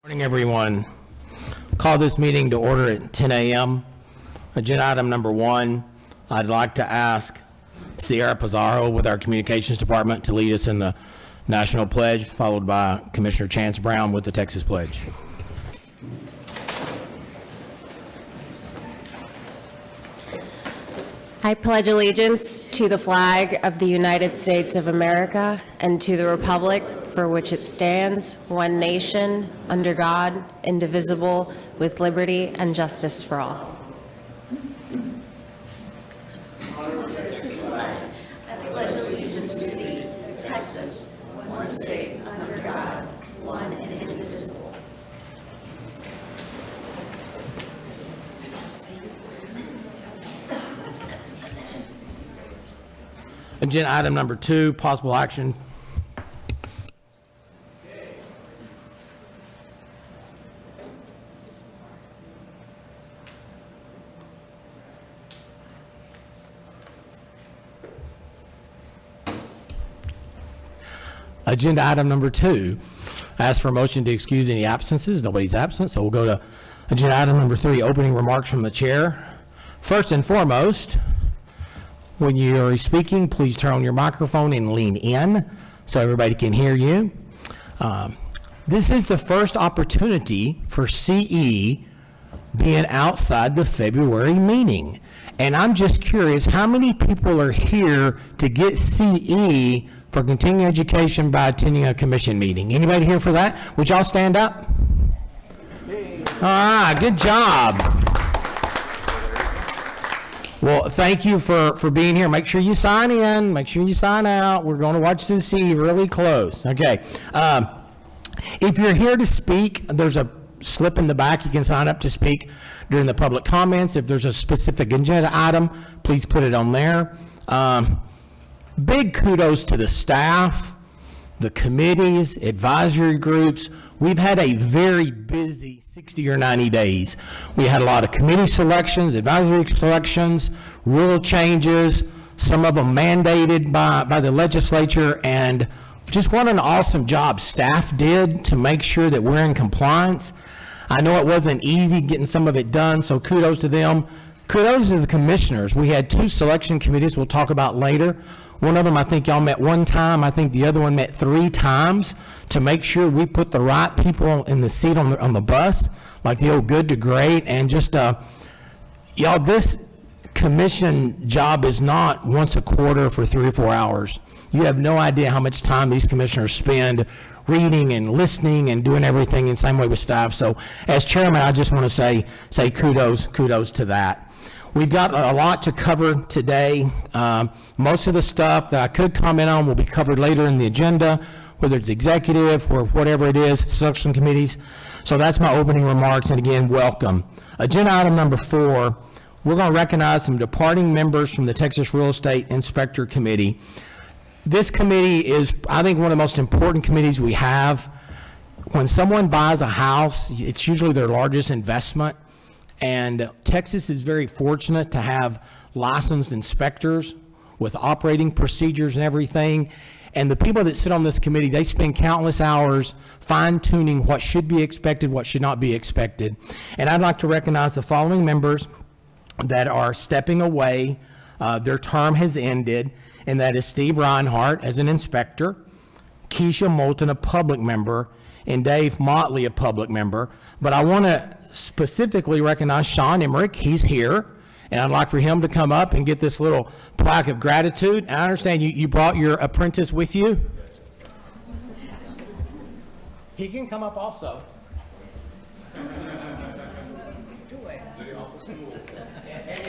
Morning, everyone. Call this meeting to order at 10 a.m. Agenda item number 1, I'd like to ask Sierra Pizarro with our Communications Department to lead us in the National Pledge, followed by Commissioner Chance Brown with the Texas Pledge. I pledge allegiance to the flag of the United States of America and to the republic for which it stands, one nation, under God, indivisible, with liberty and justice for all. I pledge allegiance to thee, Texas, one state, under God, one and indivisible. Agenda item number 2, possible action. Agenda item number 2, ask for a motion to excuse any absences. Nobody's absent, so we'll go to agenda item number 3, opening remarks from the chair. First and foremost, when you're speaking, please turn on your microphone and lean in so everybody can hear you. This is the first opportunity for CE being outside the February meeting. And I'm just curious, how many people are here to get CE for continuing education by attending a commission meeting? Anybody here for that? Would y'all stand up? Good job. Well, thank you for being here. Make sure you sign in. Make sure you sign out. We're going to watch this CE really close. Okay. If you're here to speak, there's a slip in the back. You can sign up to speak during the public comments. If there's a specific agenda item, please put it on there. Big kudos to the staff, the committees, advisory groups. We've had a very busy 60 or 90 days. We had a lot of committee selections, advisory selections, rule changes, some of them mandated by the legislature, and just what an awesome job staff did to make sure that we're in compliance. I know it wasn't easy getting some of it done, so kudos to them. Kudos to the commissioners. We had 2 selection committees we'll talk about later. One of them, I think y'all met 1 time. I think the other one met 3 times to make sure we put the right people in the seat on the bus, like the old good to great. And just, y'all, this commission job is not once a quarter for 3 or 4 hours. You have no idea how much time these commissioners spend reading and listening and doing everything in the same way with staff. So as chairman, I just want to say kudos to that. We've got a lot to cover today. Most of the stuff that I could comment on will be covered later in the agenda, whether it's executive or whatever it is, selection committees. So that's my opening remarks, and again, welcome. Agenda item number 4, we're going to recognize some departing members from the Texas Real Estate Inspector Committee. This committee is, I think, one of the most important committees we have. When someone buys a house, it's usually their largest investment. And Texas is very fortunate to have licensed inspectors with operating procedures and everything. And the people that sit on this committee, they spend countless hours fine-tuning what should be expected, what should not be expected. And I'd like to recognize the following members that are stepping away. Their term has ended, and that is Steve Reinhardt as an inspector, Keisha Moulton, a public member, and Dave Motley, a public member. But I want to specifically recognize Sean Emmerich. He's here, and I'd like for him to come up and get this little plaque of gratitude. And I understand you brought your apprentice with you. He can come up also. And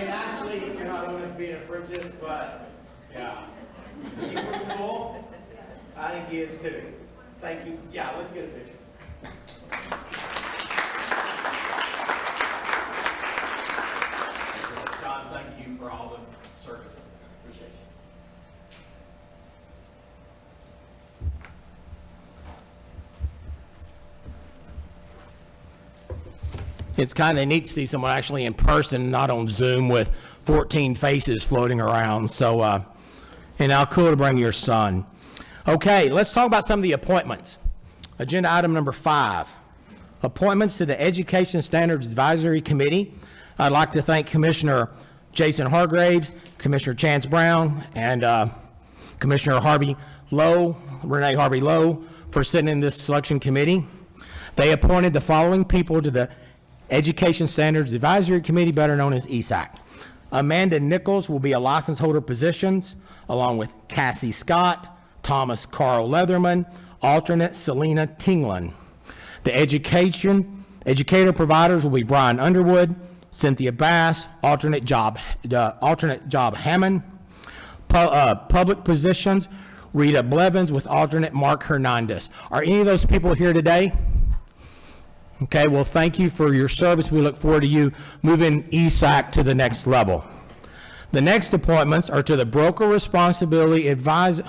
actually, you're not going to be an apprentice, but yeah. Is he pretty cool? I think he is too. Thank you. Yeah, let's get a picture. John, thank you for all the service. Appreciate you. It's kind of neat to see someone actually in person, not on Zoom with 14 faces floating around. So, and how cool to bring your son. Okay, let's talk about some of the appointments. Agenda item number 5, Appointments to the Education Standards Advisory Committee. I'd like to thank Commissioner Jason Hargraves, Commissioner Chance Brown, and Commissioner Renee Harvey Lowe, for sitting in this selection committee. They appointed the following people to the Education Standards Advisory Committee, better known as ESAC. Amanda Nichols will be a license holder positions, along with Cassie Scott, Thomas Carl Leatherman, alternate Selena Tinglin. The educator providers will be Brian Underwood, Cynthia Bass, alternate Job Hammond. Public positions, Rita Blevins with alternate Mark Hernandez. Are any of those people here today? Okay, well, thank you for your service. We look forward to you moving ESAC to the next level. The next appointments are to the Broker Responsibility Advisor.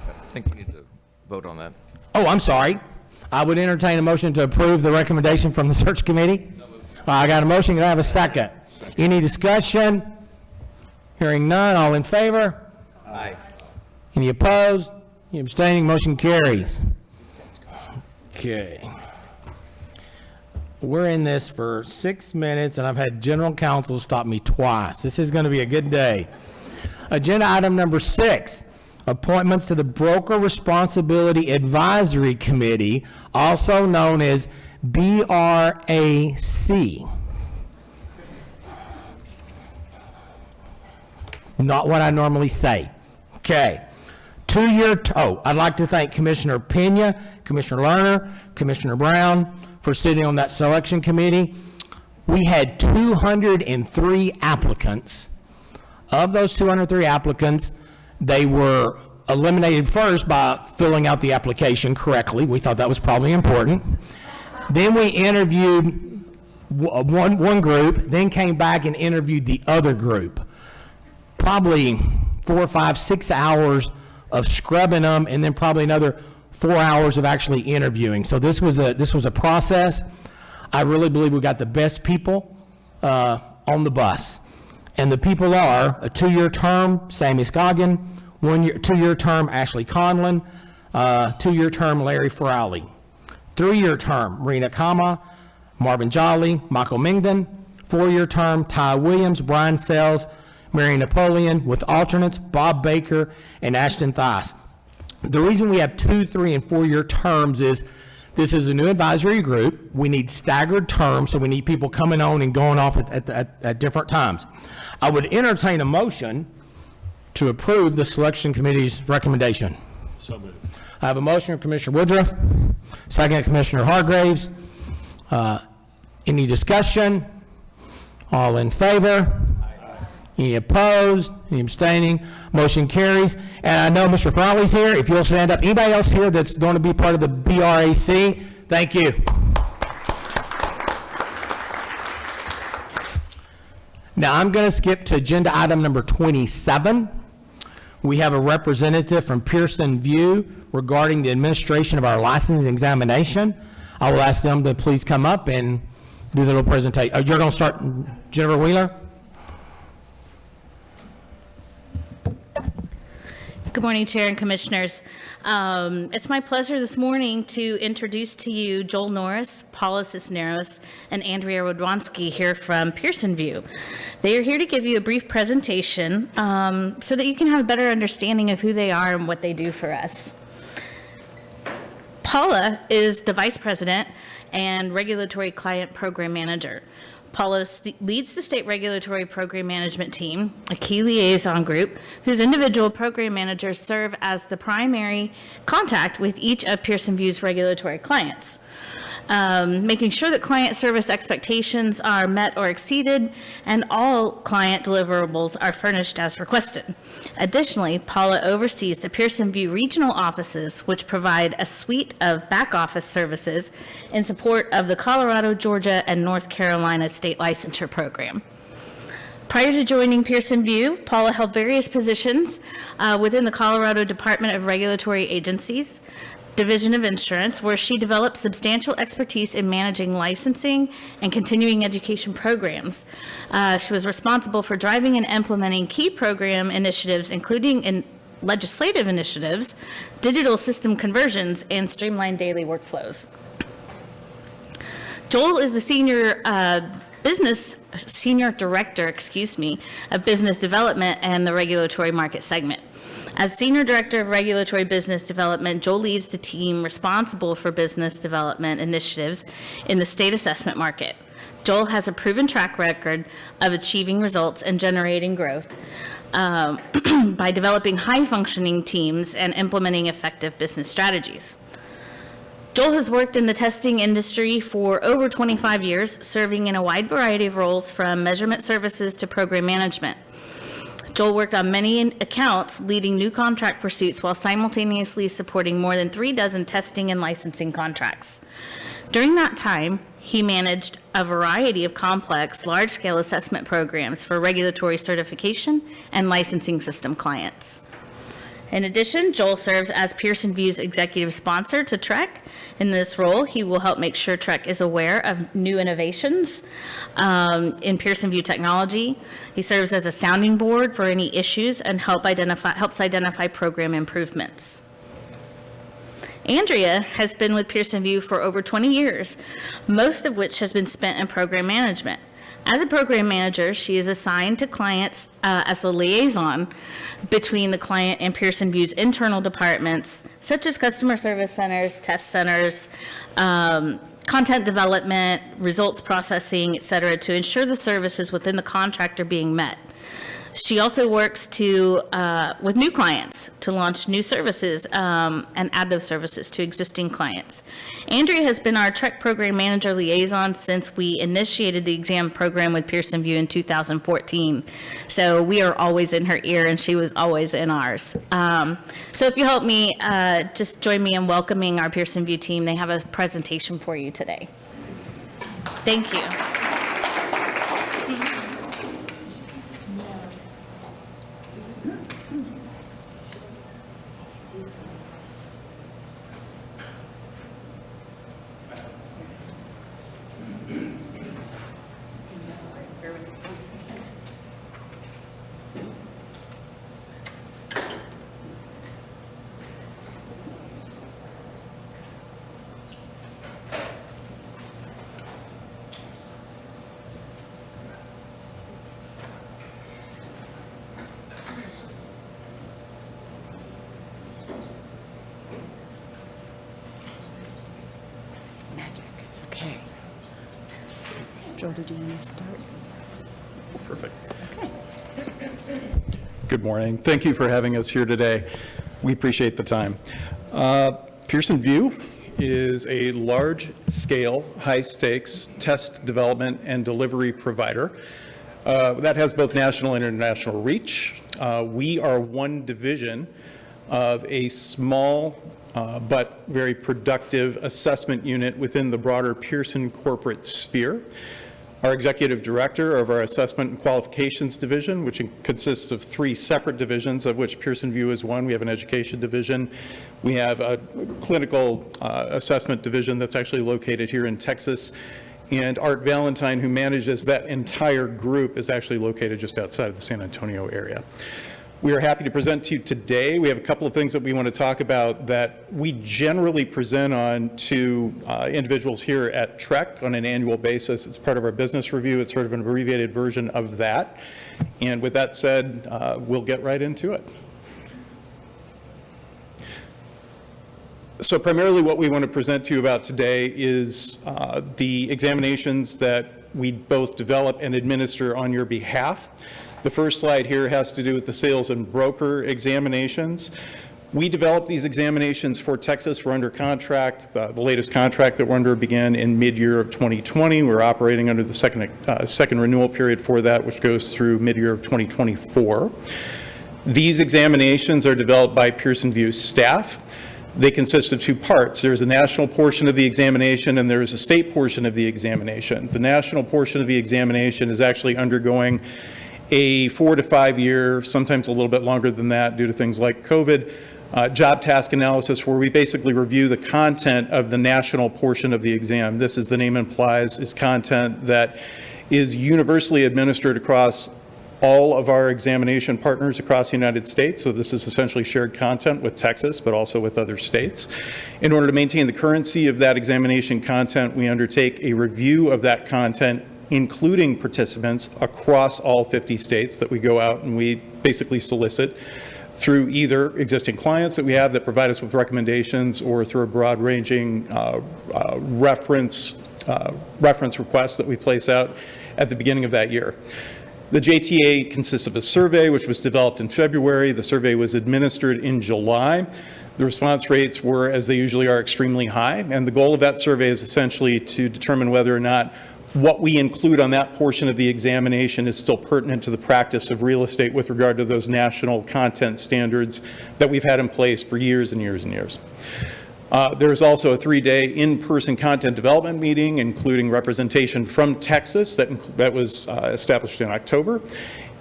I think we need to vote on that. Oh, I'm sorry. I would entertain a motion to approve the recommendation from the search committee. I got a motion. Can I have a second? Any discussion? Hearing none. All in favor? Aye. Any opposed? Any abstaining? Motion carries. Okay. We're in this for 6 minutes, and I've had general counsel stop me twice. This is going to be a good day. Agenda item number 6, appointments to the Broker Responsibility Advisory Committee, also known as BRAC. Not what I normally say. Okay. I'd like to thank Commissioner Pena, Commissioner Lerner, Commissioner Brown for sitting on that selection committee. We had 203 applicants. Of those 203 applicants, they were eliminated first by filling out the application correctly. We thought that was probably important. Then we interviewed one group, then came back and interviewed the other group. Probably 4, 5, 6 hours of scrubbing them, and then probably another 4 hours of actually interviewing. So this was a process. I really believe we got the best people on the bus. And the people are a 2-year term, Sammy Scoggin, 2-year term, Ashley Conlon, 2-year term, Larry Frawley, 3-year term, Marina Kama, Marvin Jolly, Michael Mingdon, 4-year term, Ty Williams, Brian Sells, Mary Napoleon, with alternates Bob Baker and Ashton Thies. The reason we have 2, 3, and 4-year terms is this is a new advisory group. We need staggered terms, so we need people coming on and going off at different times. I would entertain a motion to approve the selection committee's recommendation. So moved. I have a motion from Commissioner Woodruff, second Commissioner Hargraves. Any discussion? All in favor? Any opposed? Any abstaining? Motion carries. And I know Mr. Frawley's here. If you'll stand up. Anybody else here that's going to be part of the BRAC? Thank you. Now I'm going to skip to agenda item number 27. We have a representative from Pearson View regarding the administration of our license examination. I will ask them to please come up and do the little presentation. You're going to start, Jennifer Wheeler? Good morning, Chair and Commissioners. It's my pleasure this morning to introduce to you Joel Norris, Paula Cisneros, and Andrea Rodwanski here from Pearson View. They are here to give you a brief presentation so that you can have a better understanding of who they are and what they do for us. Paula is the Vice President and Regulatory Client Program Manager. Paula leads the State Regulatory Program Management Team, a key liaison group whose individual program managers serve as the primary contact with each of Pearson View's regulatory clients, making sure that client service expectations are met or exceeded and all client deliverables are furnished as requested. Additionally, Paula oversees the Pearson View regional offices, which provide a suite of back office services in support of the Colorado, Georgia, and North Carolina state licensure program. Prior to joining Pearson View, Paula held various positions within the Colorado Department of Regulatory Agencies, Division of Insurance, where she developed substantial expertise in managing licensing and continuing education programs. She was responsible for driving and implementing key program initiatives, including in legislative initiatives, digital system conversions, and streamlined daily workflows. Joel is the senior director, of business development and the regulatory market segment. As Senior Director of Regulatory Business Development, Joel leads the team responsible for business development initiatives in the state assessment market. Joel has a proven track record of achieving results and generating growth by developing high-functioning teams and implementing effective business strategies. Joel has worked in the testing industry for over 25 years, serving in a wide variety of roles from measurement services to program management. Joel worked on many accounts, leading new contract pursuits while simultaneously supporting more than 36 testing and licensing contracts. During that time, he managed a variety of complex, large-scale assessment programs for regulatory certification and licensing system clients. In addition, Joel serves as Pearson VUE's executive sponsor to TREC. In this role, he will help make sure TREC is aware of new innovations in Pearson VUE technology. He serves as a sounding board for any issues and helps identify program improvements. Andrea has been with Pearson VUE for over 20 years, most of which has been spent in program management. As a program manager, she is assigned to clients as a liaison between the client and Pearson VUE's internal departments, such as customer service centers, test centers, content development, results processing, et cetera, to ensure the services within the contract are being met. She also works with new clients to launch new services and add those services to existing clients. Andrea has been our TREC program manager liaison since we initiated the exam program with Pearson VUE in 2014. So we are always in her ear, and she was always in ours. So if you help me, just join me in welcoming our Pearson VUE team. They have a presentation for you today. Thank you. Okay. Joel, did you want to start? Perfect. Good morning. Thank you for having us here today. We appreciate the time. Pearson VUE is a large-scale, high-stakes test development and delivery provider that has both national and international reach. We are one division of a small but very productive assessment unit within the broader Pearson corporate sphere. Our executive director of our assessment and qualifications division, which consists of 3 separate divisions, of which Pearson VUE is one. We have an education division. We have a clinical assessment division that's actually located here in Texas. And Art Valentine, who manages that entire group, is actually located just outside of the San Antonio area. We are happy to present to you today. We have a couple of things that we want to talk about that we generally present on to individuals here at TREC on an annual basis. It's part of our business review. It's sort of an abbreviated version of that. And with that said, we'll get right into it. So primarily what we want to present to you about today is the examinations that we both develop and administer on your behalf. The first slide here has to do with the sales and broker examinations. We developed these examinations for Texas. We're under contract. The latest contract that we're under began in mid-year of 2020. We're operating under the second renewal period for that, which goes through mid-year of 2024. These examinations are developed by Pearson VUE staff. They consist of 2 parts. There's a national portion of the examination and there's a state portion of the examination. The national portion of the examination is actually undergoing a 4 to 5 year, sometimes a little bit longer than that due to things like COVID, job task analysis, where we basically review the content of the national portion of the exam. This, as the name implies, is content that is universally administered across all of our examination partners across the United States. So this is essentially shared content with Texas, but also with other states. In order to maintain the currency of that examination content, we undertake a review of that content, including participants across all 50 states that we go out and we basically solicit through either existing clients that we have that provide us with recommendations or through a broad-ranging reference requests that we place out at the beginning of that year. The JTA consists of a survey which was developed in February. The survey was administered in July. The response rates were, as they usually are, extremely high, and the goal of that survey is essentially to determine whether or not what we include on that portion of the examination is still pertinent to the practice of real estate with regard to those national content standards that we've had in place for years and years and years. There's also a 3-day in-person content development meeting, including representation from Texas that was established in October.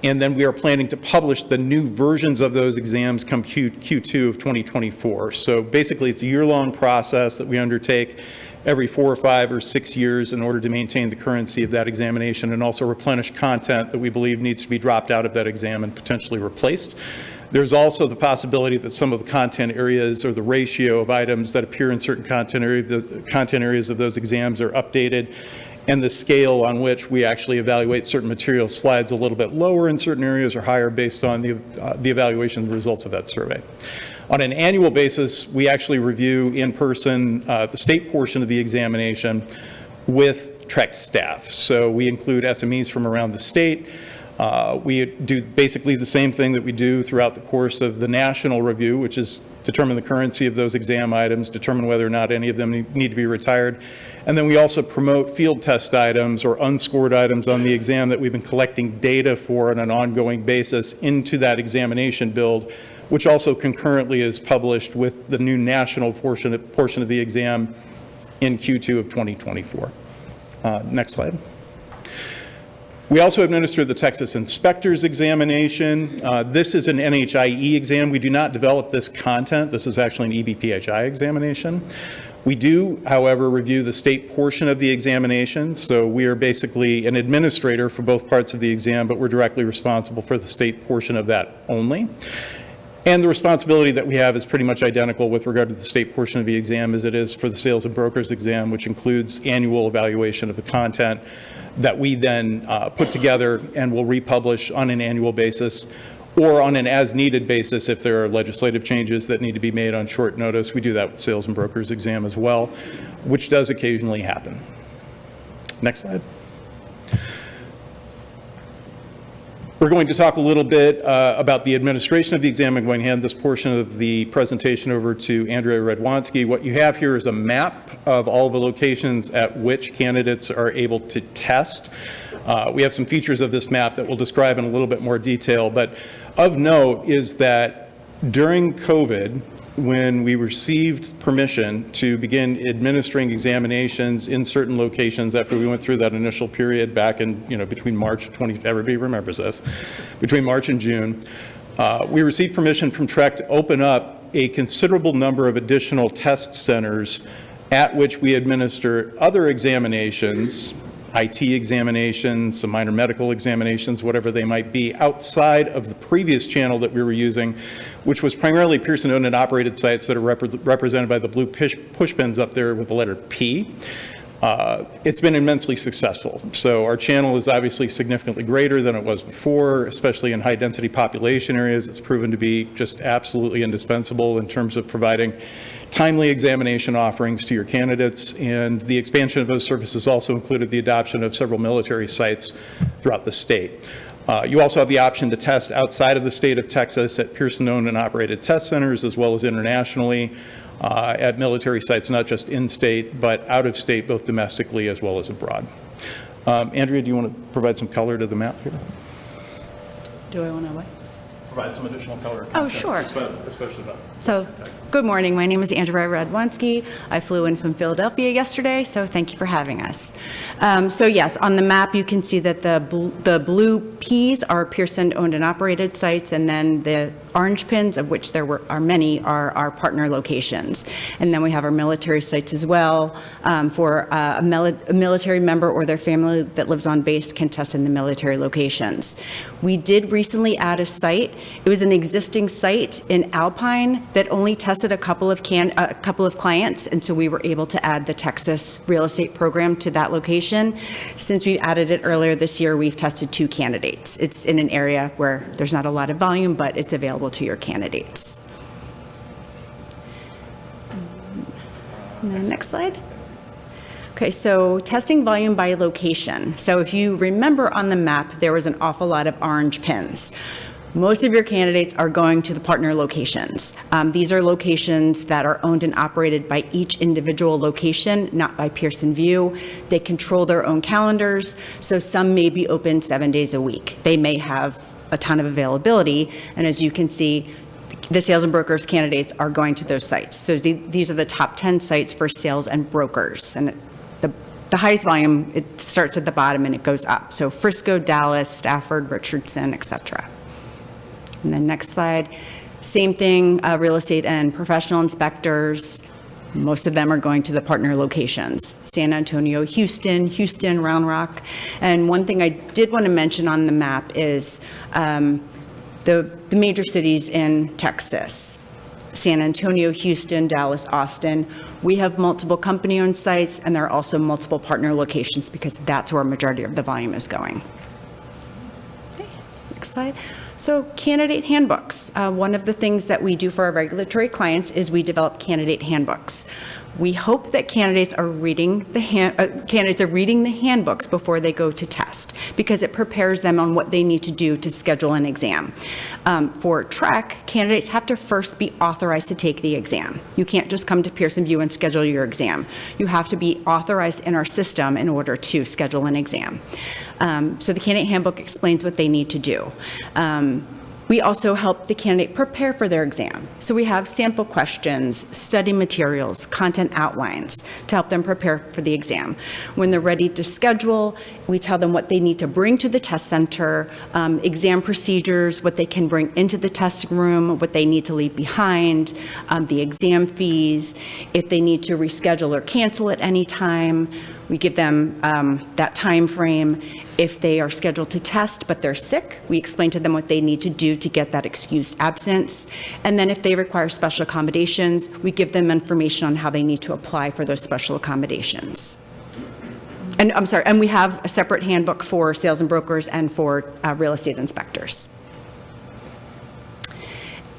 And then we are planning to publish the new versions of those exams come Q2 of 2024. So basically, it's a year-long process that we undertake every 4 or 5 or 6 years in order to maintain the currency of that examination and also replenish content that we believe needs to be dropped out of that exam and potentially replaced. There's also the possibility that some of the content areas or the ratio of items that appear in certain content areas of those exams are updated, and the scale on which we actually evaluate certain materials slides a little bit lower in certain areas or higher based on the evaluation results of that survey. On an annual basis, we actually review in person the state portion of the examination with TREC staff. So we include SMEs from around the state. We do basically the same thing that we do throughout the course of the national review, which is determine the currency of those exam items, determine whether or not any of them need to be retired. And then we also promote field test items or unscored items on the exam that we've been collecting data for on an ongoing basis into that examination build, which also concurrently is published with the new national portion of the exam in Q2 of 2024. Next slide. We also administer the Texas Inspector's Examination. This is an NHIE exam. We do not develop this content. This is actually an EBPHI examination. We do, however, review the state portion of the examination. So we are basically an administrator for both parts of the exam, but we're directly responsible for the state portion of that only. And the responsibility that we have is pretty much identical with regard to the state portion of the exam as it is for the sales and brokers exam, which includes annual evaluation of the content that we then put together and will republish on an annual basis or on an as-needed basis if there are legislative changes that need to be made on short notice. We do that with sales and brokers exam as well, which does occasionally happen. Next slide. We're going to talk a little bit about the administration of the exam. I'm going to hand this portion of the presentation over to Andrea Redwanski. What you have here is a map of all the locations at which candidates are able to test. We have some features of this map that we'll describe in a little bit more detail, but of note is that during COVID, when we received permission to begin administering examinations in certain locations after we went through that initial period back in, between March of everybody remembers this, between March and June, we received permission from TREC to open up a considerable number of additional test centers at which we administer other examinations, IT examinations, some minor medical examinations, whatever they might be, outside of the previous channel that we were using, which was primarily Pearson-owned and operated sites that are represented by the blue push pins up there with the letter P. It's been immensely successful. So our channel is obviously significantly greater than it was before, especially in high-density population areas. It's proven to be just absolutely indispensable in terms of providing timely examination offerings to your candidates, and the expansion of those services also included the adoption of several military sites throughout the state. You also have the option to test outside of the state of Texas at Pearson-owned and operated test centers, as well as internationally at military sites, not just in-state, but out-of-state, both domestically as well as abroad. Andrea, do you want to provide some color to the map here? Do I want to what? provide some additional color. Oh, sure. Especially about. So, good morning. My name is Andrea Radwanski. I flew in from Philadelphia yesterday, so thank you for having us. So yes, on the map, you can see that the blue Ps are Pearson owned and operated sites, and then the orange pins, of which there are many, are our partner locations. And then we have our military sites as well, for a military member or their family that lives on base can test in the military locations. We did recently add a site. It was an existing site in Alpine that only tested a couple of clients, and so we were able to add the Texas real estate program to that location. Since we added it earlier this year, we've tested 2 candidates. It's in an area where there's not a lot of volume, but it's available to your candidates. And then next slide. Okay, so testing volume by location. So if you remember on the map, there was an awful lot of orange pins. Most of your candidates are going to the partner locations. These are locations that are owned and operated by each individual location, not by Pearson VUE. They control their own calendars, so some may be open 7 days a week. They may have a ton of availability, and as you can see, the sales and brokers candidates are going to those sites. So these are the top 10 sites for sales and brokers, and the highest volume, it starts at the bottom and it goes up. So Frisco, Dallas, Stafford, Richardson, etc. And then next slide, same thing, real estate and professional inspectors. Most of them are going to the partner locations, San Antonio, Houston, Round Rock. And one thing I did want to mention on the map is the major cities in Texas, San Antonio, Houston, Dallas, Austin. We have multiple company-owned sites, and there are also multiple partner locations because that's where a majority of the volume is going. Okay, next slide. So candidate handbooks. One of the things that we do for our regulatory clients is we develop candidate handbooks. We hope that candidates are reading the handbooks before they go to test, because it prepares them on what they need to do to schedule an exam. For TREC, candidates have to first be authorized to take the exam. You can't just come to Pearson VUE and schedule your exam. You have to be authorized in our system in order to schedule an exam. So the candidate handbook explains what they need to do. We also help the candidate prepare for their exam. So we have sample questions, study materials, content outlines to help them prepare for the exam. When they're ready to schedule, we tell them what they need to bring to the test center, exam procedures, what they can bring into the testing room, what they need to leave behind, the exam fees, if they need to reschedule or cancel at any time. We give them that time frame. If they are scheduled to test but they're sick, we explain to them what they need to do to get that excused absence. And then if they require special accommodations, we give them information on how they need to apply for those special accommodations. And I'm sorry, and we have a separate handbook for sales and brokers and for real estate inspectors.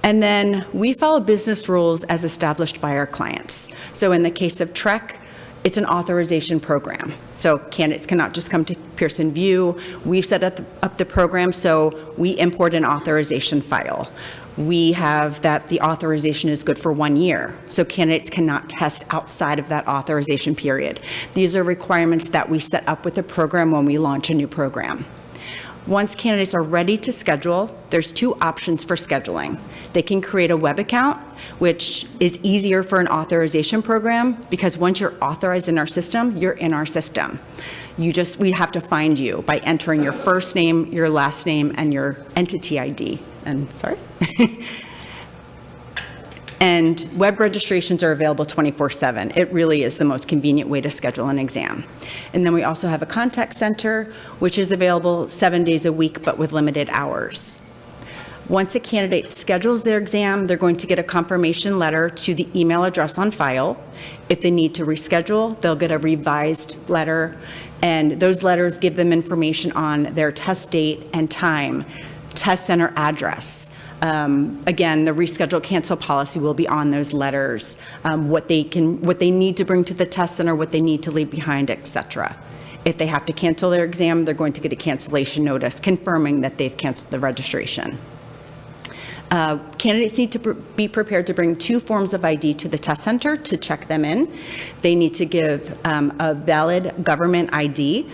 And then we follow business rules as established by our clients. So in the case of TREC, it's an authorization program. So candidates cannot just come to Pearson VUE. We've set up the program, so we import an authorization file. We have that the authorization is good for 1 year, so candidates cannot test outside of that authorization period. These are requirements that we set up with the program when we launch a new program. Once candidates are ready to schedule, there's 2 options for scheduling. They can create a web account, which is easier for an authorization program because once you're authorized in our system, you're in our system. We have to find you by entering your first name, your last name, and your entity ID. And web registrations are available 24/7. It really is the most convenient way to schedule an exam. And then we also have a contact center, which is available 7 days a week, but with limited hours. Once a candidate schedules their exam, they're going to get a confirmation letter to the email address on file. If they need to reschedule, they'll get a revised letter, and those letters give them information on their test date and time, test center address. Again, the reschedule cancel policy will be on those letters, what they need to bring to the test center, what they need to leave behind, etc. If they have to cancel their exam, they're going to get a cancellation notice confirming that they've canceled the registration. Candidates need to be prepared to bring 2 forms of ID to the test center to check them in. They need to give a valid government ID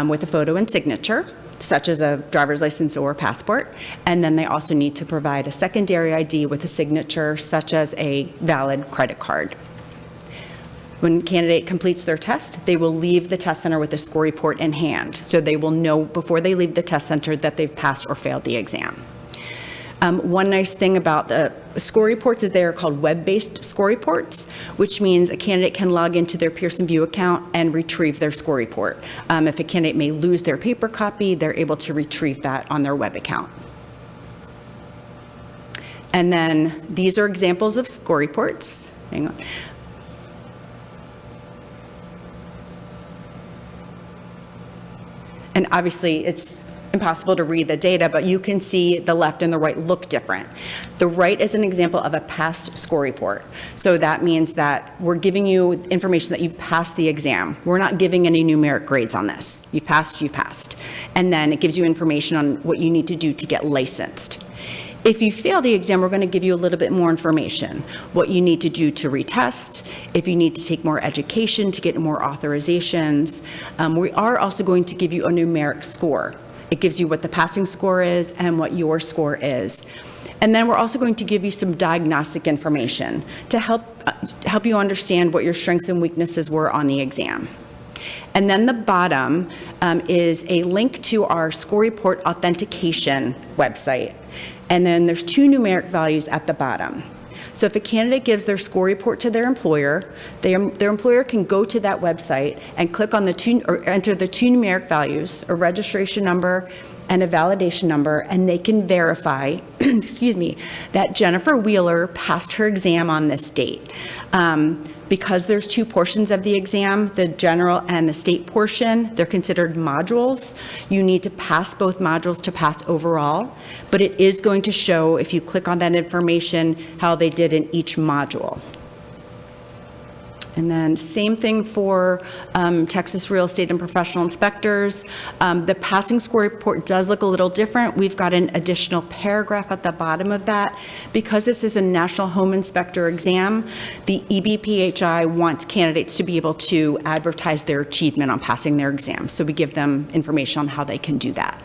with a photo and signature. such as a driver's license or a passport. And then they also need to provide a secondary ID with a signature, such as a valid credit card. When a candidate completes their test, they will leave the test center with a score report in hand. So they will know before they leave the test center that they've passed or failed the exam. One nice thing about the score reports is they are called web-based score reports, which means a candidate can log into their Pearson VUE account and retrieve their score report. If a candidate may lose their paper copy, they're able to retrieve that on their web account. And then these are examples of score reports. Hang on. And obviously, it's impossible to read the data, but you can see the left and the right look different. The right is an example of a passed score report. So that means that we're giving you information that you've passed the exam. We're not giving any numeric grades on this. You've passed, you passed. And then it gives you information on what you need to do to get licensed. If you fail the exam, we're going to give you a little bit more information. What you need to do to retest, if you need to take more education to get more authorizations. We are also going to give you a numeric score. It gives you what the passing score is and what your score is. And then we're also going to give you some diagnostic information to help you understand what your strengths and weaknesses were on the exam. And then the bottom is a link to our score report authentication website. And then there's 2 numeric values at the bottom. So if a candidate gives their score report to their employer, their employer can go to that website and click on or enter the 2 numeric values, a registration number and a validation number, and they can verify, excuse me, that Jennifer Wheeler passed her exam on this date. Because there's 2 portions of the exam, the general and the state portion, they're considered modules. You need to pass both modules to pass overall, but it is going to show, if you click on that information, how they did in each module. And then same thing for Texas Real Estate and Professional Inspectors. The passing score report does look a little different. We've got an additional paragraph at the bottom of that. Because this is a National Home Inspector exam, the EBPHI wants candidates to be able to advertise their achievement on passing their exam. So we give them information on how they can do that.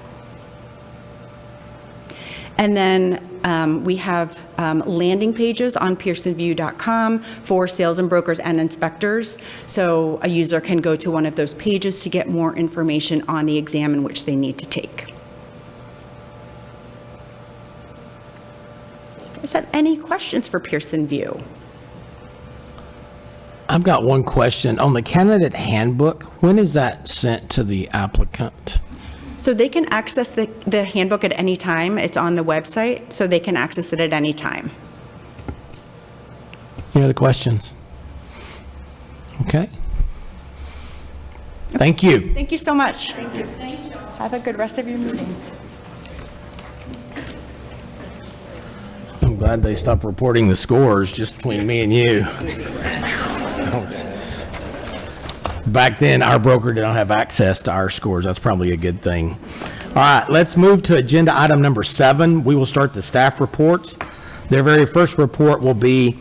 And then we have landing pages on pearsonvue.com for sales and brokers and inspectors. So a user can go to one of those pages to get more information on the exam in which they need to take. Is that any questions for Pearson VUE? I've got one question. On the candidate handbook, when is that sent to the applicant? So they can access the handbook at any time. It's on the website, so they can access it at any time. Any other questions? Okay. Thank you. Thank you so much. Thank you. Have a good rest of your meeting. I'm glad they stopped reporting the scores just between me and you. Back then, our broker did not have access to our scores. That's probably a good thing. All right, let's move to agenda item number 7. We will start the staff reports. Their very first report will be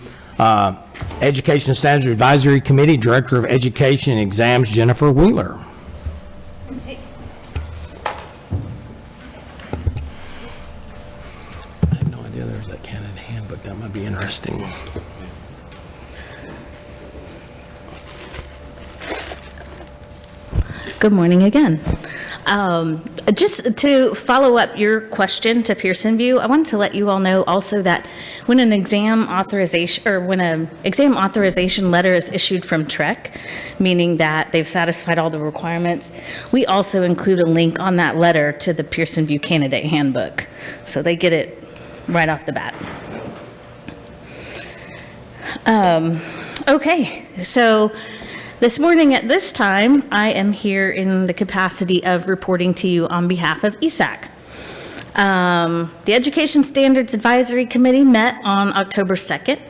Education Standards Advisory Committee, Director of Education and Exams, Jennifer Wheeler. I had no idea there was that candidate handbook. That might be interesting. Good morning again. Just to follow up your question to Pearson VUE, I wanted to let you all know also that when an exam authorization letter is issued from TREC, meaning that they've satisfied all the requirements, we also include a link on that letter to the Pearson VUE candidate handbook. So they get it right off the bat. Okay, so this morning at this time, I am here in the capacity of reporting to you on behalf of ESAC. The Education Standards Advisory Committee met on October 2nd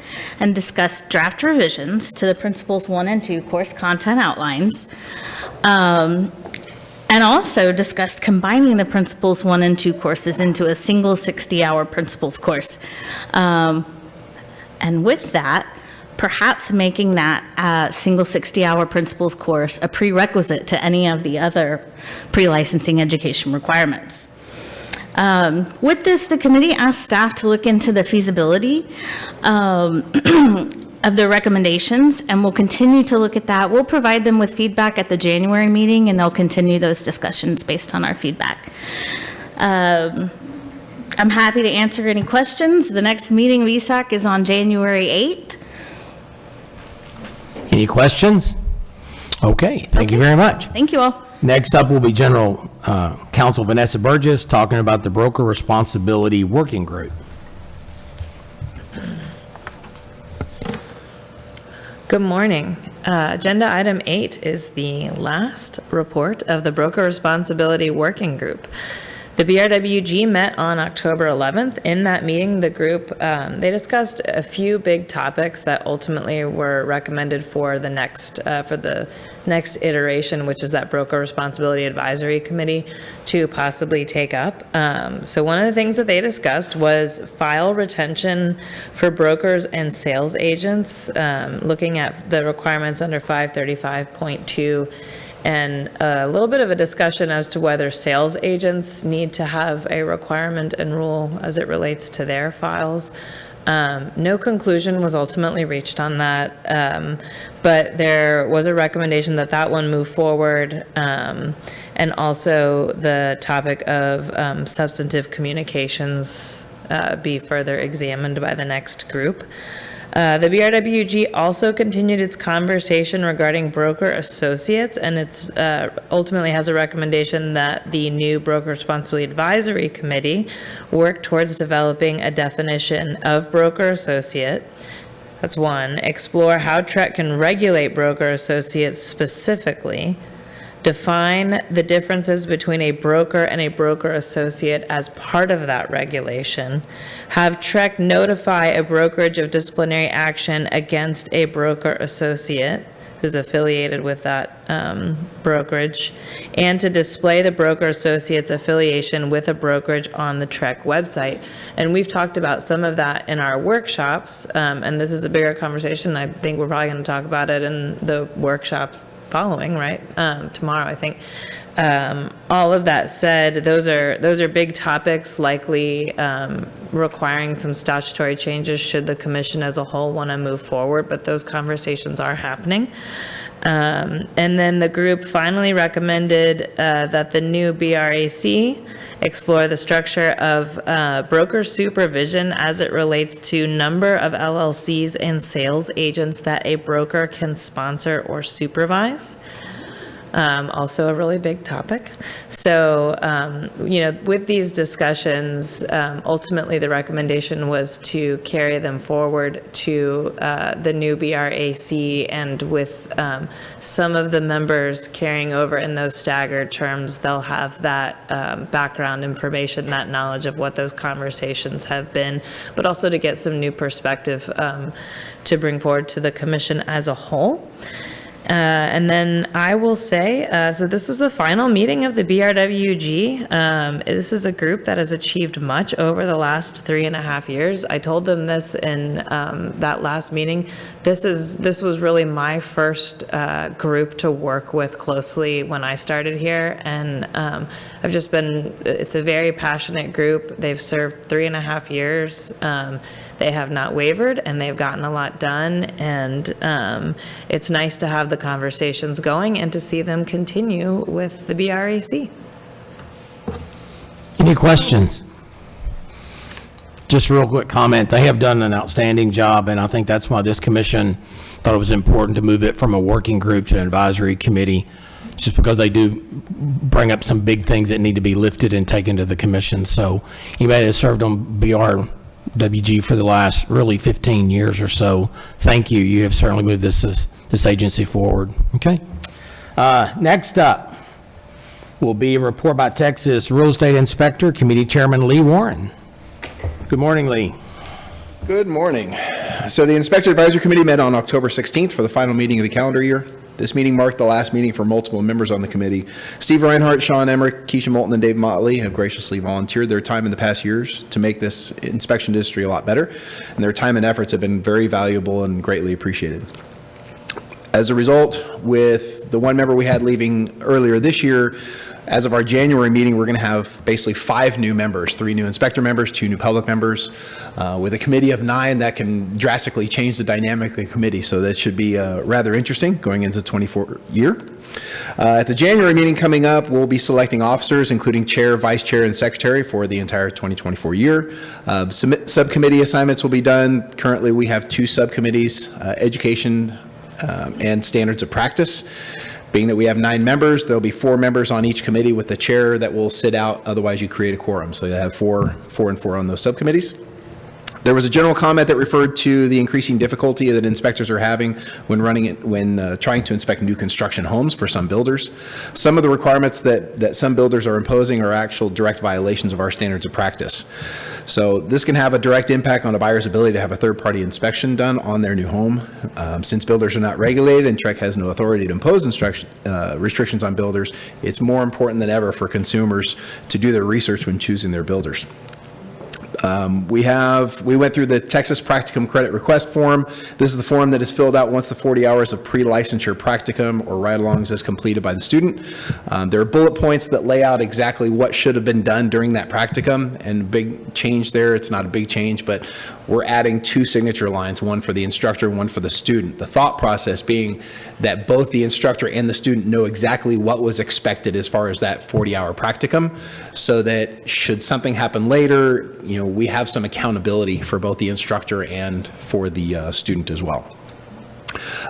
and discussed draft revisions to the Principles 1 and 2 course content outlines, and also discussed combining the Principles 1 and 2 courses into a single 60-hour Principles course. And with that, perhaps making that single 60-hour principles course a prerequisite to any of the other pre-licensing education requirements. With this, the committee asked staff to look into the feasibility of their recommendations, and we'll continue to look at that. We'll provide them with feedback at the January meeting, and they'll continue those discussions based on our feedback. I'm happy to answer any questions. The next meeting of ESAC is on January 8th. Any questions? Okay, thank you very much. Thank you all. Next up will be General Counsel Vanessa Burgess talking about the Broker Responsibility Working Group. Good morning. Agenda item 8 is the last report of the Broker Responsibility Working Group. The BRWG met on October 11th. In that meeting, the group, they discussed a few big topics that ultimately were recommended for the next iteration, which is that Broker Responsibility Advisory Committee to possibly take up. So one of the things that they discussed was file retention for brokers and sales agents, looking at the requirements under 535.2, and a little bit of a discussion as to whether sales agents need to have a requirement and rule as it relates to their files. No conclusion was ultimately reached on that, but there was a recommendation that that one move forward, and also the topic of substantive communications be further examined by the next group. The BRWG also continued its conversation regarding broker associates, and it's ultimately has a recommendation that the new Broker Responsibility Advisory Committee work towards developing a definition of broker associate. That's one. Explore how TREC can regulate broker associates specifically. Define the differences between a broker and a broker associate as part of that regulation. Have TREC notify a brokerage of disciplinary action against a broker associate who's affiliated with that brokerage, and to display the broker associate's affiliation with a brokerage on the TREC website. And we've talked about some of that in our workshops, and this is a bigger conversation. I think we're probably going to talk about it in the workshops following, right? Tomorrow, I think. All of that said, those are big topics, likely requiring some statutory changes should the commission as a whole want to move forward, but those conversations are happening. And then the group finally recommended that the new BRAC explore the structure of broker supervision as it relates to number of LLCs and sales agents that a broker can sponsor or supervise. Also a really big topic. So, with these discussions, ultimately the recommendation was to carry them forward to the new BRAC, and with some of the members carrying over in those staggered terms, they'll have that background information, that knowledge of what those conversations have been, but also to get some new perspective to bring forward to the commission as a whole. And then I will say, so this was the final meeting of the BRWG. This is a group that has achieved much over the last 3.5 years. I told them this in that last meeting. This was really my first group to work with closely when I started here, and I've just been, it's a very passionate group. They've served 3.5 years. They have not wavered, and they've gotten a lot done, and it's nice to have the conversations going and to see them continue with the BRAC. Any questions? Just a real quick comment. They have done an outstanding job, and I think that's why this commission thought it was important to move it from a working group to an advisory committee, just because they do bring up some big things that need to be lifted and taken to the commission. So anybody that served on BRWG for the last really 15 years or so, thank you. You have certainly moved this agency forward. Okay. Next up will be a report by Texas Real Estate Inspector, Committee Chairman Lee Warren. Good morning, Lee. Good morning. So the Inspector Advisory Committee met on October 16th for the final meeting of the calendar year. This meeting marked the last meeting for multiple members on the committee. Steve Reinhardt, Sean Emmerich, Keisha Moulton, and Dave Motley have graciously volunteered their time in the past years to make this inspection industry a lot better, and their time and efforts have been very valuable and greatly appreciated. As a result, with the one member we had leaving earlier this year, as of our January meeting, we're going to have basically 5 new members, 3 new inspector members, 2 new public members, with a committee of 9 that can drastically change the dynamic of the committee. So that should be rather interesting going into the 24 year. At the January meeting coming up, we'll be selecting officers, including chair, vice chair, and secretary for the entire 2024 year. Subcommittee assignments will be done. Currently, we have 2 subcommittees, education and standards of practice. Being that we have 9 members, there'll be 4 members on each committee with the chair that will sit out, otherwise you create a quorum. So you have 4 and 4 on those subcommittees. There was a general comment that referred to the increasing difficulty that inspectors are having when trying to inspect new construction homes for some builders. Some of the requirements that some builders are imposing are actual direct violations of our standards of practice. So this can have a direct impact on a buyer's ability to have a third-party inspection done on their new home. Since builders are not regulated and TREC has no authority to impose restrictions on builders, it's more important than ever for consumers to do their research when choosing their builders. We went through the Texas Practicum Credit Request Form. This is the form that is filled out once the 40 hours of pre-licensure practicum or ride-alongs is completed by the student. There are bullet points that lay out exactly what should have been done during that practicum, and big change there. It's not a big change, but we're adding 2 signature lines, one for the instructor, one for the student. The thought process being that both the instructor and the student know exactly what was expected as far as that 40-hour practicum, so that should something happen later, we have some accountability for both the instructor and for the student as well.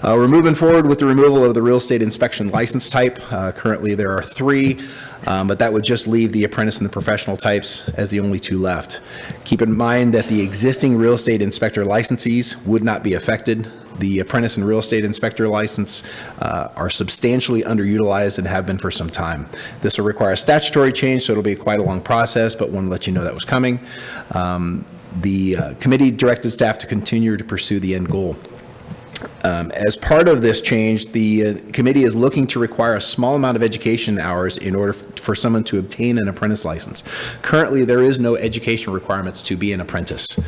We're moving forward with the removal of the real estate inspection license type. Currently there are 3, but that would just leave the apprentice and the professional types as the only 2 left. Keep in mind that the existing real estate inspector licensees would not be affected. The apprentice and real estate inspector license are substantially underutilized and have been for some time. This will require a statutory change, so it'll be quite a long process, but wanted to let you know that was coming. The committee directed staff to continue to pursue the end goal. As part of this change, the committee is looking to require a small amount of education hours in order for someone to obtain an apprentice license. Currently, there is no education requirements to be an apprentice.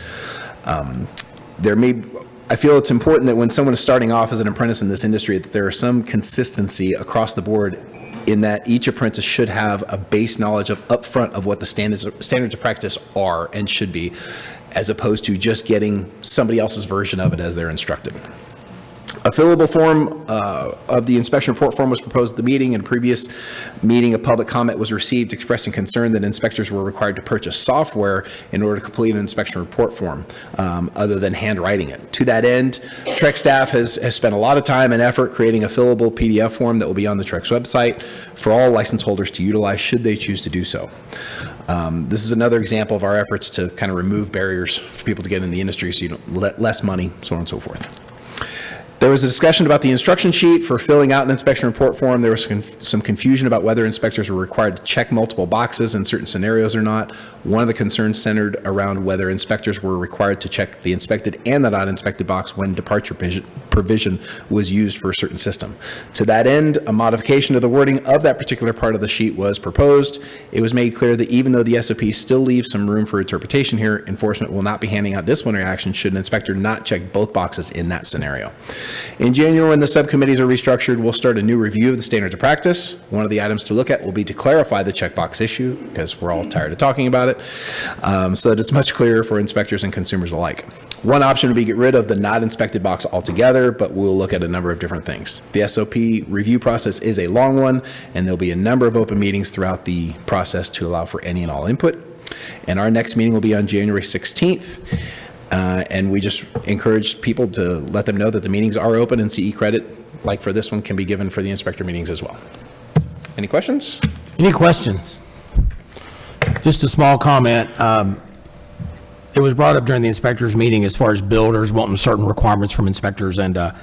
I feel it's important that when someone is starting off as an apprentice in this industry, that there is some consistency across the board in that each apprentice should have a base knowledge of upfront of what the standards of practice are and should be, as opposed to just getting somebody else's version of it as they're instructed. A fillable form of the inspection report form was proposed at the meeting. In a previous meeting, a public comment was received expressing concern that inspectors were required to purchase software in order to complete an inspection report form, other than handwriting it. To that end, TREC staff has spent a lot of time and effort creating a fillable PDF form that will be on the TREC's website for all license holders to utilize should they choose to do so. This is another example of our efforts to kind of remove barriers for people to get in the industry, so you don't let less money, so on and so forth. There was a discussion about the instruction sheet for filling out an inspection report form. There was some confusion about whether inspectors were required to check multiple boxes in certain scenarios or not. One of the concerns centered around whether inspectors were required to check the inspected and the not inspected box when departure provision was used for a certain system. To that end, a modification to the wording of that particular part of the sheet was proposed. It was made clear that even though the SOP still leaves some room for interpretation here, enforcement will not be handing out disciplinary action should an inspector not check both boxes in that scenario. In January, when the subcommittees are restructured, we'll start a new review of the standards of practice. One of the items to look at will be to clarify the checkbox issue, because we're all tired of talking about it, so that it's much clearer for inspectors and consumers alike. One option would be get rid of the not inspected box altogether, but we'll look at a number of different things. The SOP review process is a long one, and there'll be a number of open meetings throughout the process to allow for any and all input. And our next meeting will be on January 16th. And we just encourage people to let them know that the meetings are open, and CE credit, like for this one, can be given for the inspector meetings as well. Any questions? Any questions? Just a small comment. It was brought up during the inspectors meeting as far as builders wanting certain requirements from inspectors, and I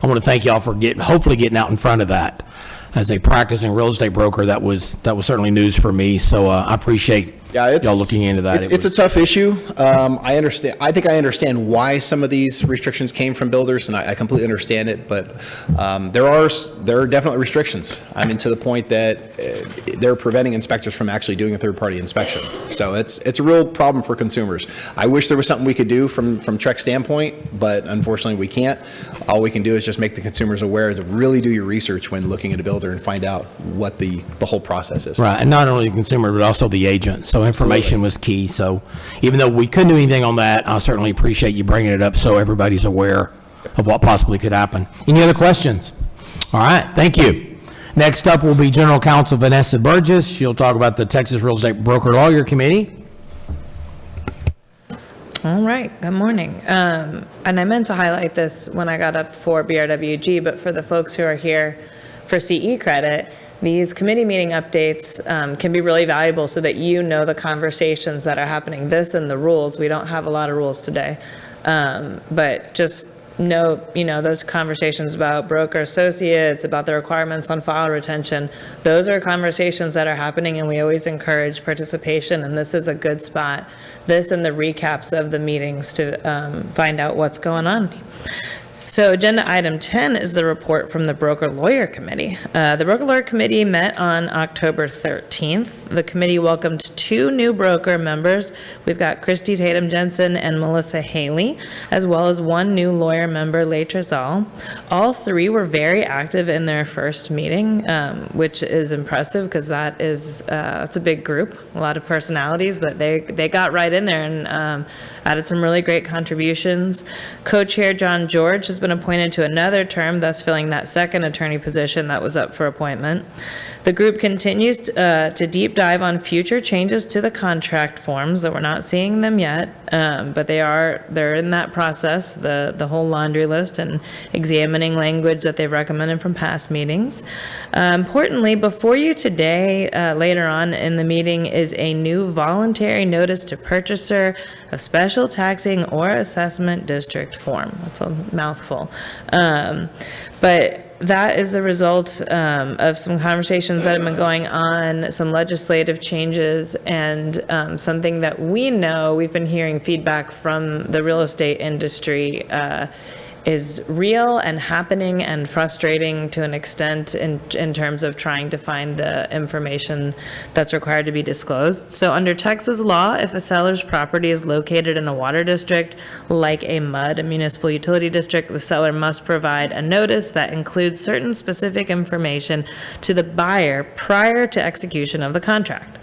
want to thank y'all for hopefully getting out in front of that. As a practicing real estate broker, that was certainly news for me, so I appreciate Yeah, it's, y'all looking into that. It's a tough issue. I understand. I think I understand why some of these restrictions came from builders, and I completely understand it. But there are definitely restrictions. I mean, to the point that they're preventing inspectors from actually doing a third-party inspection. So it's a real problem for consumers. I wish there was something we could do from TREC standpoint, but unfortunately we can't. All we can do is just make the consumers aware to really do your research when looking at a builder and find out what the whole process is. Right, and not only the consumer, but also the agent. So information was key. So even though we couldn't do anything on that, I certainly appreciate you bringing it up so everybody's aware of what possibly could happen. Any other questions? All right, thank you. Next up will be General Counsel Vanessa Burgess. She'll talk about the Texas Real Estate Broker Lawyer Committee. All right, good morning. And I meant to highlight this when I got up for BRWG, but for the folks who are here for CE credit, these committee meeting updates can be really valuable so that you know the conversations that are happening. This and the rules, we don't have a lot of rules today, but just know, those conversations about broker associates, about the requirements on file retention, those are conversations that are happening, and we always encourage participation, and this is a good spot. This and the recaps of the meetings to find out what's going on. So agenda item 10 is the report from the Broker Lawyer Committee. The Broker Lawyer Committee met on October 13th. The committee welcomed 2 new broker members. We've got Christy Tatum Jensen and Melissa Haley, as well as 1 new lawyer member, Leigh Trezal. All 3 were very active in their first meeting, which is impressive because it's a big group, a lot of personalities, but they got right in there and added some really great contributions. Co-chair John George has been appointed to another term, thus filling that second attorney position that was up for appointment. The group continues to deep dive on future changes to the contract forms, that we're not seeing them yet, but they're in that process, the whole laundry list, and examining language that they've recommended from past meetings. Importantly, before you today, later on in the meeting, is a new voluntary notice to purchaser of special taxing or assessment district form. That's a mouthful. But that is the result of some conversations that have been going on, some legislative changes, and something that we know, we've been hearing feedback from the real estate industry is real and happening and frustrating to an extent in terms of trying to find the information that's required to be disclosed. So under Texas law, if a seller's property is located in a water district like a MUD, a municipal utility district, the seller must provide a notice that includes certain specific information to the buyer prior to execution of the contract.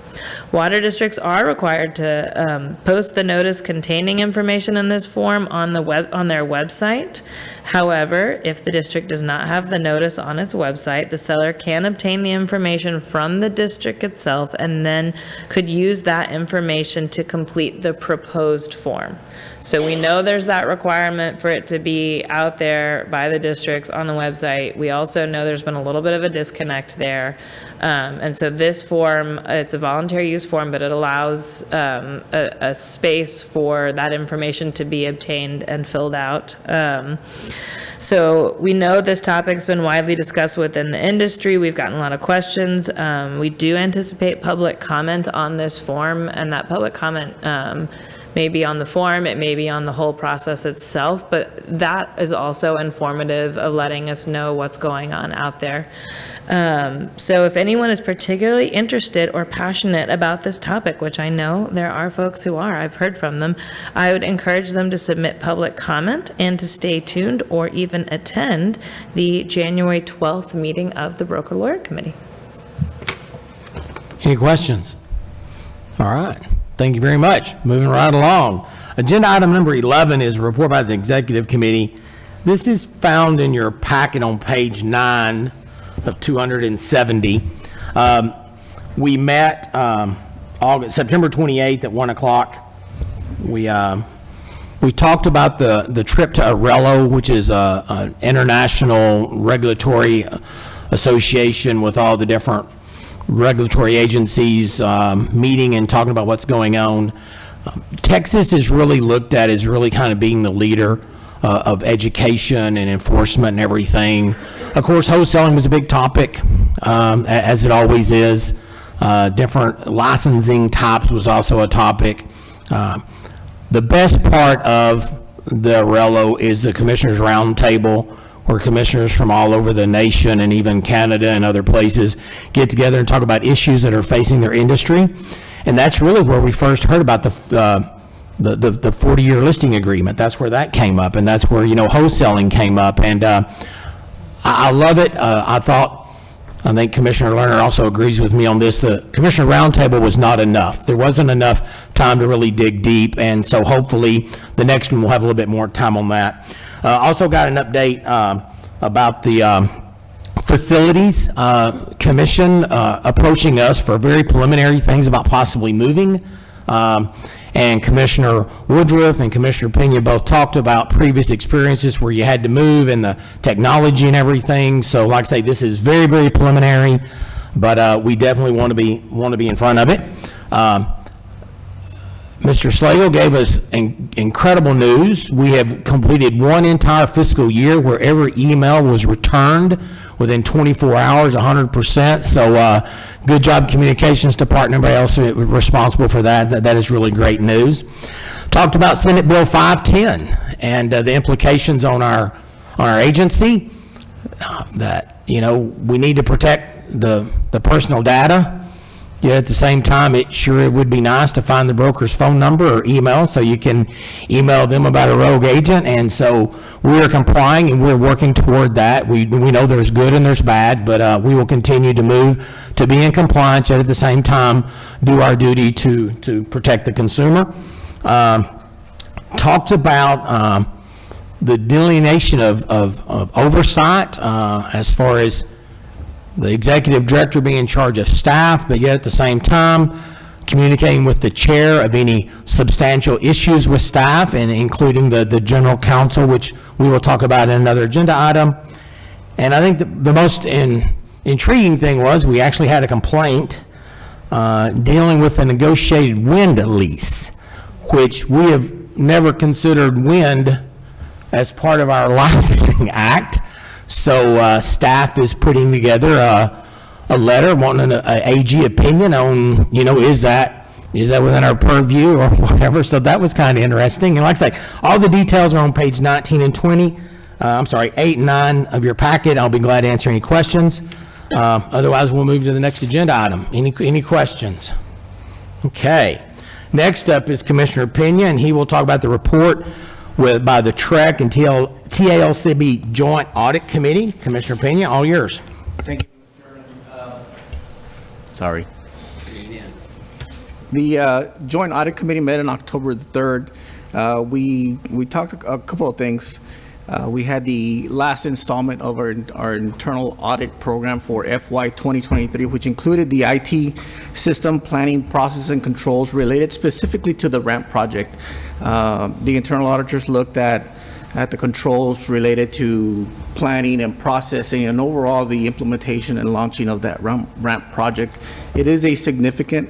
Water districts are required to post the notice containing information in this form on their website. However, if the district does not have the notice on its website, the seller can obtain the information from the district itself and then could use that information to complete the proposed form. So we know there's that requirement for it to be out there by the districts on the website. We also know there's been a little bit of a disconnect there. And so this form, it's a voluntary use form, but it allows a space for that information to be obtained and filled out. So we know this topic's been widely discussed within the industry. We've gotten a lot of questions. We do anticipate public comment on this form, and that public comment may be on the form, it may be on the whole process itself, but that is also informative of letting us know what's going on out there. So if anyone is particularly interested or passionate about this topic, which I know there are folks who are, I've heard from them, I would encourage them to submit public comment and to stay tuned or even attend the January 12th meeting of the Broker Lawyer Committee. Any questions? All right. Thank you very much. Moving right along. Agenda item number 11 is a report by the Executive Committee. This is found in your packet on page 9 of 270. We met September 28th at 1 o'clock. We talked about the trip to Arello, which is an international regulatory association with all the different regulatory agencies meeting and talking about what's going on. Texas is really looked at as really kind of being the leader of education and enforcement and everything. Of course, wholesaling was a big topic, as it always is. different licensing types was also a topic. The best part of the Arello is the Commissioners Roundtable, where commissioners from all over the nation and even Canada and other places get together and talk about issues that are facing their industry. And that's really where we first heard about the 40-year listing agreement. That's where that came up, and that's where, wholesaling came up. And I love it. I think Commissioner Lerner also agrees with me on this. The Commissioner Roundtable was not enough. There wasn't enough time to really dig deep, and so hopefully the next one will have a little bit more time on that. Also got an update about the Facilities Commission approaching us for very preliminary things about possibly moving. And Commissioner Woodruff and Commissioner Pena both talked about previous experiences where you had to move and the technology and everything. So like I say, this is very, very preliminary, but we definitely want to be in front of it. Mr. Slagle gave us incredible news. We have completed one entire fiscal year where every email was returned within 24 hours, 100%. So good job, Communications Department, everybody else responsible for that. That is really great news. Talked about Senate Bill 510 and the implications on our agency, that, we need to protect the personal data. Yet at the same time, it would be nice to find the broker's phone number or email so you can email them about a rogue agent. And so we are complying and we're working toward that. We know there's good and there's bad, but we will continue to move to be in compliance, yet at the same time do our duty to protect the consumer. Talked about the delineation of oversight as far as the executive director being in charge of staff, but yet at the same time communicating with the chair of any substantial issues with staff, and including the general counsel, which we will talk about in another agenda item. And I think the most intriguing thing was we actually had a complaint dealing with a negotiated wind lease, which we have never considered wind as part of our licensing act. So staff is putting together a letter wanting an AG opinion on, is that within our purview or whatever. So that was kind of interesting. And like I say, all the details are on page 19 and 20. 8 and 9 of your packet. I'll be glad to answer any questions. Otherwise, we'll move to the next agenda item. Any questions? Okay. Next up is Commissioner Pena, and he will talk about the report by the TREC and TALCB Joint Audit Committee. Commissioner Pena, all yours. Thank you, Sorry. The Joint Audit Committee met on October the 3rd. We talked a couple of things. We had the last installment of our internal audit program for FY 2023, which included the IT system planning, process, and controls related specifically to the RAMP project. The internal auditors looked at the controls related to planning and processing and overall the implementation and launching of that RAMP project. It is a significant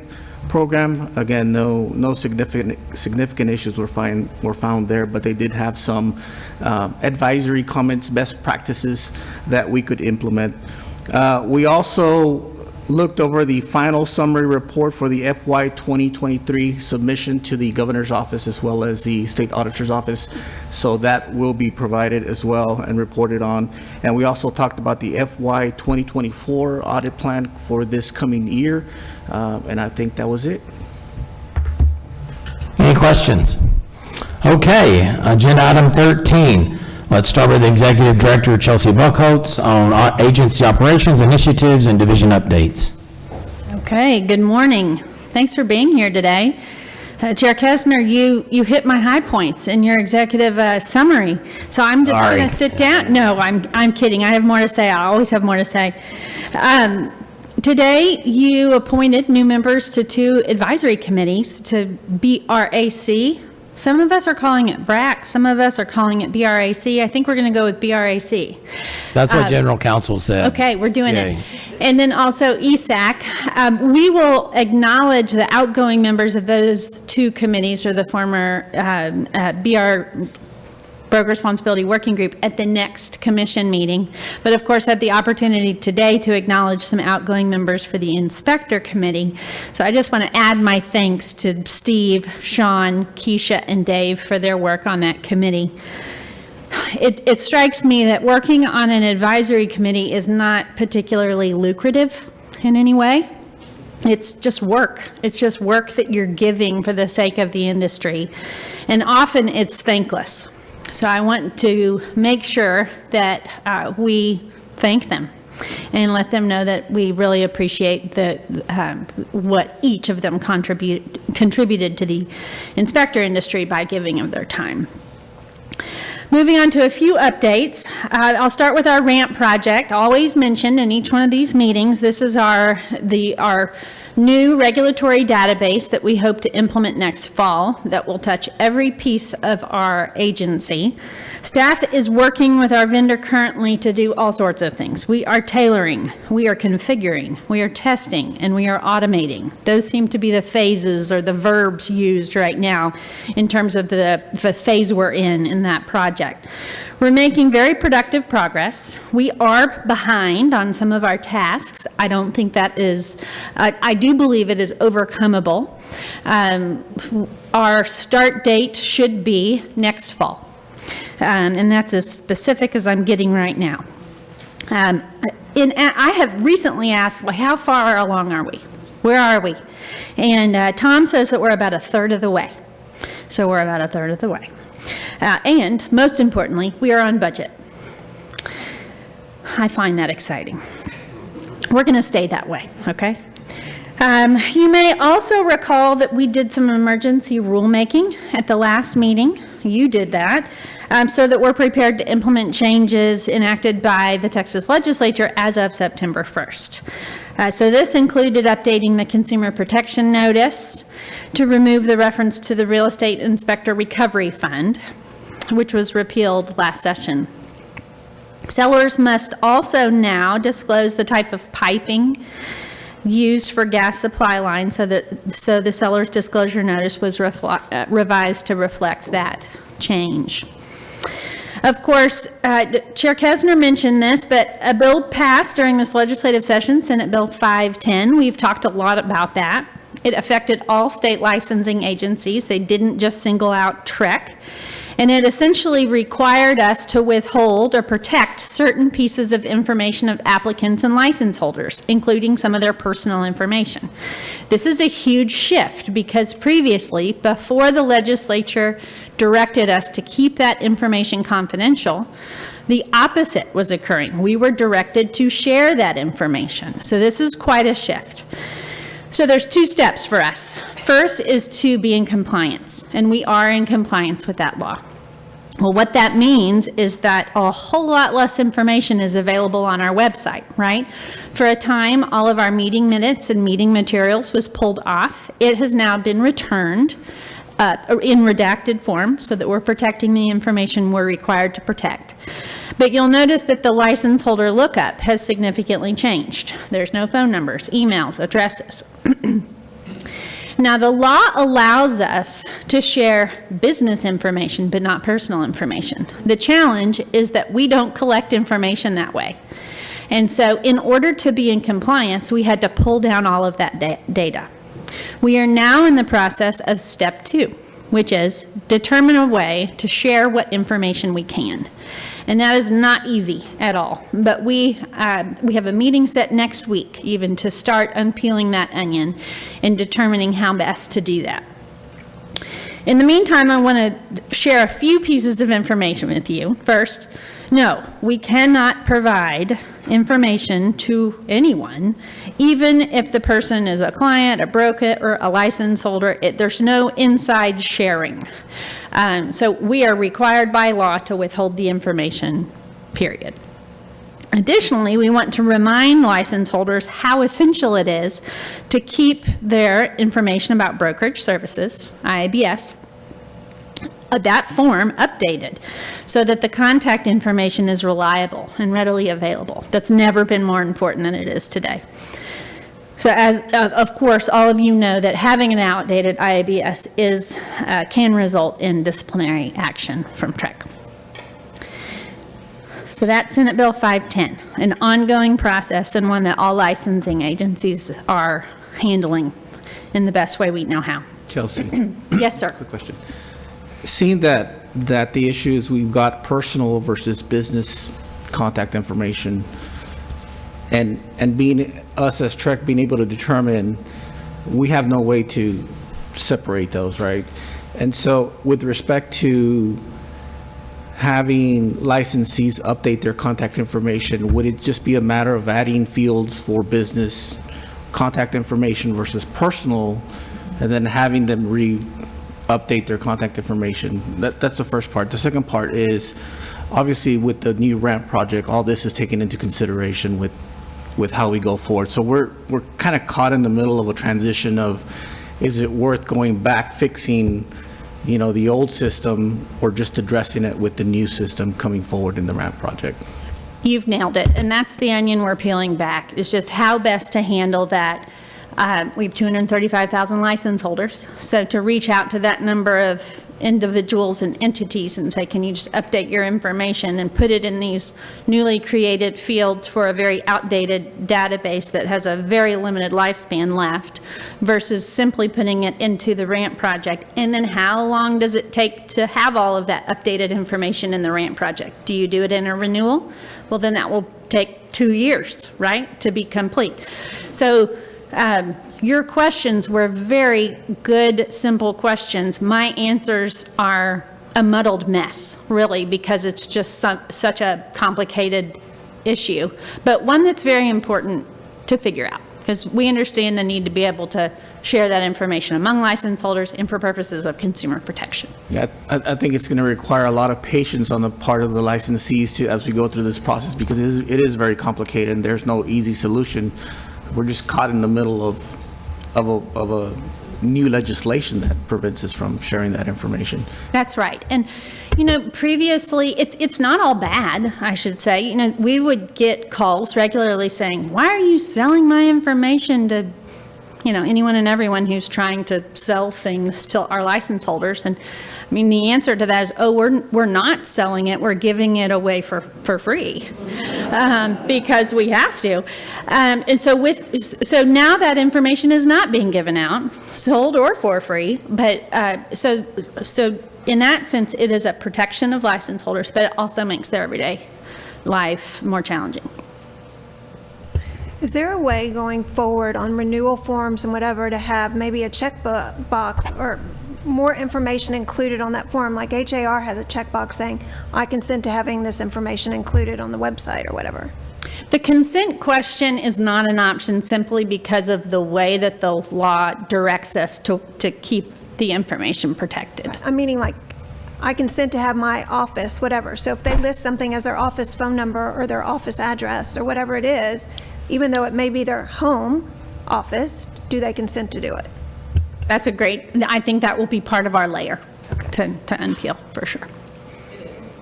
program. Again, no significant issues were found there, but they did have some advisory comments, best practices that we could implement. We also looked over the final summary report for the FY 2023 submission to the governor's office as well as the state auditor's office. So that will be provided as well and reported on. And we also talked about the FY 2024 audit plan for this coming year. And I think that was it. Any questions? Okay, agenda item 13. Let's start with Executive Director Chelsea Buckholtz on agency operations, initiatives, and division updates. Okay, good morning. Thanks for being here today. Chair Kessner, you hit my high points in your executive summary. So I'm just going to sit down. No, I'm kidding. I have more to say. I always have more to say. Today, you appointed new members to 2 advisory committees to BRAC. Some of us are calling it BRAC, some of us are calling it BRAC. I think we're going to go with BRAC. That's what General Counsel said. Okay, we're doing it. And then also ESAC. We will acknowledge the outgoing members of those 2 committees, or the former Broker Responsibility Working Group at the next commission meeting, but of course had the opportunity today to acknowledge some outgoing members for the Inspector Committee. So I just want to add my thanks to Steve, Sean, Keisha, and Dave for their work on that committee. It strikes me that working on an advisory committee is not particularly lucrative in any way. It's just work. It's just work that you're giving for the sake of the industry. And often it's thankless. So I want to make sure that we thank them and let them know that we really appreciate what each of them contributed to the inspector industry by giving of their time. Moving on to a few updates. I'll start with our RAMP project, always mentioned in each one of these meetings. This is our new regulatory database that we hope to implement next fall that will touch every piece of our agency. Staff is working with our vendor currently to do all sorts of things. We are tailoring, we are configuring, we are testing, and we are automating. Those seem to be the phases or the verbs used right now in terms of the phase we're in that project. We're making very productive progress. We are behind on some of our tasks. I don't think that is, I do believe it is overcomable. Our start date should be next fall. And that's as specific as I'm getting right now. I have recently asked, well, how far along are we? Where are we? And Tom says that we're about a third of the way. So we're about a third of the way. And most importantly, we are on budget. I find that exciting. We're going to stay that way, okay? You may also recall that we did some emergency rulemaking at the last meeting. You did that, so that we're prepared to implement changes enacted by the Texas legislature as of September 1st. So this included updating the Consumer Protection Notice to remove the reference to the Real Estate Inspector Recovery Fund, which was repealed last session. Sellers must also now disclose the type of piping used for gas supply lines, so the seller's disclosure notice was revised to reflect that change. Of course, Chair Kessner mentioned this, but a bill passed during this legislative session, Senate Bill 510. We've talked a lot about that. It affected all state licensing agencies. They didn't just single out TREC. And it essentially required us to withhold or protect certain pieces of information of applicants and license holders, including some of their personal information. This is a huge shift because previously, before the legislature directed us to keep that information confidential, the opposite was occurring. We were directed to share that information. So this is quite a shift. So there's two steps for us. First is to be in compliance, and we are in compliance with that law. Well, what that means is that a whole lot less information is available on our website, right? For a time, all of our meeting minutes and meeting materials was pulled off. It has now been returned in redacted form so that we're protecting the information we're required to protect. But you'll notice that the license holder lookup has significantly changed. There's no phone numbers, emails, addresses. Now, the law allows us to share business information, but not personal information. The challenge is that we don't collect information that way. And so in order to be in compliance, we had to pull down all of that data. We are now in the process of step 2, which is determine a way to share what information we can. And that is not easy at all. But we have a meeting set next week even to start unpeeling that onion and determining how best to do that. In the meantime, I want to share a few pieces of information with you. First, no, we cannot provide information to anyone, even if the person is a client, a broker, or a license holder. There's no inside sharing. So we are required by law to withhold the information, period. Additionally, we want to remind license holders how essential it is to keep their information about brokerage services, IABS, that form updated so that the contact information is reliable and readily available. That's never been more important than it is today. So as, of course, all of you know that having an outdated IABS can result in disciplinary action from TREC. So that's Senate Bill 510, an ongoing process and one that all licensing agencies are handling in the best way we know how. Chelsea, Yes, sir. quick question. Seeing that the issue is we've got personal versus business contact information, and being us as TREC being able to determine, we have no way to separate those, right? And so with respect to having licensees update their contact information, would it just be a matter of adding fields for business contact information versus personal, and then having them update their contact information? That's the first part. The second part is, obviously with the new ramp project, all this is taken into consideration with how we go forward. So we're kind of caught in the middle of a transition of, is it worth going back, fixing, the old system, or just addressing it with the new system coming forward in the ramp project? You've nailed it, and that's the onion we're peeling back. It's just how best to handle that. We have 235,000 license holders, so to reach out to that number of individuals and entities and say, can you just update your information and put it in these newly created fields for a very outdated database that has a very limited lifespan left, versus simply putting it into the ramp project. And then how long does it take to have all of that updated information in the ramp project? Do you do it in a renewal? Well, then that will take 2 years, right, to be complete. So your questions were very good, simple questions. My answers are a muddled mess, really, because it's just such a complicated issue, but one that's very important to figure out, because we understand the need to be able to share that information among license holders and for purposes of consumer protection. Yeah, I think it's going to require a lot of patience on the part of the licensees as we go through this process, because it is very complicated and there's no easy solution. We're just caught in the middle of a new legislation that prevents us from sharing that information. That's right. And, previously, it's not all bad, I should say. We would get calls regularly saying, why are you selling my information to, anyone and everyone who's trying to sell things to our license holders? And the answer to that is, we're not selling it. We're giving it away for free because we have to. And so now that information is not being given out, sold or for free. But so in that sense, it is a protection of license holders, but it also makes their everyday life more challenging. Is there a way going forward on renewal forms and whatever to have maybe a checkbox or more information included on that form? Like HAR has a checkbox saying, I consent to having this information included on the website or whatever. The consent question is not an option simply because of the way that the law directs us to keep the information protected. I'm meaning like, I consent to have my office, whatever. So if they list something as their office phone number or their office address or whatever it is, even though it may be their home office, do they consent to do it? That's I think that will be part of our layer to unpeel, for sure.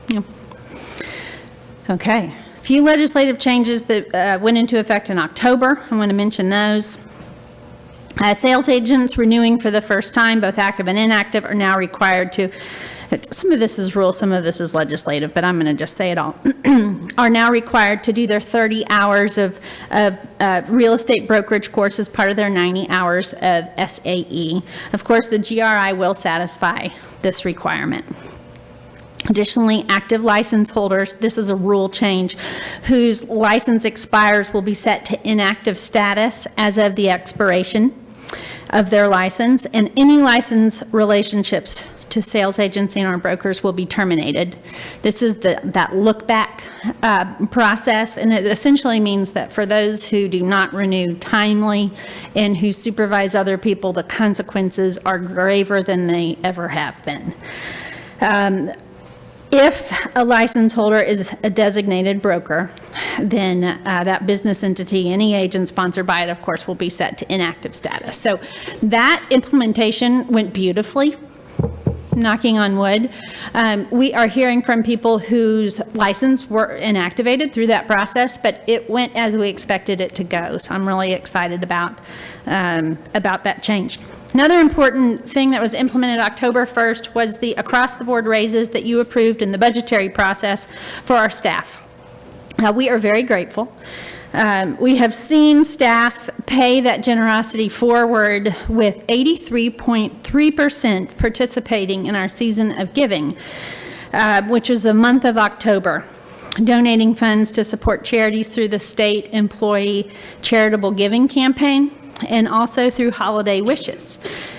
Yeah. Okay. A few legislative changes that went into effect in October. I want to mention those. Sales agents renewing for the first time, both active and inactive, are now required to, some of this is rule, some of this is legislative, but I'm going to just say it all, are now required to do their 30 hours of real estate brokerage course as part of their 90 hours of SAE. Of course, the GRI will satisfy this requirement. Additionally, active license holders, this is a rule change, whose license expires will be set to inactive status as of the expiration of their license, and any license relationships to sales agents and our brokers will be terminated. This is that look back process, and it essentially means that for those who do not renew timely and who supervise other people, the consequences are graver than they ever have been. If a license holder is a designated broker, then that business entity, any agent sponsored by it, of course, will be set to inactive status. So that implementation went beautifully, knocking on wood. We are hearing from people whose license were inactivated through that process, but it went as we expected it to go. So I'm really excited about that change. Another important thing that was implemented October 1st was the across-the-board raises that you approved in the budgetary process for our staff. We are very grateful. We have seen staff pay that generosity forward with 83.3% participating in our season of giving, which is the month of October, donating funds to support charities through the state employee charitable giving campaign and also through Holiday Wishes,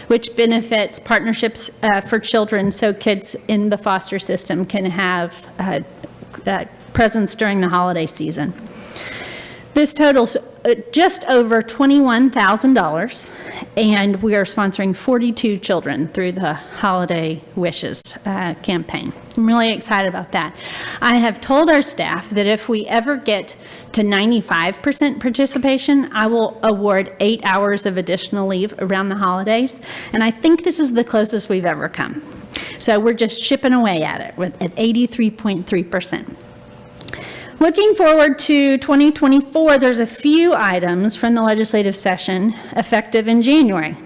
which benefits partnerships for children so kids in the foster system can have presents during the holiday season. This totals just over $21,000, and we are sponsoring 42 children through the Holiday Wishes campaign. I'm really excited about that. I have told our staff that if we ever get to 95% participation, I will award 8 hours of additional leave around the holidays, and I think this is the closest we've ever come. So we're just chipping away at it at 83.3%. Looking forward to 2024, there's a few items from the legislative session effective in January.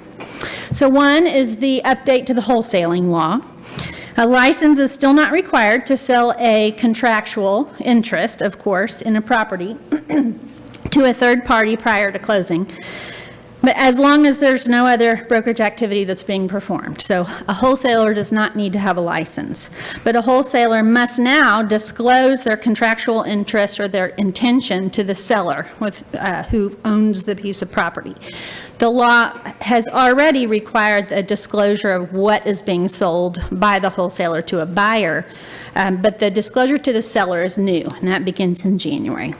So one is the update to the wholesaling law. A license is still not required to sell a contractual interest, of course, in a property to a third party prior to closing, but as long as there's no other brokerage activity that's being performed. So a wholesaler does not need to have a license, but a wholesaler must now disclose their contractual interest or their intention to the seller who owns the piece of property. The law has already required a disclosure of what is being sold by the wholesaler to a buyer, but the disclosure to the seller is new, and that begins in January.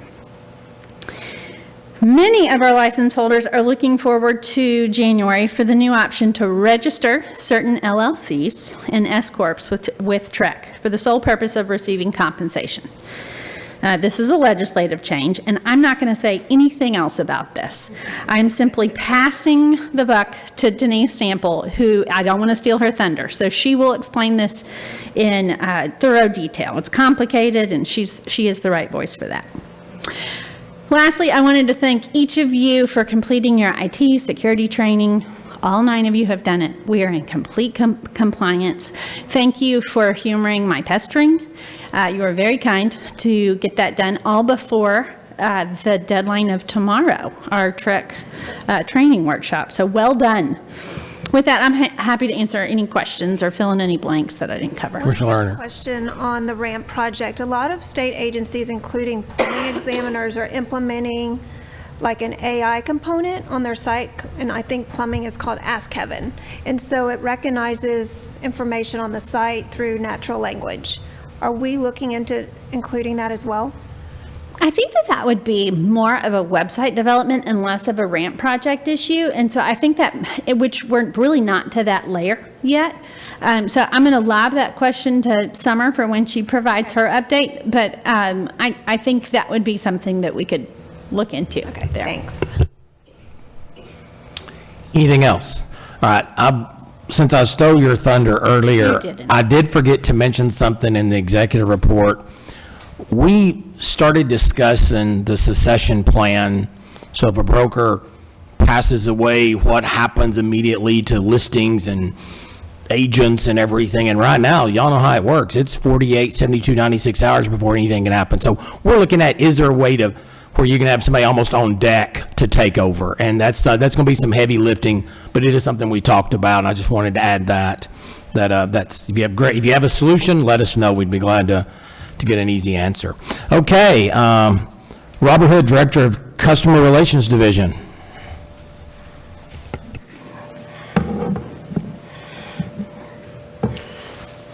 Many of our license holders are looking forward to January for the new option to register certain LLCs and S-Corps with TREC for the sole purpose of receiving compensation. This is a legislative change, and I'm not going to say anything else about this. I'm simply passing the buck to Denise Sample, who I don't want to steal her thunder, so she will explain this in thorough detail. It's complicated, and she is the right voice for that. Lastly, I wanted to thank each of you for completing your IT security training. All 9 of you have done it. We are in complete compliance. Thank you for humoring my pestering. You are very kind to get that done all before the deadline of tomorrow, our TREC training workshop. So well done. With that, I'm happy to answer any questions or fill in any blanks that I didn't cover. Commissioner Lerner. Question on the RAMP project. A lot of state agencies, including planning examiners, are implementing like an AI component on their site, and I think plumbing is called Ask Kevin. And so it recognizes information on the site through natural language. Are we looking into including that as well? I think that would be more of a website development and less of a RAMP project issue. And so I think that, which we're really not to that layer yet. So I'm going to lob that question to Summer for when she provides her update. But I think that would be something that we could look into. Okay, there. Thanks. Anything else? All right. Since I stole your thunder earlier, I did forget to mention something in the executive report. We started discussing the succession plan. So if a broker passes away, what happens immediately to listings and agents and everything? And right now, y'all know how it works. It's 48, 72, 96 hours before anything can happen. So we're looking at, is there a way to where you can have somebody almost on deck to take over? And that's going to be some heavy lifting, but it is something we talked about. And I just wanted to add that's if you have a solution, let us know. We'd be glad to get an easy answer. Okay, Robert Hood, Director of Customer Relations Division.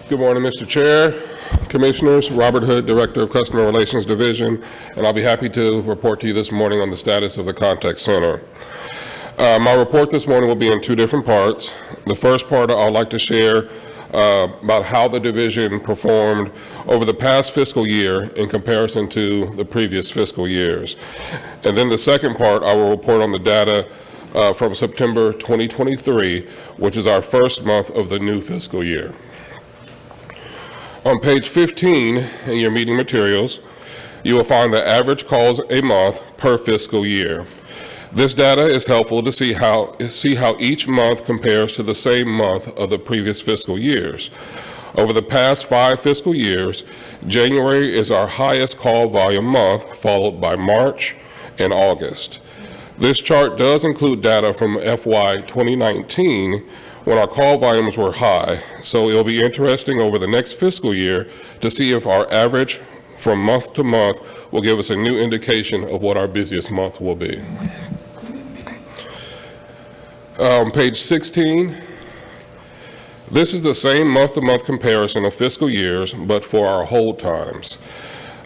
Good morning, Mr. Chair, Commissioners. Robert Hood, Director of Customer Relations Division, and I'll be happy to report to you this morning on the status of the contact center. My report this morning will be in 2 different parts. The first part I'd like to share about how the division performed over the past fiscal year in comparison to the previous fiscal years. And then the second part, I will report on the data from September 2023, which is our first month of the new fiscal year. On page 15 in your meeting materials, you will find the average calls a month per fiscal year. This data is helpful to see how each month compares to the same month of the previous fiscal years. Over the past 5 fiscal years, January is our highest call volume month, followed by March and August. This chart does include data from FY 2019 when our call volumes were high, so it'll be interesting over the next fiscal year to see if our average from month to month will give us a new indication of what our busiest month will be. Page 16. This is the same month-to-month comparison of fiscal years, but for our hold times.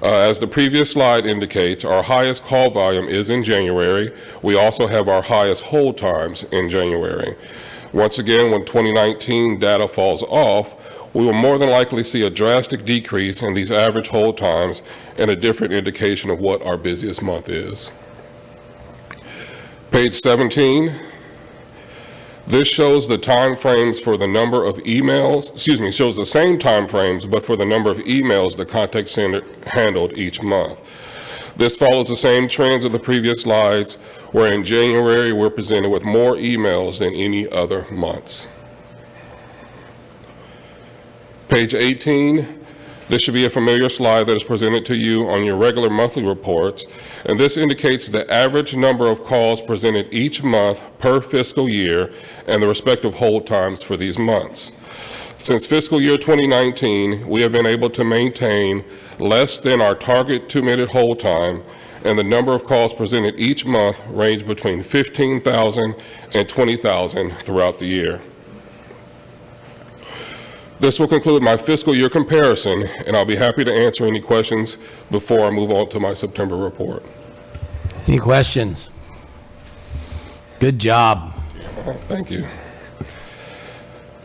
As the previous slide indicates, our highest call volume is in January. We also have our highest hold times in January. Once again, when 2019 data falls off, we will more than likely see a drastic decrease in these average hold times and a different indication of what our busiest month is. Page 17. This shows the time frames for the number of emails, shows the same time frames, but for the number of emails the contact center handled each month. This follows the same trends of the previous slides, where in January we're presented with more emails than any other months. Page 18. This should be a familiar slide that is presented to you on your regular monthly reports, and this indicates the average number of calls presented each month per fiscal year and the respective hold times for these months. Since fiscal year 2019, we have been able to maintain less than our target 2-minute hold time, and the number of calls presented each month range between 15,000 and 20,000 throughout the year. This will conclude my fiscal year comparison, and I'll be happy to answer any questions before I move on to my September report. Any questions? Good job. Thank you.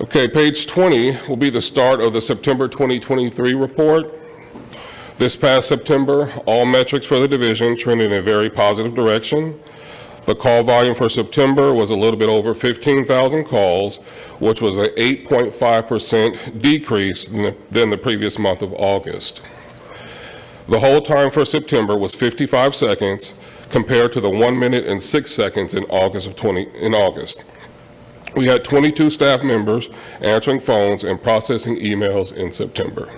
Okay, page 20 will be the start of the September 2023 report. This past September, all metrics for the division trended in a very positive direction. The call volume for September was a little bit over 15,000 calls, which was an 8.5% decrease than the previous month of August. The hold time for September was 55 seconds compared to the 1 minute and 6 seconds in August. We had 22 staff members answering phones and processing emails in September.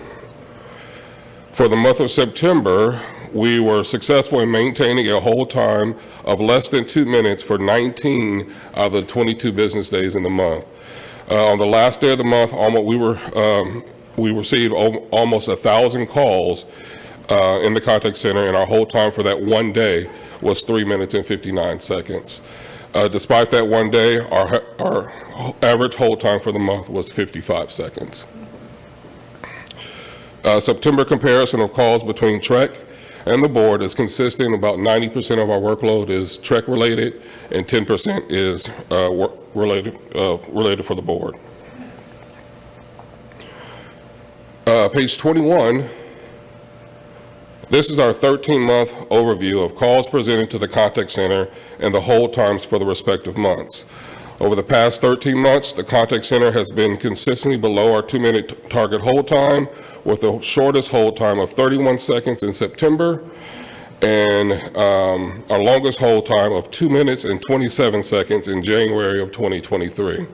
For the month of September, we were successful in maintaining a hold time of less than 2 minutes for 19 out of the 22 business days in the month. On the last day of the month, we received almost 1,000 calls in the contact center, and our hold time for that one day was 3 minutes and 59 seconds. Despite that one day, our average hold time for the month was 55 seconds. September comparison of calls between TREC and the board is consistent. About 90% of our workload is TREC related, and 10% is related for the board. Page 21. This is our 13-month overview of calls presented to the contact center and the hold times for the respective months. Over the past 13 months, the contact center has been consistently below our 2-minute target hold time, with the shortest hold time of 31 seconds in September, and our longest hold time of 2 minutes and 27 seconds in January of 2023.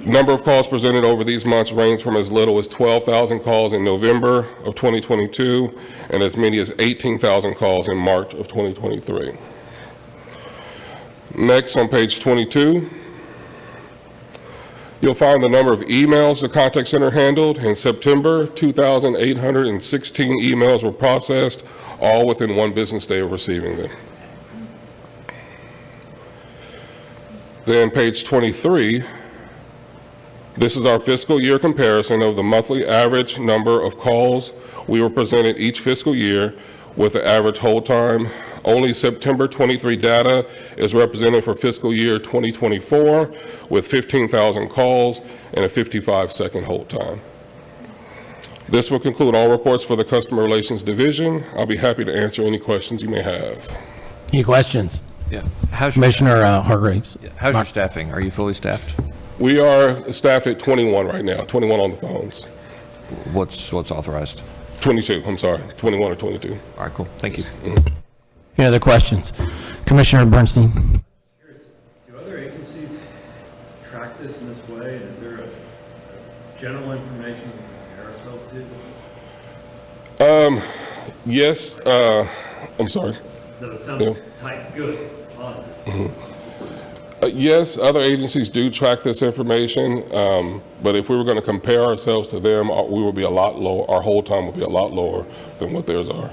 Number of calls presented over these months range from as little as 12,000 calls in November of 2022 and as many as 18,000 calls in March of 2023. Next, on page 22, you'll find the number of emails the contact center handled. In September, 2,816 emails were processed, all within 1 business day of receiving them. Then page 23, this is our fiscal year comparison of the monthly average number of calls we were presented each fiscal year with the average hold time. Only September 23 data is represented for fiscal year 2024 with 15,000 calls and a 55-second hold time. This will conclude all reports for the Customer Relations Division. I'll be happy to answer any questions you may have. Any questions? Yeah. Commissioner Hargreaves. How's your staffing? Are you fully staffed? We are staffed at 21 right now, 21 on the phones. What's authorized? 22, I'm sorry, 21 or 22. All right, cool. Thank you. Any other questions? Commissioner Bernstein. Do other agencies track this in this way? And is there a general information Yes, I'm sorry. No, it sounds tight, good, positive. Yes, other agencies do track this information, but if we were going to compare ourselves to them, we would be a lot lower, our hold time would be a lot lower than what theirs are.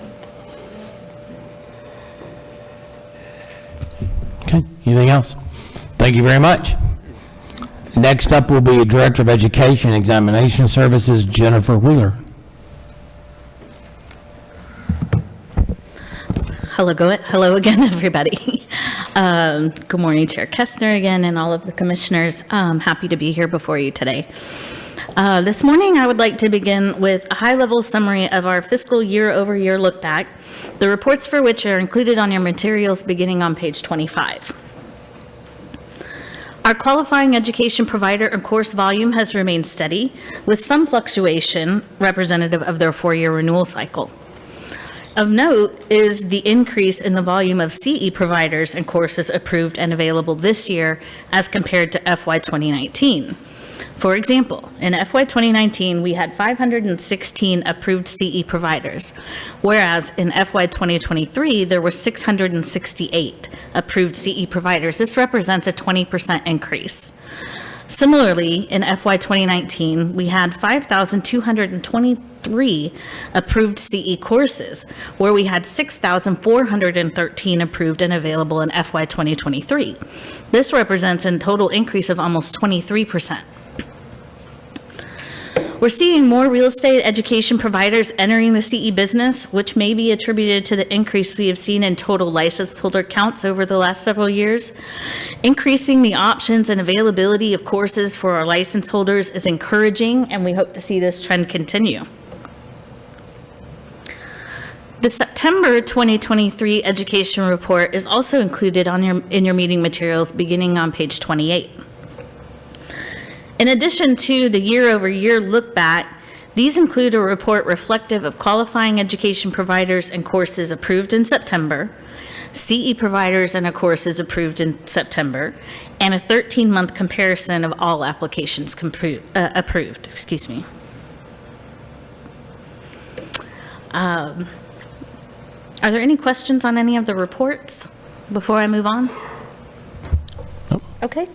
Okay, anything else? Thank you very much. Next up will be Director of Education and Examination Services, Jennifer Wheeler. Hello again, everybody. Good morning, Chair Kestner again, and all of the commissioners. Happy to be here before you today. This morning, I would like to begin with a high-level summary of our fiscal year-over-year look back, the reports for which are included on your materials beginning on page 25. Our qualifying education provider and course volume has remained steady, with some fluctuation representative of their 4-year renewal cycle. Of note is the increase in the volume of CE providers and courses approved and available this year as compared to FY 2019. For example, in FY 2019, we had 516 approved CE providers, whereas in FY 2023, there were 668 approved CE providers. This represents a 20% increase. Similarly, in FY 2019, we had 5,223 approved CE courses, where we had 6,413 approved and available in FY 2023. This represents a total increase of almost 23%. We're seeing more real estate education providers entering the CE business, which may be attributed to the increase we have seen in total licensed holder counts over the last several years. Increasing the options and availability of courses for our license holders is encouraging, and we hope to see this trend continue. The September 2023 education report is also included in your meeting materials beginning on page 28. In addition to the year-over-year look back, these include a report reflective of qualifying education providers and courses approved in September, CE providers and courses approved in September, and a 13-month comparison of all applications approved. Excuse me. Are there any questions on any of the reports before I move on? Nope. Okay.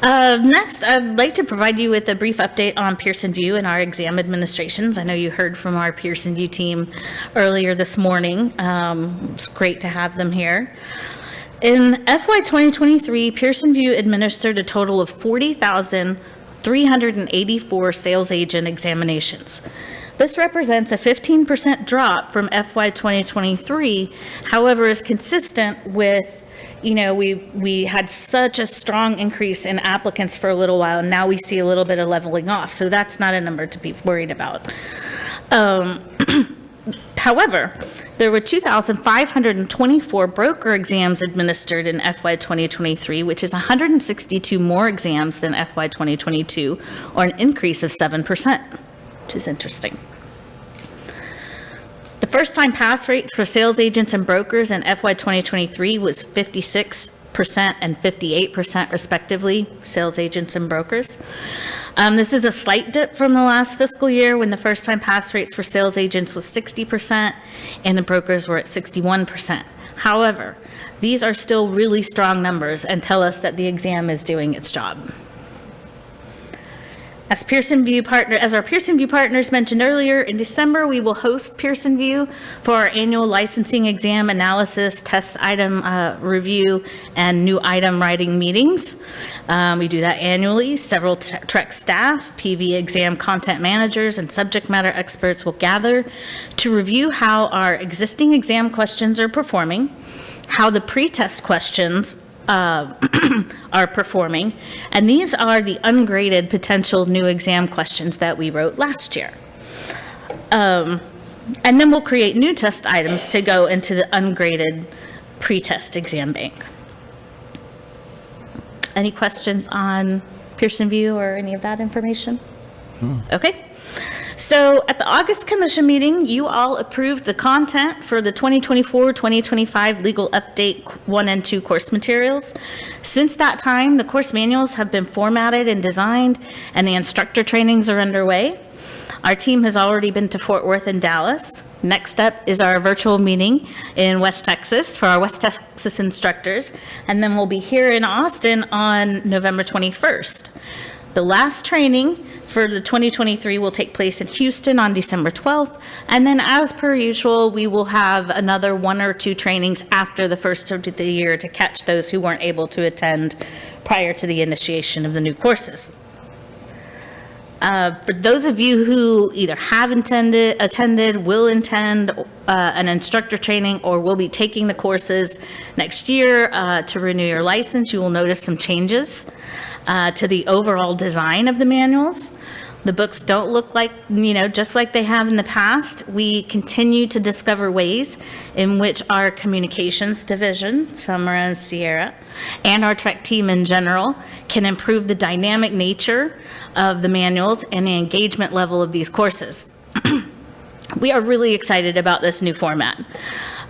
Next, I'd like to provide you with a brief update on Pearson VUE and our exam administrations. I know you heard from our Pearson VUE team earlier this morning. It's great to have them here. In FY 2023, Pearson VUE administered a total of 40,384 sales agent examinations. This represents a 15% drop from FY 2023, however, is consistent with, you know, we had such a strong increase in applicants for a little while, and now we see a little bit of leveling off. So that's not a number to be worried about. However, there were 2,524 broker exams administered in FY 2023, which is 162 more exams than FY 2022, or an increase of 7%, which is interesting. The first-time pass rate for sales agents and brokers in FY 2023 was 56% and 58% respectively, sales agents and brokers. This is a slight dip from the last fiscal year when the first-time pass rates for sales agents was 60% and the brokers were at 61%. However, these are still really strong numbers and tell us that the exam is doing its job. As our Pearson VUE partners mentioned earlier, in December, we will host Pearson VUE for our annual licensing exam analysis, test item review, and new item writing meetings. We do that annually. Several TREC staff, PV exam content managers, and subject matter experts will gather to review how our existing exam questions are performing, how the pre-test questions are performing, and these are the ungraded potential new exam questions that we wrote last year. And then we'll create new test items to go into the ungraded pre-test exam bank. Any questions on Pearson VUE or any of that information? Okay. So at the August Commission meeting, you all approved the content for the 2024-2025 Legal Update 1 and 2 course materials. Since that time, the course manuals have been formatted and designed, and the instructor trainings are underway. Our team has already been to Fort Worth and Dallas. Next up is our virtual meeting in West Texas for our West Texas instructors, and then we'll be here in Austin on November 21st. The last training for the 2023 will take place in Houston on December 12th, and then as per usual, we will have another 1 or 2 trainings after the first of the year to catch those who weren't able to attend prior to the initiation of the new courses. For those of you who either have attended, will attend an instructor training, or will be taking the courses next year to renew your license, you will notice some changes to the overall design of the manuals. The books don't look like, just like they have in the past. We continue to discover ways in which our communications division, Summer and Sierra, and our TREC team in general can improve the dynamic nature of the manuals and the engagement level of these courses. We are really excited about this new format.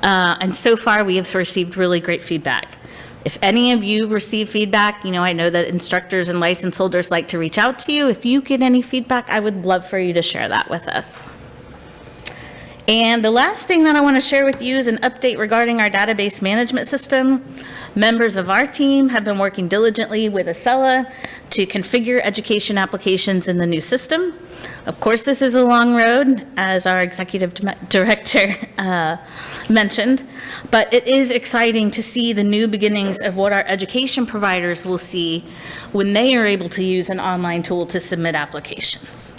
And so far, we have received really great feedback. If any of you receive feedback, I know that instructors and license holders like to reach out to you. If you get any feedback, I would love for you to share that with us. And the last thing that I want to share with you is an update regarding our database management system. Members of our team have been working diligently with Acela to configure education applications in the new system. Of course, this is a long road, as our executive director mentioned, but it is exciting to see the new beginnings of what our education providers will see when they are able to use an online tool to submit applications.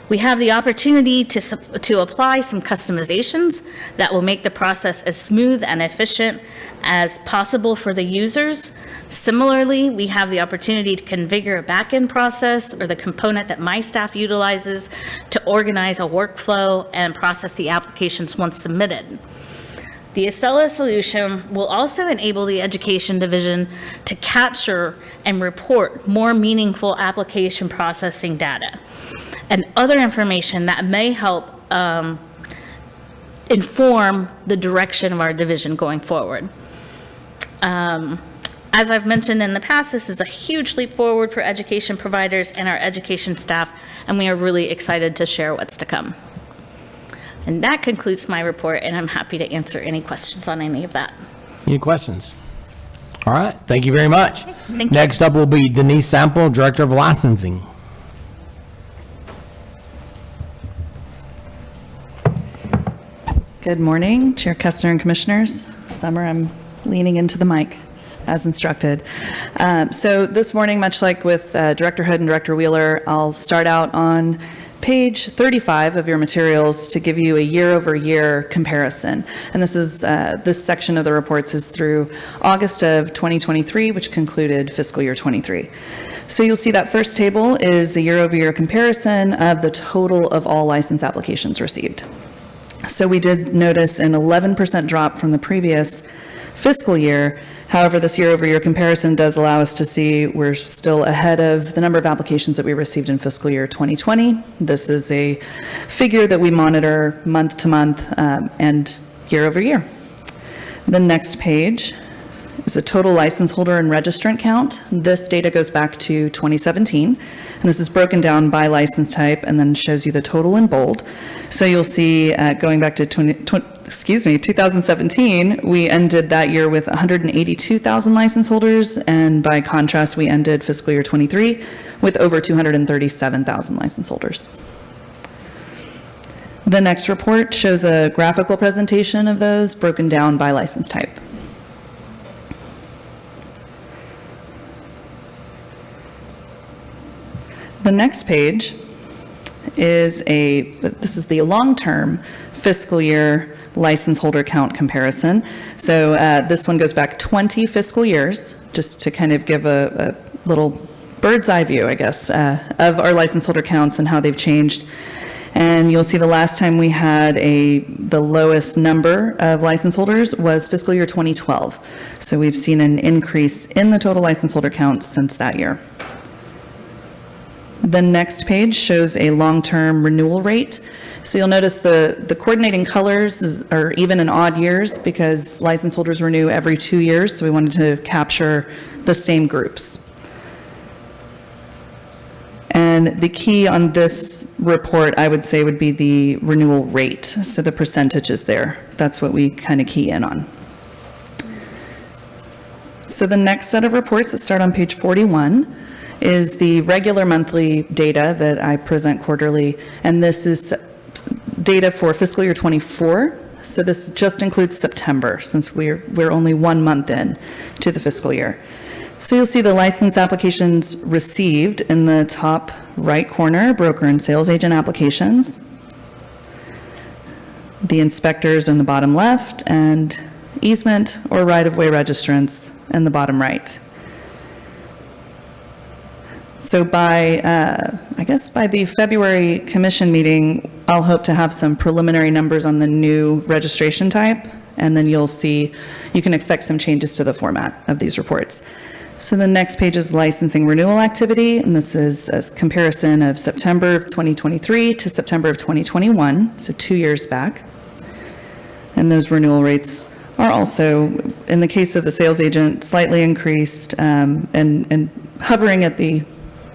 We have the opportunity to apply some customizations that will make the process as smooth and efficient as possible for the users. Similarly, we have the opportunity to configure a back-end process or the component that my staff utilizes to organize a workflow and process the applications once submitted. The Acela solution will also enable the education division to capture and report more meaningful application processing data and other information that may help inform the direction of our division going forward. As I've mentioned in the past, this is a huge leap forward for education providers and our education staff, and we are really excited to share what's to come. And that concludes my report, and I'm happy to answer any questions on any of that. Any questions? All right, thank you very much. Thank you. Next up will be Denise Sample, Director of Licensing. Good morning, Chair Kestner and Commissioners. Summer, I'm leaning into the mic as instructed. So this morning, much like with Director Hood and Director Wheeler, I'll start out on page 35 of your materials to give you a year-over-year comparison. And this is this section of the reports is through August of 2023, which concluded fiscal year 23. So you'll see that first table is a year-over-year comparison of the total of all license applications received. So we did notice an 11% drop from the previous fiscal year. However, this year-over-year comparison does allow us to see we're still ahead of the number of applications that we received in fiscal year 2020. This is a figure that we monitor month to month and year-over-year. The next page is a total license holder and registrant count. This data goes back to 2017, and this is broken down by license type and then shows you the total in bold. So you'll see going back to 2017, we ended that year with 182,000 license holders, and by contrast, we ended fiscal year 23 with over 237,000 license holders. The next report shows a graphical presentation of those broken down by license type. The next page is this is the long-term fiscal year license holder count comparison. So this one goes back 20 fiscal years, just to kind of give a little bird's eye view, I guess, of our license holder counts and how they've changed. And you'll see the last time we had the lowest number of license holders was fiscal year 2012. So we've seen an increase in the total license holder count since that year. The next page shows a long-term renewal rate. So you'll notice the coordinating colors are even in odd years because license holders renew every 2 years, so we wanted to capture the same groups. And the key on this report, I would say, would be the renewal rate. So the percentages there, that's what we kind of key in on. So the next set of reports that start on page 41 is the regular monthly data that I present quarterly, and this is data for fiscal year 24. So this just includes September, since we're only 1 month in to the fiscal year. So you'll see the license applications received in the top right corner, broker and sales agent applications. The inspectors in the bottom left, and easement or right-of-way registrants in the bottom right. So by, I guess by the February commission meeting, I'll hope to have some preliminary numbers on the new registration type, and then you'll see, you can expect some changes to the format of these reports. So the next page is licensing renewal activity, and this is a comparison of September of 2023 to September of 2021, so 2 years back. And those renewal rates are also, in the case of the sales agent, slightly increased and hovering at the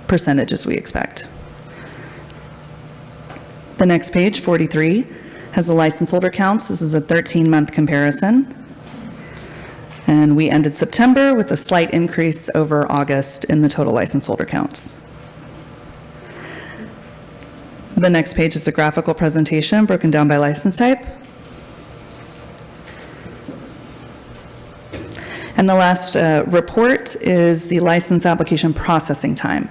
percentages we expect. The next page, 43, has the license holder counts. This is a 13-month comparison. And we ended September with a slight increase over August in the total license holder counts. The next page is a graphical presentation broken down by license type. And the last report is the license application processing time.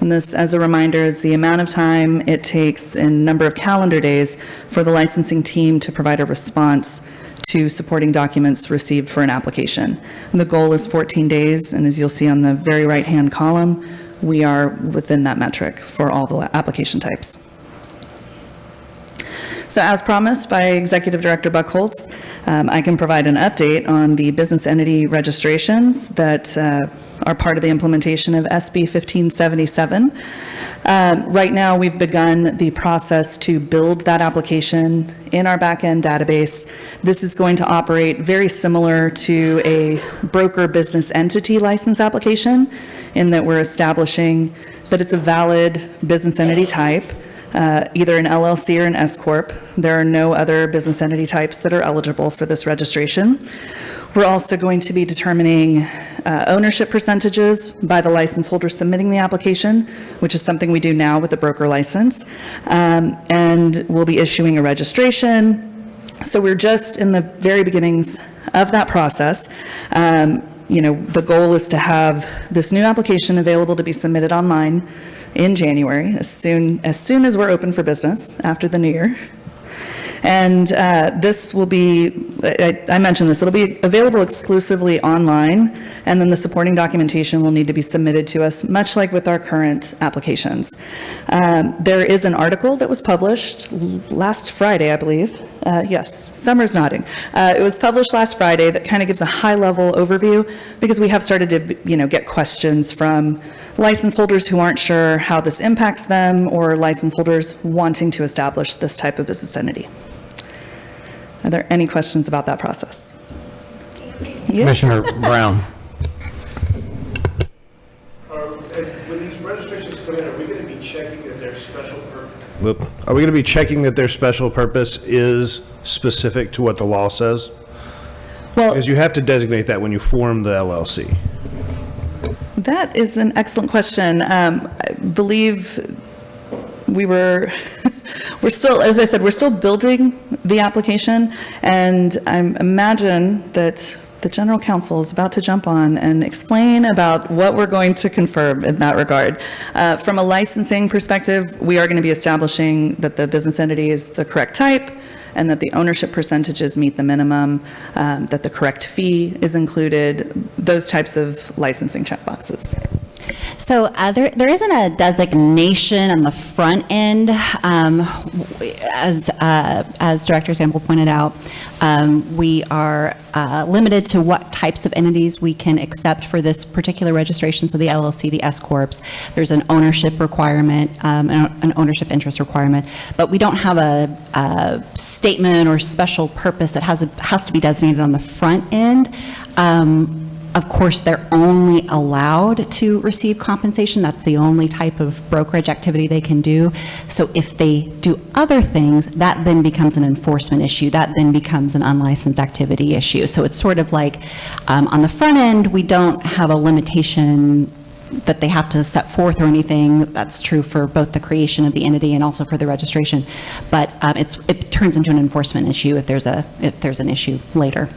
And this, as a reminder, is the amount of time it takes in number of calendar days for the licensing team to provide a response to supporting documents received for an application. And the goal is 14 days, and as you'll see on the very right-hand column, we are within that metric for all the application types. So as promised by Executive Director Buckholz, I can provide an update on the business entity registrations that are part of the implementation of SB 1577. Right now, we've begun the process to build that application in our back-end database. This is going to operate very similar to a broker business entity license application, in that we're establishing that it's a valid business entity type, either an LLC or an S Corp. There are no other business entity types that are eligible for this registration. We're also going to be determining ownership percentages by the license holder submitting the application, which is something we do now with the broker license. And we'll be issuing a registration. So we're just in the very beginnings of that process. You know, the goal is to have this new application available to be submitted online in January, as soon as we're open for business after the new year. And this will be, I mentioned this, it'll be available exclusively online, and then the supporting documentation will need to be submitted to us, much like with our current applications. There is an article that was published last Friday, I believe. Yes, Summer's nodding. It was published last Friday that kind of gives a high-level overview, because we have started to, get questions from license holders who aren't sure how this impacts them, or license holders wanting to establish this type of business entity. Are there any questions about that process? Commissioner Brown. When these registrations come in, are we going to be checking that their special purpose? Are we going to be checking that their special purpose is specific to what the law says? Well, because you have to designate that when you form the LLC. That is an excellent question. I believe we're still, as I said, we're still building the application, and I imagine that the general counsel is about to jump on and explain about what we're going to confirm in that regard. From a licensing perspective, we are going to be establishing that the business entity is the correct type, and that the ownership percentages meet the minimum, that the correct fee is included, those types of licensing checkboxes. So there isn't a designation on the front end, as Director Sample pointed out. We are limited to what types of entities we can accept for this particular registration. So the LLC, the S Corps, there's an ownership requirement, an ownership interest requirement, but we don't have a statement or special purpose that has to be designated on the front end. Of course, they're only allowed to receive compensation. That's the only type of brokerage activity they can do. So if they do other things, that then becomes an enforcement issue. That then becomes an unlicensed activity issue. So it's sort of like, on the front end, we don't have a limitation that they have to set forth or anything. That's true for both the creation of the entity and also for the registration. But it turns into an enforcement issue if there's an issue later.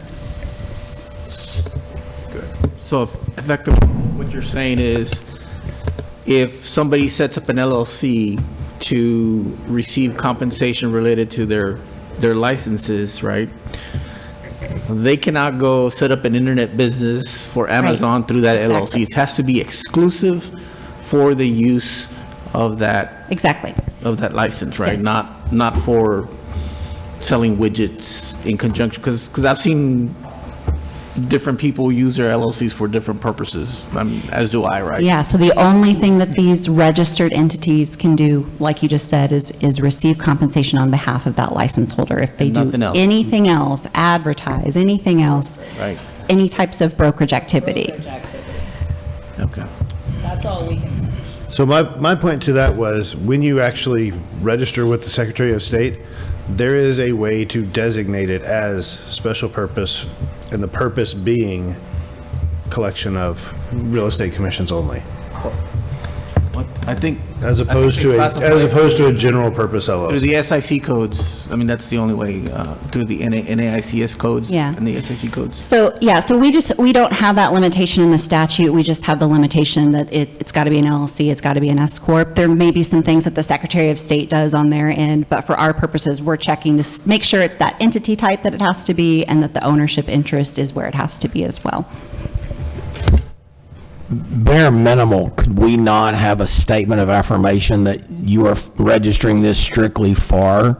So effectively, what you're saying is, if somebody sets up an LLC to receive compensation related to their licenses, right? They cannot go set up an internet business for Amazon through that LLC. It has to be exclusive for the use of that. Exactly. Of that license, right? Yes. Not for selling widgets in conjunction, because I've seen different people use their LLCs for different purposes, as do I, right? Yeah, so the only thing that these registered entities can do, like you just said, is receive compensation on behalf of that license holder. If they do Nothing else. anything else, advertise, anything else, Right. any types of brokerage activity. Okay. That's all we can. So my point to that was, when you actually register with the Secretary of State, there is a way to designate it as special purpose, and the purpose being collection of real estate commissions only, I think. as opposed to a general purpose LLC. Through the SIC codes, that's the only way, through the NAICS codes. Yeah. And the SIC codes. So, yeah, so we don't have that limitation in the statute. We just have the limitation that it's got to be an LLC, it's got to be an S corp. There may be some things that the Secretary of State does on their end, but for our purposes, we're checking to make sure it's that entity type that it has to be, and that the ownership interest is where it has to be as well. Bare minimal, could we not have a statement of affirmation that you are registering this strictly for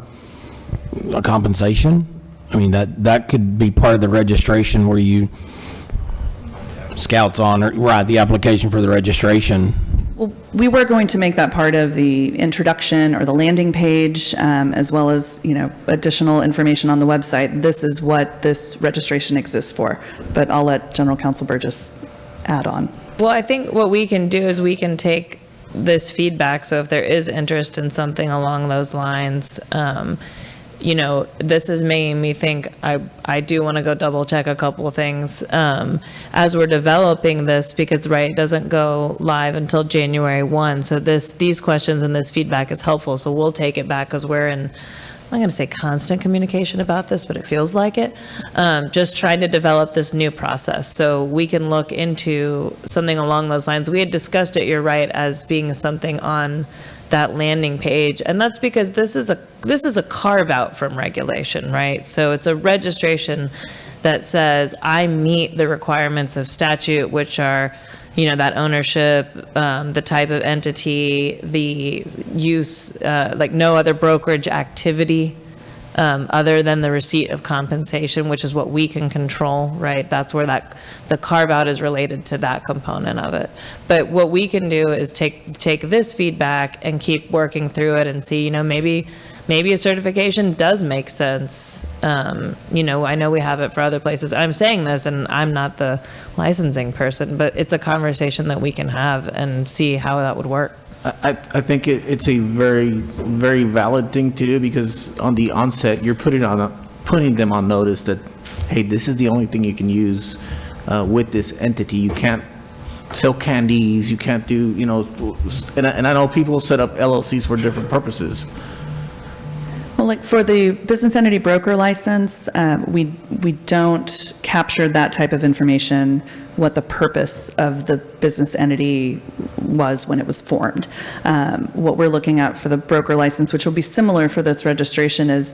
a compensation? I mean, that could be part of the registration where you scouts on, or right, the application for the registration. Well, we were going to make that part of the introduction or the landing page, as well as, additional information on the website. This is what this registration exists for, but I'll let General Counsel Burgess add on. Well, I think what we can do is we can take this feedback, so if there is interest in something along those lines, this is making me think I do want to go double check a couple of things as we're developing this, because it doesn't go live until January 1. So these questions and this feedback is helpful. So we'll take it back, because we're in, I'm not going to say constant communication about this, but it feels like it. Just trying to develop this new process so we can look into something along those lines. We had discussed it, you're right, as being something on that landing page, and that's because this is a carve out from regulation, right? So it's a registration that says I meet the requirements of statute, which are, that ownership, the type of entity, the use, like no other brokerage activity other than the receipt of compensation, which is what we can control, right? That's where the carve out is related to that component of it. But what we can do is take this feedback and keep working through it and see, maybe a certification does make sense. I know we have it for other places. I'm saying this and I'm not the licensing person, but it's a conversation that we can have and see how that would work. I think it's a very, very valid thing to do, because on the onset, you're putting them on notice that, hey, this is the only thing you can use with this entity. You can't sell candies, you can't do, and I know people set up LLCs for different purposes. Well, like for the business entity broker license, we don't capture that type of information, what the purpose of the business entity was when it was formed. What we're looking at for the broker license, which will be similar for this registration, is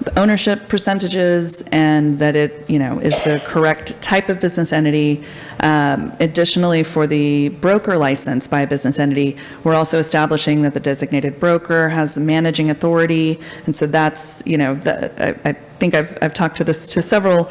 the ownership percentages and that it, is the correct type of business entity. Additionally, for the broker license by a business entity, we're also establishing that the designated broker has managing authority. And so that's, I think I've talked to several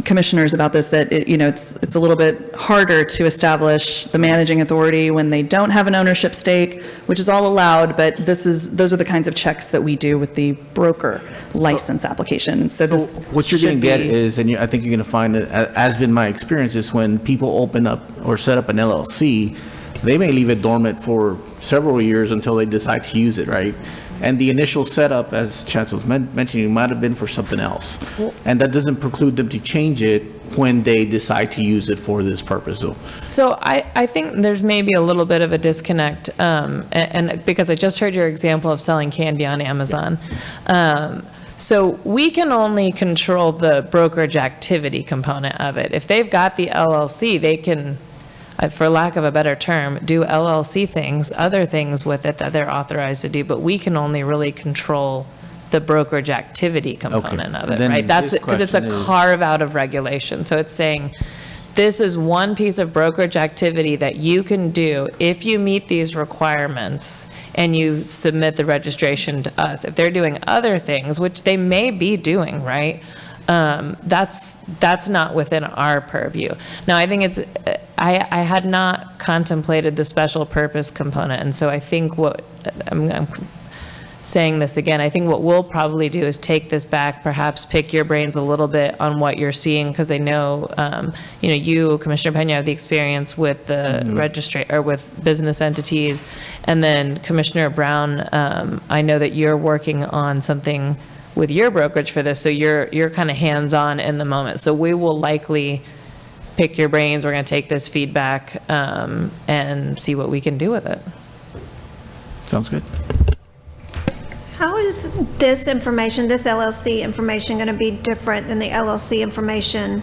commissioners about this, that it's a little bit harder to establish the managing authority when they don't have an ownership stake, which is all allowed, but those are the kinds of checks that we do with the broker license application. And so this What you're going should to get be- is, and I think you're going to find that, as been my experience, is when people open up or set up an LLC, they may leave it dormant for several years until they decide to use it, right? And the initial setup, as Chance was mentioning, might have been for something else. And that doesn't preclude them to change it when they decide to use it for this purpose. So I think there's maybe a little bit of a disconnect, and because I just heard your example of selling candy on Amazon. So we can only control the brokerage activity component of it. If they've got the LLC, they can, for lack of a better term, do LLC things, other things with it that they're authorized to do, but we can only really control the brokerage activity component of it, Then right? That's this because it's a question is- carve out of regulation. So it's saying, this is one piece of brokerage activity that you can do if you meet these requirements and you submit the registration to us. If they're doing other things, which they may be doing, right? That's not within our purview. Now, I think it's, I had not contemplated the special purpose component, and so I think what, I'm saying this again, I think what we'll probably do is take this back, perhaps pick your brains a little bit on what you're seeing, because I know, you, Commissioner Pena, have the experience with the registry, or with business entities, and then Commissioner Brown, I know that you're working on something with your brokerage for this, so you're kind of hands-on in the moment. So we will likely pick your brains. We're going to take this feedback and see what we can do with it. Sounds good. How is this information, this LLC information, going to be different than the LLC information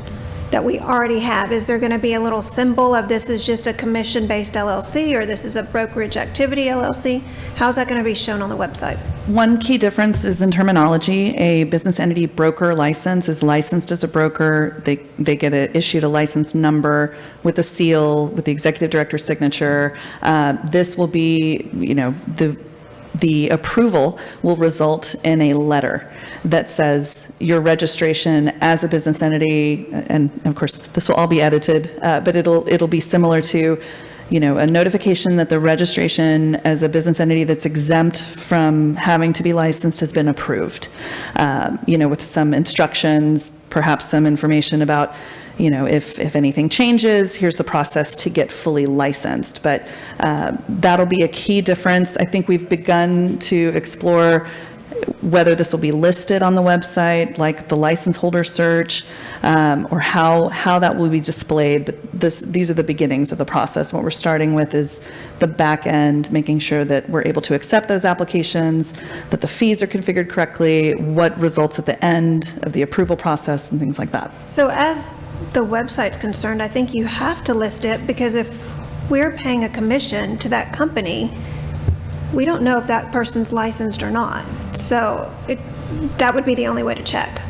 that we already have? Is there going to be a little symbol of this is just a commission-based LLC, or this is a brokerage activity LLC? How's that going to be shown on the website? One key difference is in terminology. A business entity broker license is licensed as a broker. They get issued a license number with a seal, with the executive director's signature. This will be, the approval will result in a letter that says your registration as a business entity, and of course this will all be edited, but it'll be similar to, a notification that the registration as a business entity that's exempt from having to be licensed has been approved, with some instructions, perhaps some information about, if anything changes, here's the process to get fully licensed. But that'll be a key difference. I think we've begun to explore whether this will be listed on the website, like the license holder search, or how that will be displayed. But these are the beginnings of the process. What we're starting with is the back end, making sure that we're able to accept those applications, that the fees are configured correctly, what results at the end of the approval process, and things like that. So as the website's concerned, I think you have to list it, because if we're paying a commission to that company, we don't know if that person's licensed or not. So that would be the only way to check.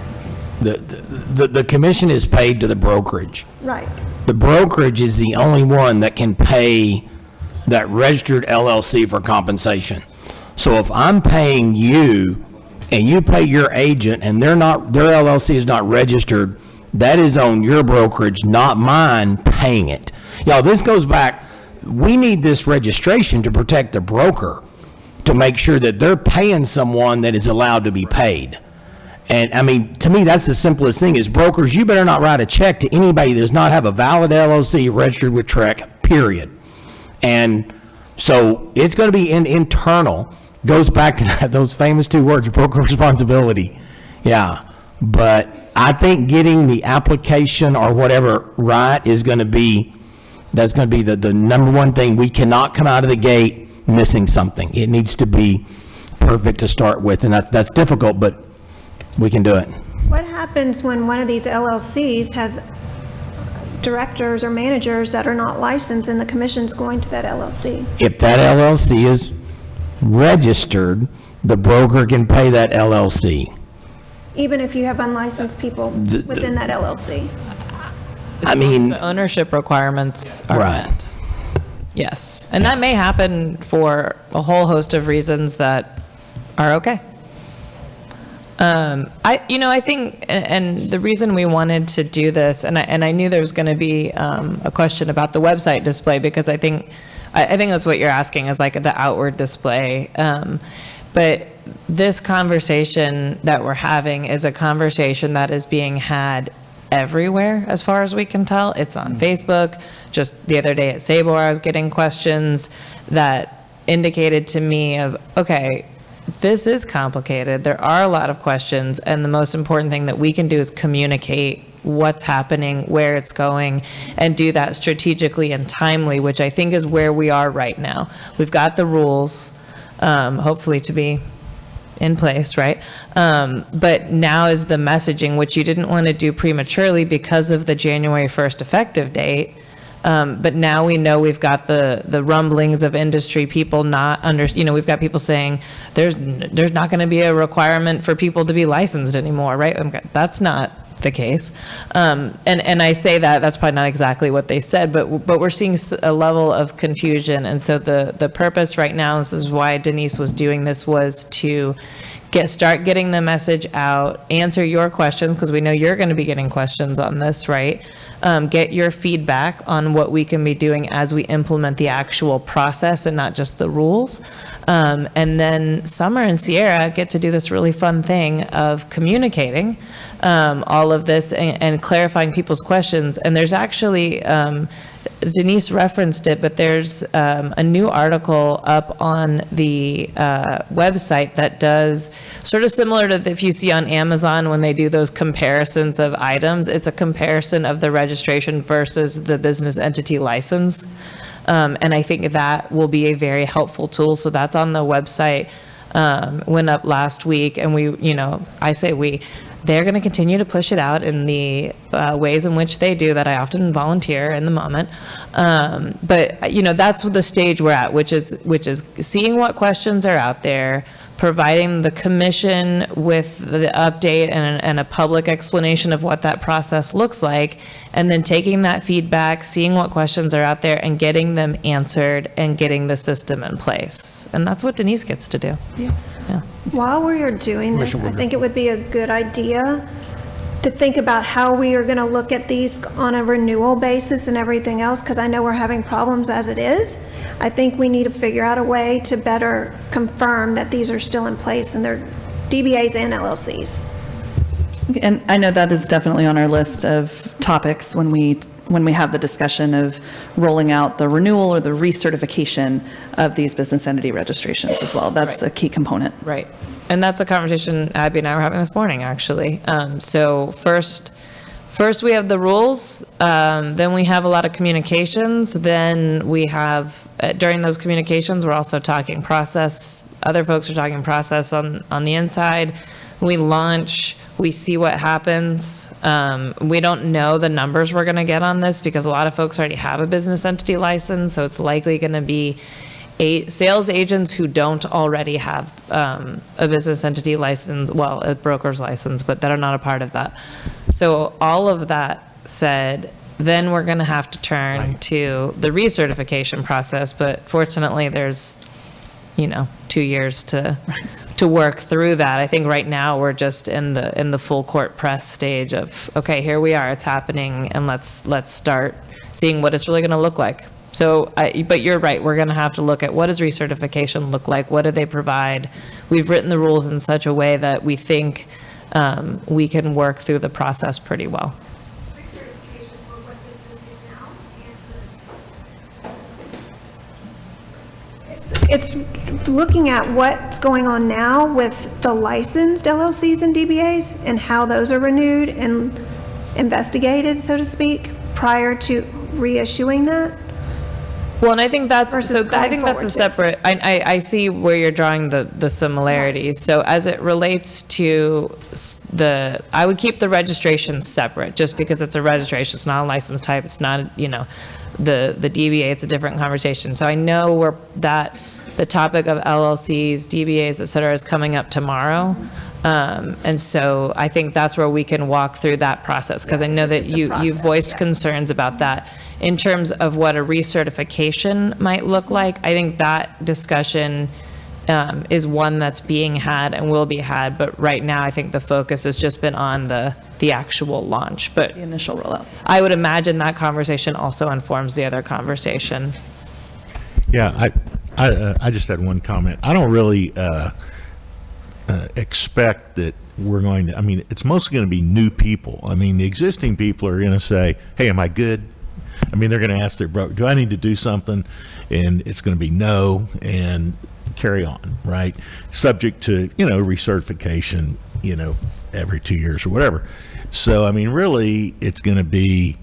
The commission is paid to the brokerage. Right. The brokerage is the only one that can pay that registered LLC for compensation. So if I'm paying you and you pay your agent and their LLC is not registered, that is on your brokerage, not mine paying it. Y'all, this goes back, we need this registration to protect the broker, to make sure that they're paying someone that is allowed to be paid. And I mean, to me, that's the simplest thing is brokers, you better not write a check to anybody that does not have a valid LLC registered with TREC, period. And so it's going to be internal, goes back to those famous two words, broker responsibility. Yeah, but I think getting the application or whatever right is going to be, that's going to be the number one thing. We cannot come out of the gate missing something. It needs to be perfect to start with, and that's difficult, but we can do it. What happens when one of these LLCs has directors or managers that are not licensed and the commission's going to that LLC? If that LLC is registered, the broker can pay that LLC. Even if you have unlicensed people within that LLC? I mean, the ownership requirements are right. met. Yes, and that may happen for a whole host of reasons that are okay. I think, and the reason we wanted to do this, and I knew there was going to be a question about the website display, because I think that's what you're asking, is like the outward display. But this conversation that we're having is a conversation that is being had everywhere, as far as we can tell. It's on Facebook. Just the other day at Sabor, I was getting questions that indicated to me of, okay, this is complicated. There are a lot of questions, and the most important thing that we can do is communicate what's happening, where it's going, and do that strategically and timely, which I think is where we are right now. We've got the rules, hopefully to be in place, right? But now is the messaging, which you didn't want to do prematurely because of the January 1st effective date. But now we know we've got the rumblings of industry people not we've got people saying there's not going to be a requirement for people to be licensed anymore, right? That's not the case. And I say that's probably not exactly what they said, but we're seeing a level of confusion. And so the purpose right now, this is why Denise was doing this, was to start getting the message out, answer your questions, because we know you're going to be getting questions on this, right? Get your feedback on what we can be doing as we implement the actual process and not just the rules. And then Summer and Sierra get to do this really fun thing of communicating all of this and clarifying people's questions. And there's actually, Denise referenced it, but there's a new article up on the website that does sort of similar to if you see on Amazon when they do those comparisons of items. It's a comparison of the registration versus the business entity license. And I think that will be a very helpful tool. So that's on the website, went up last week. And they're going to continue to push it out in the ways in which they do that. I often volunteer in the moment. But that's the stage we're at, which is seeing what questions are out there, providing the commission with the update and a public explanation of what that process looks like, and then taking that feedback, seeing what questions are out there and getting them answered and getting the system in place. And that's what Denise gets to do. Yeah. While we are doing this, I think it would be a good idea to think about how we are going to look at these on a renewal basis and everything else, because I know we're having problems as it is. I think we need to figure out a way to better confirm that these are still in place and they're DBAs and LLCs. And I know that is definitely on our list of topics when we have the discussion of rolling out the renewal or the recertification of these business entity registrations as well. That's a key component. Right. And that's a conversation Abby and I were having this morning, actually. So first we have the rules, then we have a lot of communications, then we have, during those communications, we're also talking process. Other folks are talking process on the inside. We launch, we see what happens. We don't know the numbers we're going to get on this because a lot of folks already have a business entity license, so it's likely going to be sales agents who don't already have a business entity license, well, a broker's license, but that are not a part of that. So all of that said, then we're going to have to turn to the recertification process, but fortunately there's 2 years to work through that. I think right now we're just in the full court press stage of, okay, here we are, it's happening, and let's start seeing what it's really going to look like. So, but you're right, we're going to have to look at what does recertification look like? What do they provide? We've written the rules in such a way that we think we can work through the process pretty well. Recertification for what's existing now. It's looking at what's going on now with the licensed LLCs and DBAs and how those are renewed and investigated, so to speak, prior to reissuing that. Well, and I think that's a separate, I see where you're drawing the similarities. So as it relates to I would keep the registration separate just because it's a registration. It's not a license type. It's not, the DBA, it's a different conversation. So I know the topic of LLCs, DBAs, et cetera, is coming up tomorrow. And so I think that's where we can walk through that process, because I know that you voiced concerns about that. In terms of what a recertification might look like, I think that discussion is one that's being had and will be had, but right now I think the focus has just been on the actual launch. But The initial rollout. I would imagine that conversation also informs the other conversation. Yeah, I just had one comment. I don't really expect that we're going to, I mean, it's mostly going to be new people. I mean, the existing people are going to say, hey, am I good? I mean, they're going to ask their broker, do I need to do something? And it's going to be no, and carry on, right? Subject to, recertification, every 2 years or whatever. So, I mean, really, it's going to be,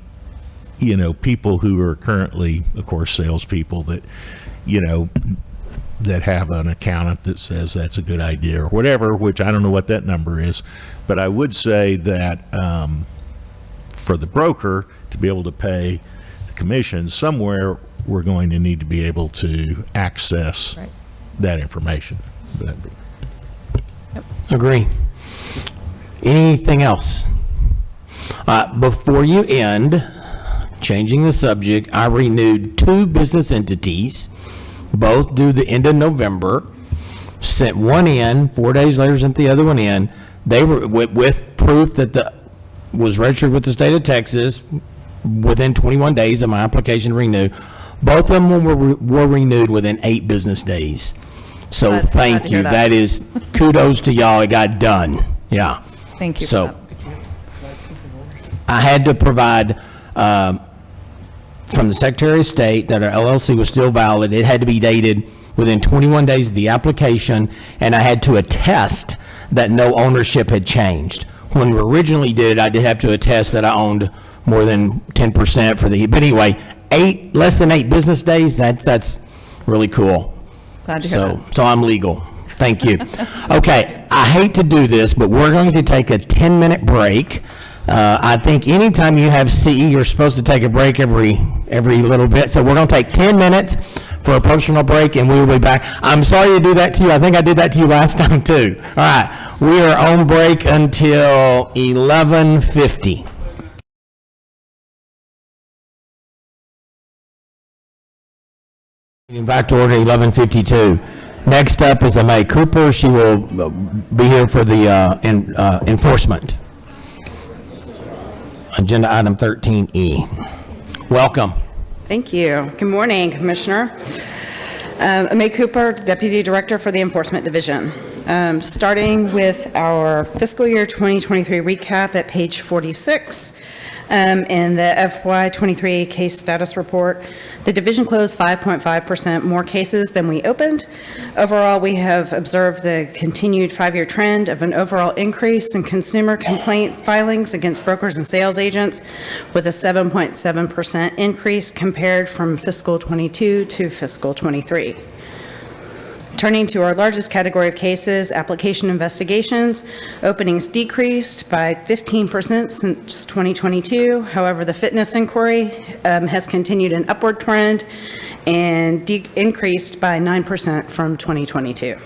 people who are currently, of course, salespeople that, that have an accountant that says that's a good idea or whatever, which I don't know what that number is. But I would say that for the broker to be able to pay the commission, somewhere we're going to need to be able to access that information. Agree. Anything else? Before you end, changing the subject, I renewed 2 business entities, both due the end of November, sent one in, 4 days later sent the other one in. They were with proof that was registered with the state of Texas within 21 days of my application to renew. Both of them were renewed within 8 business days. So thank you. That is kudos to y'all. It got done. Yeah. Thank you. So I had to provide from the Secretary of State that our LLC was still valid. It had to be dated within 21 days of the application, and I had to attest that no ownership had changed. When we originally did it, I did have to attest that I owned more than 10% for the, but anyway, less than 8 business days, that's really cool. Glad to hear that. So I'm legal. Thank you. Okay, I hate to do this, but we're going to take a 10-minute break. I think anytime you have CE, you're supposed to take a break every little bit. So we're going to take 10 minutes for a personal break, and we will be back. I'm sorry to do that to you. I think I did that to you last time, too. All right, we are on break until 11:50. Back to order 11:52. Next up is May Cooper. She will be here for the enforcement. Agenda item 13E. Welcome. Thank you. Good morning, Commissioner. May Cooper, Deputy Director for the Enforcement Division. Starting with our fiscal year 2023 recap at page 46. In the FY23 case status report, the division closed 5.5% more cases than we opened. Overall, we have observed the continued 5-year trend of an overall increase in consumer complaint filings against brokers and sales agents, with a 7.7% increase compared from fiscal 22 to fiscal 23. Turning to our largest category of cases, application investigations, openings decreased by 15% since 2022. However, the fitness inquiry has continued an upward trend and increased by 9% from 2022.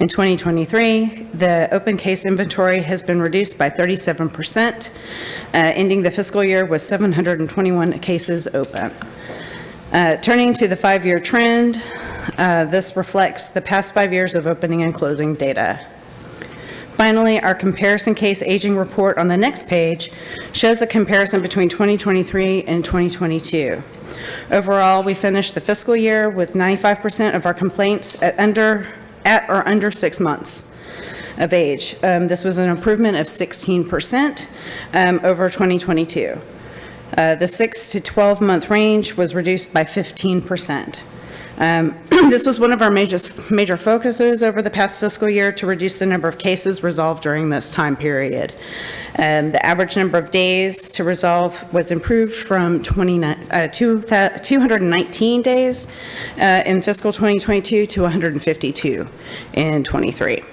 In 2023, the open case inventory has been reduced by 37%, ending the fiscal year with 721 cases open. Turning to the 5-year trend, this reflects the past 5 years of opening and closing data. Finally, our comparison case aging report on the next page shows a comparison between 2023 and 2022. Overall, we finished the fiscal year with 95% of our complaints at or under 6 months of age. This was an improvement of 16% over 2022. The 6 to 12 month range was reduced by 15%. This was one of our major focuses over the past fiscal year to reduce the number of cases resolved during this time period. The average number of days to resolve was improved from 219 days in fiscal 2022 to 152 in 23.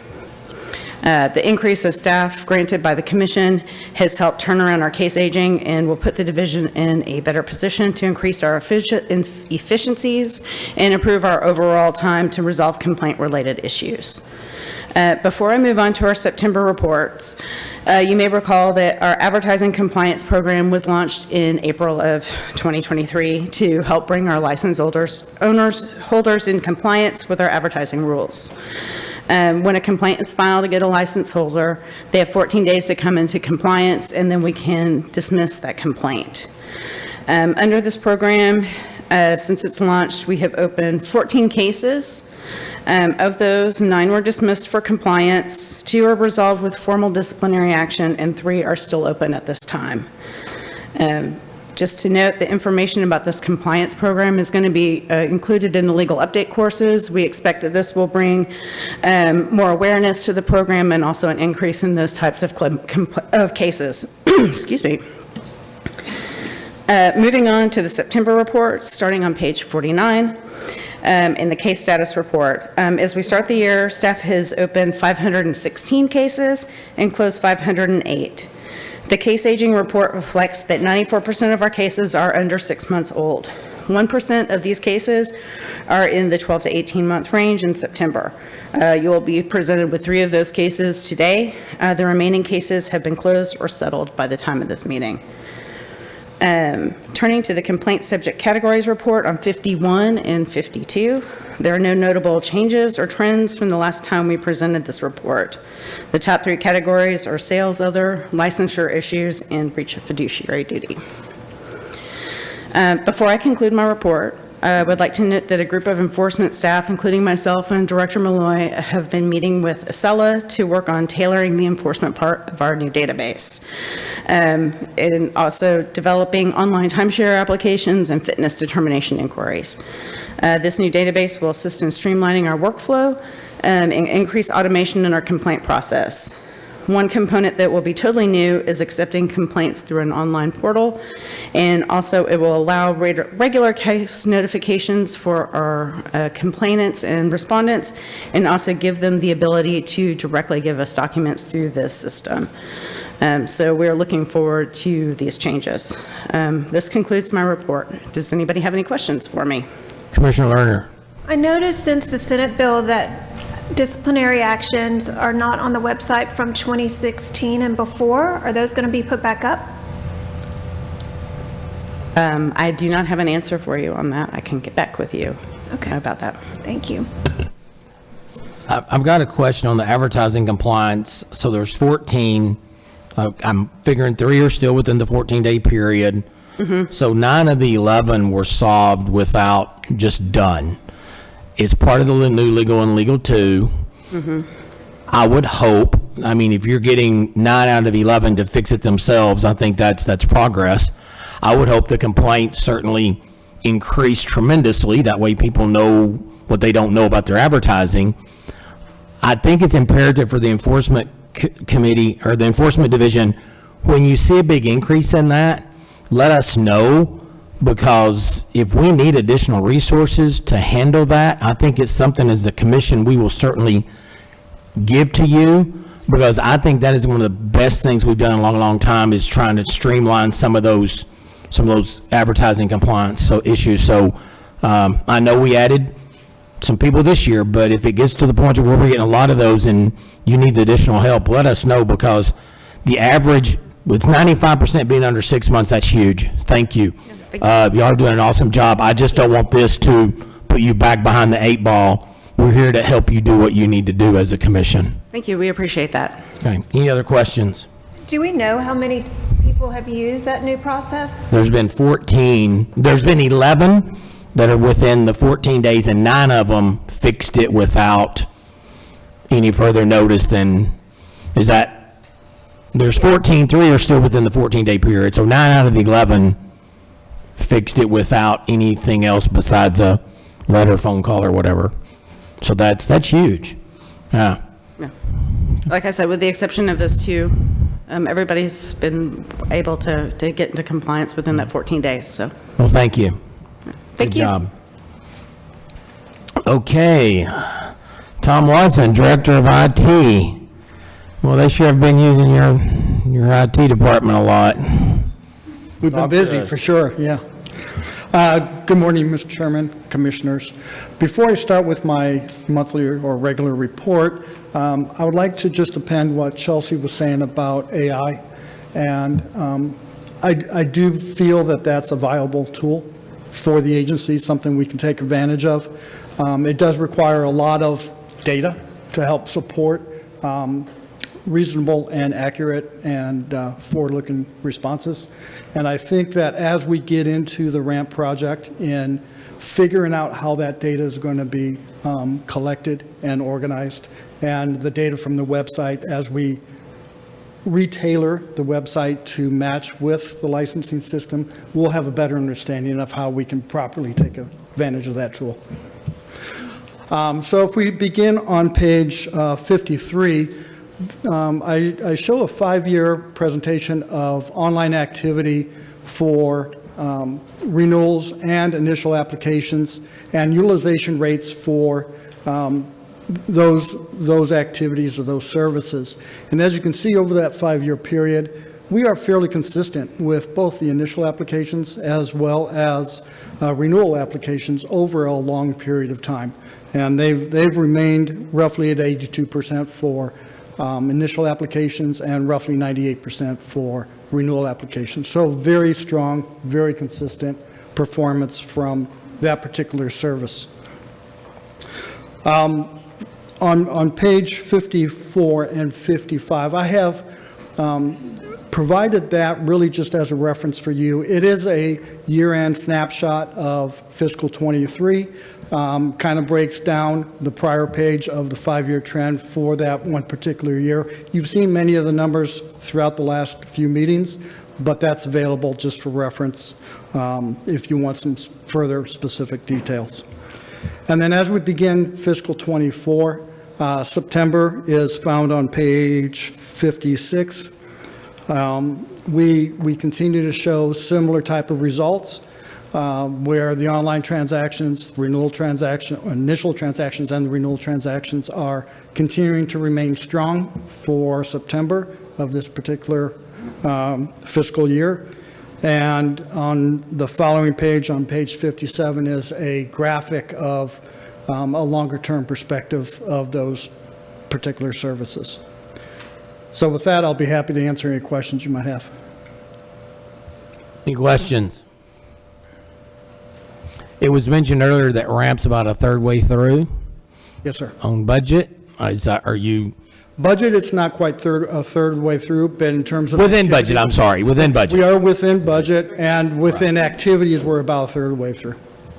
The increase of staff granted by the commission has helped turn around our case aging and will put the division in a better position to increase our efficiencies and improve our overall time to resolve complaint-related issues. Before I move on to our September reports, you may recall that our advertising compliance program was launched in April of 2023 to help bring our license holders in compliance with our advertising rules. When a complaint is filed to get a license holder, they have 14 days to come into compliance, and then we can dismiss that complaint. Under this program, since it's launched, we have opened 14 cases. Of those, 9 were dismissed for compliance, 2 are resolved with formal disciplinary action, and 3 are still open at this time. Just to note, the information about this compliance program is going to be included in the legal update courses. We expect that this will bring more awareness to the program and also an increase in those types of cases. Excuse me. Moving on to the September report, starting on page 49. In the case status report. As we start the year, staff has opened 516 cases and closed 508. The case aging report reflects that 94% of our cases are under 6 months old. 1% of these cases are in the 12 to 18 month range in September. You will be presented with 3 of those cases today. The remaining cases have been closed or settled by the time of this meeting. Turning to the complaint subject categories report on 51 and 52, there are no notable changes or trends from the last time we presented this report. The top 3 categories are sales, other, licensure issues, and breach of fiduciary duty. Before I conclude my report, I would like to note that a group of enforcement staff, including myself and Director Malloy, have been meeting with Acela to work on tailoring the enforcement part of our new database, and also developing online timeshare applications and fitness determination inquiries. This new database will assist in streamlining our workflow and increase automation in our complaint process. One component that will be totally new is accepting complaints through an online portal, and also it will allow regular case notifications for our complainants and respondents, and also give them the ability to directly give us documents through this system. So we're looking forward to these changes. This concludes my report. Does anybody have any questions for me? Commissioner Lerner. I noticed since the Senate bill that disciplinary actions are not on the website from 2016 and before. Are those going to be put back up? I do not have an answer for you on that. I can get back with you about that. Thank you. I've got a question on the advertising compliance. So there's 14. I'm figuring 3 are still within the 14-day period. So 9 of the 11 were solved without just done. It's part of the new legal and legal 2. I would hope, I mean, if you're getting 9 out of 11 to fix it themselves, I think that's progress. I would hope the complaints certainly increase tremendously. That way people know what they don't know about their advertising. I think it's imperative for the enforcement committee or the enforcement division, when you see a big increase in that, let us know. Because if we need additional resources to handle that, I think it's something as a commission we will certainly give to you, because I think that is one of the best things we've done in a long, long time, is trying to streamline some of those advertising compliance issues. So I know we added some people this year, but if it gets to the point where we're getting a lot of those and you need the additional help, let us know, because the average with 95% being under 6 months, that's huge. Thank you. Y'all are doing an awesome job. I just don't want this to put you back behind the 8 ball. We're here to help you do what you need to do as a commission. Thank you. We appreciate that. Okay. Any other questions? Do we know how many people have used that new process? There's been 14. There's been 11 that are within the 14 days, and 9 of them fixed it without any further notice than, is that, there's 14, 3 are still within the 14-day period. So 9 out of the 11 fixed it without anything else besides a letter, phone call, or whatever. So that's huge. Yeah. Like I said, with the exception of those 2, everybody's been able to get into compliance within that 14 days. So. Well, thank you. Thank you. Good job. Okay. Tom Watson, Director of IT. Well, they sure have been using your IT department a lot. We've been busy, for sure, yeah. Good morning, Mr. Chairman, Commissioners. Before I start with my monthly or regular report, I would like to just append what Chelsea was saying about AI. And I do feel that that's a viable tool for the agency, something we can take advantage of. It does require a lot of data to help support reasonable and accurate and forward-looking responses. And I think that as we get into the RAMP project in figuring out how that data is going to be collected and organized, and the data from the website as we retailor the website to match with the licensing system, we'll have a better understanding of how we can properly take advantage of that tool. So if we begin on page 53, I show a 5-year presentation of online activity for renewals and initial applications and utilization rates for those activities or those services. And as you can see over that 5-year period, we are fairly consistent with both the initial applications as well as renewal applications over a long period of time. And they've remained roughly at 82% for initial applications and roughly 98% for renewal applications. So very strong, very consistent performance from that particular service. On page 54 and 55, I have provided that really just as a reference for you. It is a year-end snapshot of fiscal 23. Kind of breaks down the prior page of the 5-year trend for that one particular year. You've seen many of the numbers throughout the last few meetings, but that's available just for reference if you want some further specific details. And then as we begin fiscal 24, September is found on page 56. We continue to show similar type of results. Where the online transactions, renewal transaction, initial transactions and the renewal transactions are continuing to remain strong for September of this particular fiscal year. And on the following page, on page 57, is a graphic of a longer-term perspective of those particular services. So with that, I'll be happy to answer any questions you might have. Any questions? It was mentioned earlier that RAMP's about a third way through. Yes, sir. On budget. Are you? Budget, it's not quite a third way through, but in terms of Within budget, I'm sorry, within budget. We are within budget, and within activities, we're about a third way through.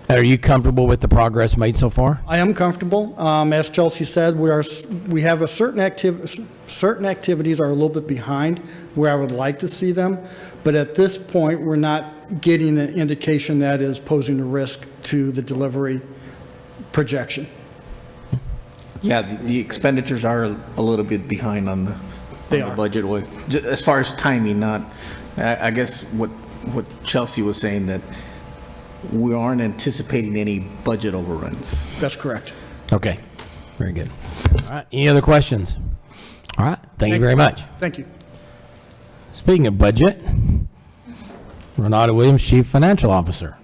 Are you comfortable with the progress made so far? I am comfortable. As Chelsea said, we have certain activities are a little bit behind where I would like to see them, but at this point, we're not getting an indication that is posing a risk to the delivery projection. Yeah, the expenditures are a little bit behind on the budget with, as far as timing, not, I guess what Chelsea was saying, that we aren't anticipating any budget overruns. That's correct. Okay, very good. All right, any other questions? All right, thank you very much. Thank you. Speaking of budget, Renata Williams, Chief Financial Officer.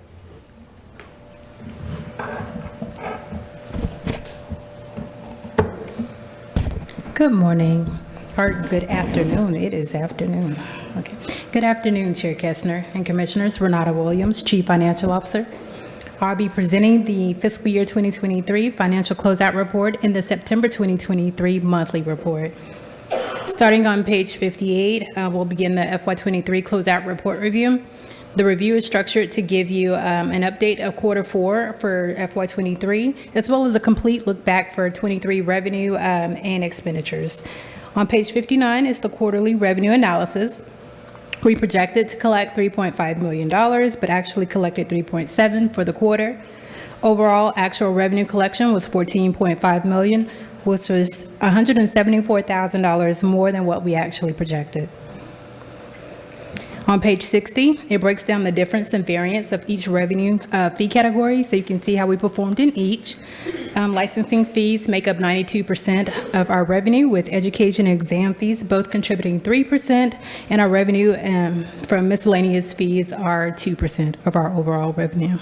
Good morning, or good afternoon. It is afternoon. Okay. Good afternoon, Chair Kestner and Commissioners. Renata Williams, Chief Financial Officer. I'll be presenting the fiscal year 2023 financial closeout report and the September 2023 monthly report. Starting on page 58, we'll begin the FY23 closeout report review. The review is structured to give you an update of quarter 4 for FY23, as well as a complete look back for 23 revenue and expenditures. On page 59 is the quarterly revenue analysis. We projected to collect $3.5 million, but actually collected $3.7 for the quarter. Overall, actual revenue collection was $14.5 million, which was $174,000 more than what we actually projected. On page 60, it breaks down the difference and variance of each revenue fee category, so you can see how we performed in each. Licensing fees make up 92% of our revenue, with education and exam fees both contributing 3%, and our revenue from miscellaneous fees are 2% of our overall revenue.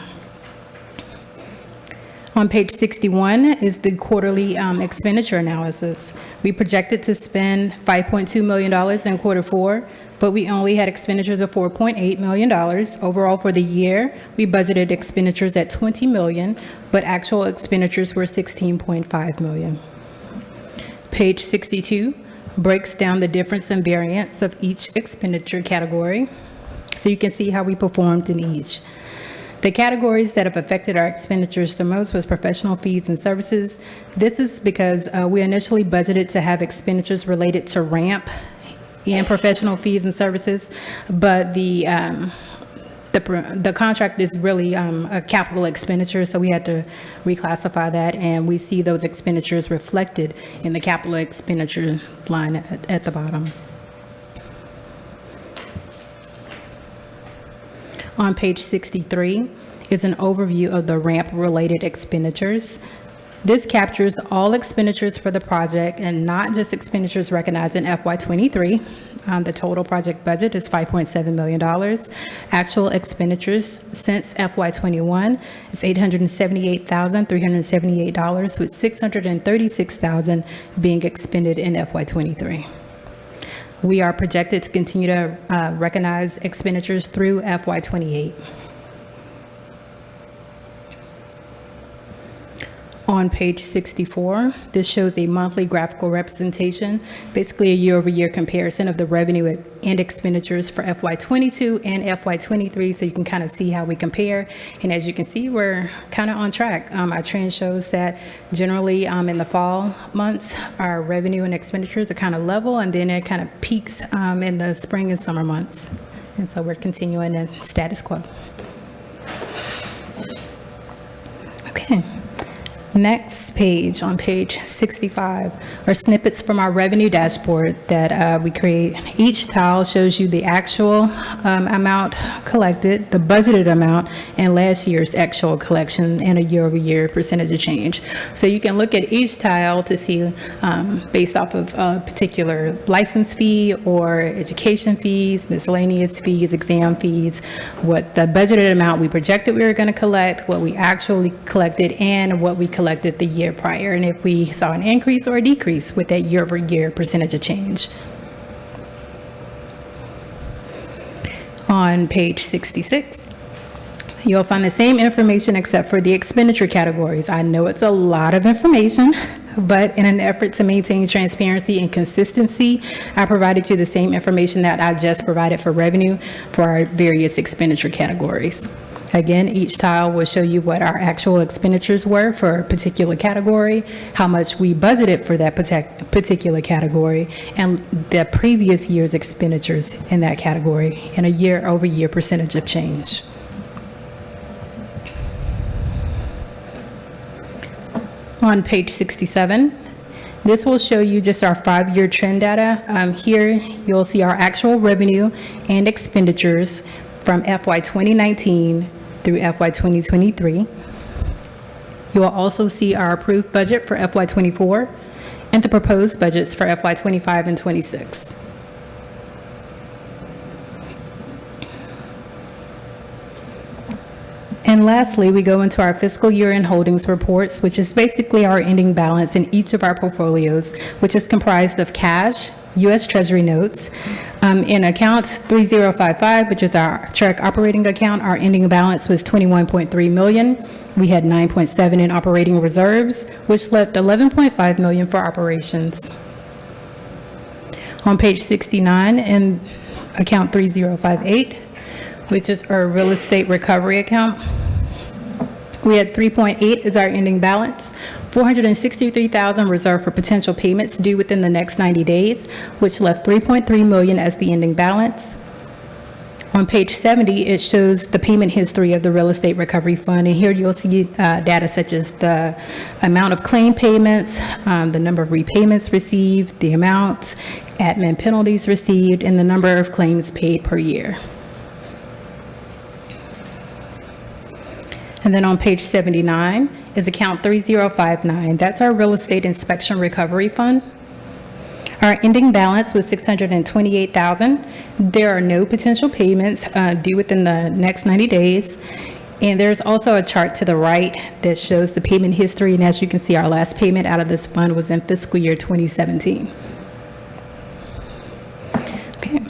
On page 61 is the quarterly expenditure analysis. We projected to spend $5.2 million in quarter 4, but we only had expenditures of $4.8 million. Overall for the year, we budgeted expenditures at $20 million, but actual expenditures were $16.5 million. Page 62 breaks down the difference and variance of each expenditure category, so you can see how we performed in each. The categories that have affected our expenditures the most was professional fees and services. This is because we initially budgeted to have expenditures related to ramp and professional fees and services, but the contract is really a capital expenditure, so we had to reclassify that, and we see those expenditures reflected in the capital expenditure line at the bottom. On page 63 is an overview of the ramp-related expenditures. This captures all expenditures for the project and not just expenditures recognized in FY23. The total project budget is $5.7 million. Actual expenditures since FY21 is $878,378, with $636,000 being expended in FY23. We are projected to continue to recognize expenditures through FY28. On page 64, this shows a monthly graphical representation, basically a year-over-year comparison of the revenue and expenditures for FY22 and FY23, so you can kind of see how we compare. And as you can see, we're kind of on track. Our trend shows that generally in the fall months, our revenue and expenditures are kind of level, and then it kind of peaks in the spring and summer months. And so we're continuing the status quo. Okay. Next page, on page 65, are snippets from our revenue dashboard that we create. Each tile shows you the actual amount collected, the budgeted amount, and last year's actual collection and a year-over-year percentage of change. So you can look at each tile to see, based off of a particular license fee or education fees, miscellaneous fees, exam fees, what the budgeted amount we projected we were going to collect, what we actually collected, and what we collected the year prior, and if we saw an increase or a decrease with that year-over-year percentage of change. On page 66, you'll find the same information except for the expenditure categories. I know it's a lot of information, but in an effort to maintain transparency and consistency, I provided you the same information that I just provided for revenue for our various expenditure categories. Again, each tile will show you what our actual expenditures were for a particular category, how much we budgeted for that particular category, and the previous year's expenditures in that category, and a year-over-year percentage of change. On page 67, this will show you just our 5-year trend data. Here, you'll see our actual revenue and expenditures from FY 2019 through FY 2023. You will also see our approved budget for FY 24 and the proposed budgets for FY 25 and 26. And lastly, we go into our fiscal year-end holdings reports, which is basically our ending balance in each of our portfolios, which is comprised of cash, U.S. Treasury notes. In account 3055, which is our TREC operating account, our ending balance was $21.3 million. We had 9.7 in operating reserves, which left $11.5 million for operations. On page 69, in account 3058, which is our real estate recovery account, we had 3.8 as our ending balance, $463,000 reserved for potential payments due within the next 90 days, which left $3.3 million as the ending balance. On page 70, it shows the payment history of the Real Estate Recovery Fund, and here you'll see data such as the amount of claim payments, the number of repayments received, the amounts, admin penalties received, and the number of claims paid per year. And then on page 79 is account 3059. That's our real estate inspection recovery fund. Our ending balance was $628,000. There are no potential payments due within the next 90 days. And there's also a chart to the right that shows the payment history. And as you can see, our last payment out of this fund was in fiscal year 2017. Okay.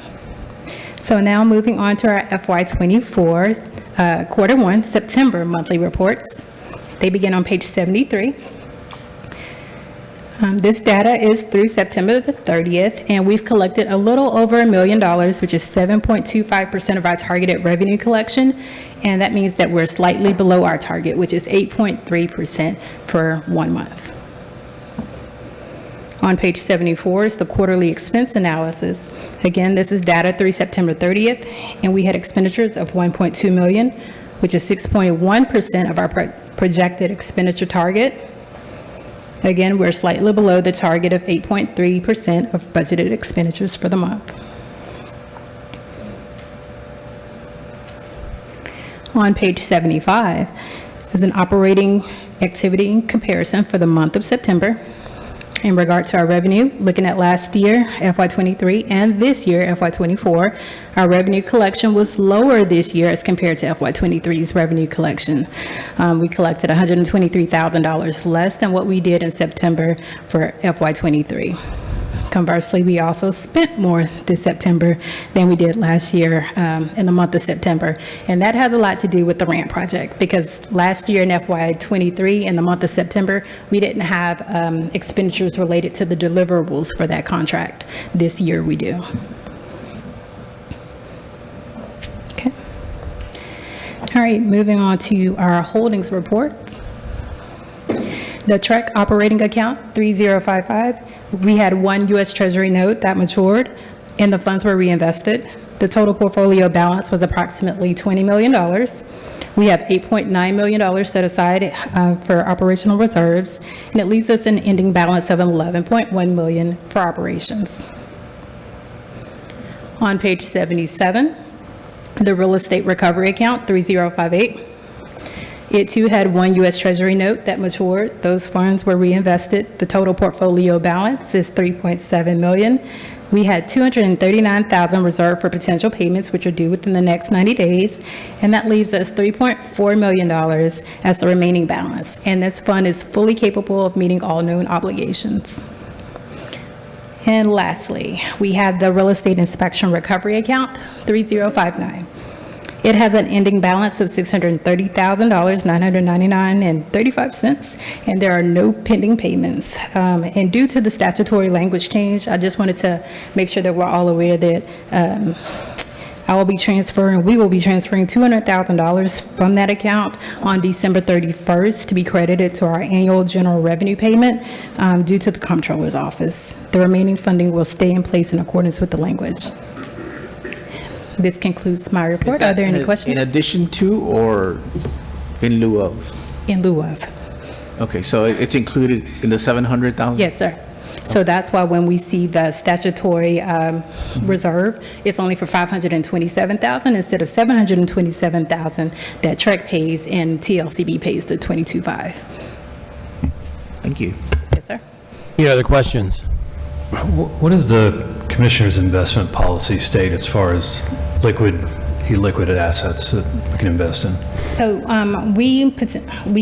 So now moving on to our FY24 quarter one September monthly reports. They begin on page 73. This data is through September the 30th, and we've collected a little over $1 million, which is 7.25% of our targeted revenue collection, and that means that we're slightly below our target, which is 8.3% for 1 month. On page 74 is the quarterly expense analysis. Again, this is data through September 30th, and we had expenditures of $1.2 million, which is 6.1% of our projected expenditure target. Again, we're slightly below the target of 8.3% of budgeted expenditures for the month. On page 75 is an operating activity comparison for the month of September. In regard to our revenue, looking at last year, FY23, and this year, FY24, our revenue collection was lower this year as compared to FY23's revenue collection. We collected $123,000 less than what we did in September for FY23. Conversely, we also spent more this September than we did last year in the month of September. And that has a lot to do with the RAMP project, because last year in FY23, in the month of September, we didn't have expenditures related to the deliverables for that contract. This year we do. Okay. All right, moving on to our holdings reports. The TREC operating account 3055, we had one U.S. Treasury note that matured and the funds were reinvested. The total portfolio balance was approximately $20 million. We have $8.9 million set aside for operational reserves, and it leaves us an ending balance of $11.1 million for operations. On page 77, the real estate recovery account 3058. It too had one U.S. Treasury note that matured. Those funds were reinvested. The total portfolio balance is $3.7 million. We had $239,000 reserved for potential payments, which are due within the next 90 days, and that leaves us $3.4 million as the remaining balance. And this fund is fully capable of meeting all known obligations. And lastly, we have the real estate inspection recovery account 3059. It has an ending balance of $630,999.35, and there are no pending payments. And due to the statutory language change, I just wanted to make sure that we're all aware that we will be transferring $200,000 from that account on December 31st to be credited to our annual general revenue payment due to the Comptroller's Office. The remaining funding will stay in place in accordance with the language. This concludes my report. Are there any questions? In addition to or in lieu of? In lieu of. Okay, so it's included in the 700,000? Yes, sir. So that's why when we see the statutory reserve, it's only for $527,000 instead of $727,000 that TREC pays and TLCB pays the $22,500. Thank you. Yes, sir. Any other questions? What does the Commissioner's investment policy state as far as illiquid assets that we can invest in? So we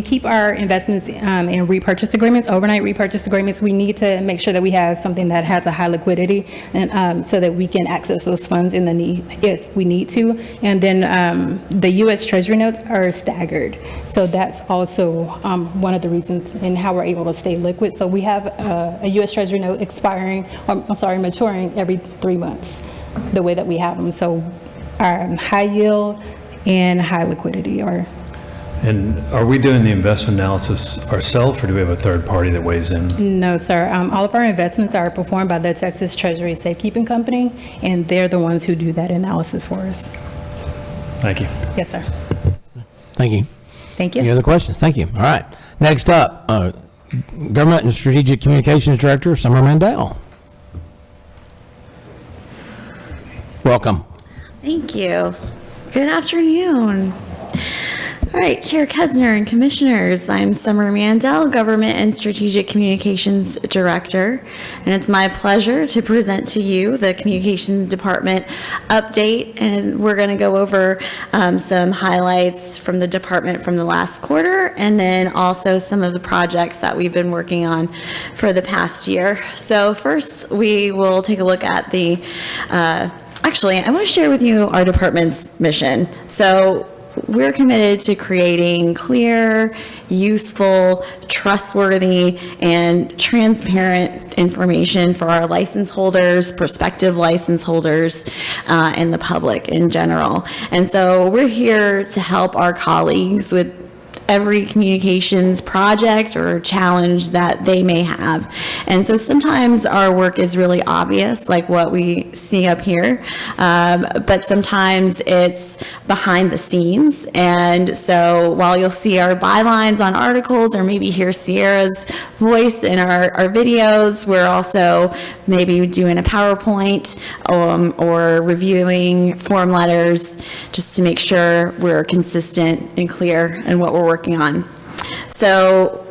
keep our investments in repurchase agreements, overnight repurchase agreements. We need to make sure that we have something that has a high liquidity, and so that we can access those funds in the need if we need to. And then the U.S. Treasury notes are staggered, so that's also one of the reasons in how we're able to stay liquid. So we have a U.S. Treasury note maturing every 3 months, the way that we have them. So our high yield and high liquidity are. And are we doing the investment analysis ourselves, or do we have a third party that weighs in? No, sir. All of our investments are performed by the Texas Treasury Safekeeping Company, and they're the ones who do that analysis for us. Thank you. Yes, sir. Thank you. Thank you. Any other questions? Thank you. All right. Next up, Government and Strategic Communications Director, Summer Mandel. Welcome. Thank you. Good afternoon. All right, Chair Kesner and Commissioners, I'm Summer Mandel, Government and Strategic Communications Director, and it's my pleasure to present to you the Communications Department update, and we're going to go over some highlights from the department from the last quarter, and then also some of the projects that we've been working on for the past year. So first, we will take a look at the, actually, I want to share with you our department's mission. So we're committed to creating clear, useful, trustworthy, and transparent information for our license holders, prospective license holders, and the public in general. And so we're here to help our colleagues with every communications project or challenge that they may have. And so sometimes our work is really obvious, like what we see up here, but sometimes it's behind the scenes. And so while you'll see our bylines on articles or maybe hear Sierra's voice in our videos, we're also maybe doing a PowerPoint or reviewing form letters just to make sure we're consistent and clear in what we're working on. So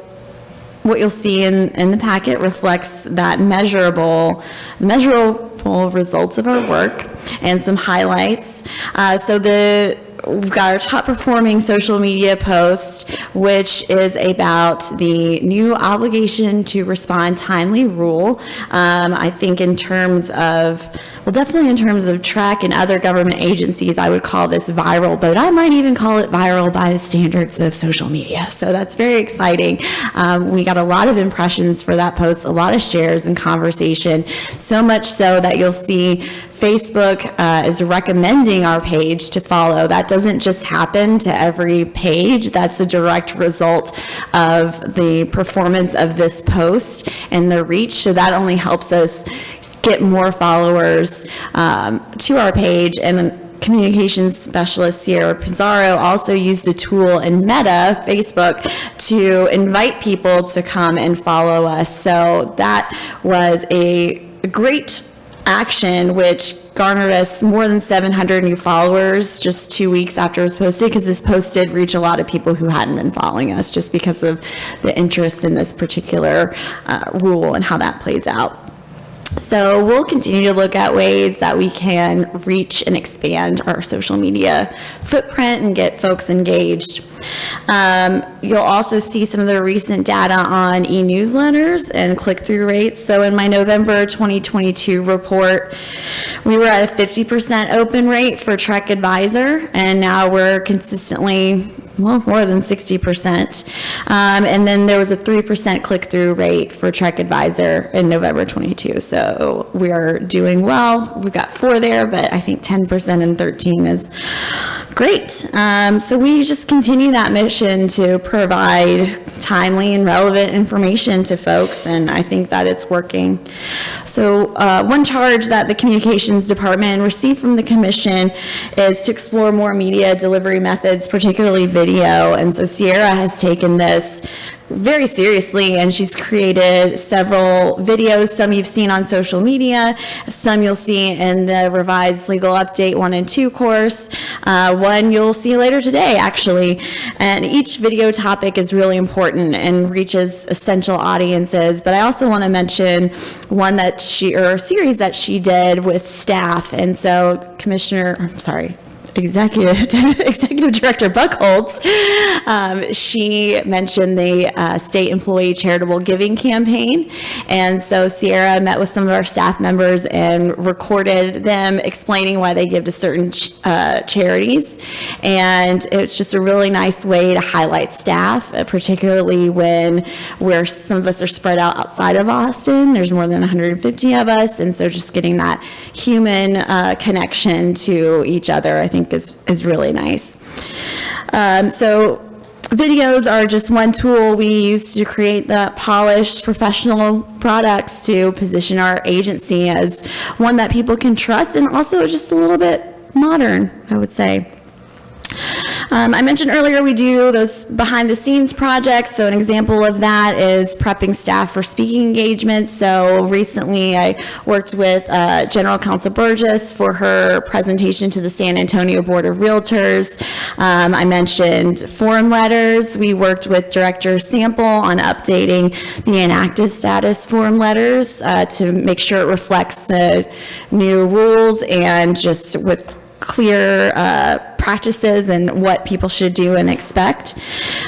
what you'll see in the packet reflects that measurable results of our work and some highlights. We've got our top performing social media post, which is about the new obligation to respond timely rule. I think in terms of, well, definitely in terms of TREC and other government agencies, I would call this viral, but I might even call it viral by the standards of social media. So that's very exciting. We got a lot of impressions for that post, a lot of shares and conversation, so much so that you'll see Facebook is recommending our page to follow. That doesn't just happen to every page. That's a direct result of the performance of this post and the reach. So that only helps us get more followers to our page. And communications specialist Sierra Pizarro also used a tool in Meta, Facebook, to invite people to come and follow us. So that was a great action, which garnered us more than 700 new followers just 2 weeks after it was posted, because this post did reach a lot of people who hadn't been following us just because of the interest in this particular rule and how that plays out. So we'll continue to look at ways that we can reach and expand our social media footprint and get folks engaged. You'll also see some of the recent data on e-newsletters and click-through rates. So in my November 2022 report, we were at a 50% open rate for TREC Advisor, and now we're consistently, well, more than 60%. And then there was a 3% click-through rate for TREC Advisor in November 22. So we are doing well. We've got 4 there, but I think 10% in 13 is great. So we just continue that mission to provide timely and relevant information to folks, and I think that it's working. So one charge that the Communications Department received from the Commission is to explore more media delivery methods, particularly video. And so Sierra has taken this very seriously, and she's created several videos. Some you've seen on social media, some you'll see in the revised legal update 1 and 2 course, one you'll see later today actually. And each video topic is really important and reaches essential audiences. But I also want to mention one that a series that she did with staff. And so Executive Director Buckholz, she mentioned the State Employee Charitable Giving Campaign. And so Sierra met with some of our staff members and recorded them explaining why they give to certain charities. And it's just a really nice way to highlight staff, particularly when some of us are spread out outside of Austin. There's more than 150 of us. And so just getting that human connection to each other, I think is really nice. So videos are just one tool we use to create the polished professional products to position our agency as one that people can trust, and also just a little bit modern, I would say. I mentioned earlier we do those behind-the-scenes projects, so an example of that is prepping staff for speaking engagements. So recently I worked with General Counsel Burgess for her presentation to the San Antonio Board of Realtors. I mentioned form letters. We worked with Director Sample on updating the inactive status form letters to make sure it reflects the new rules and just with clear practices and what people should do and expect.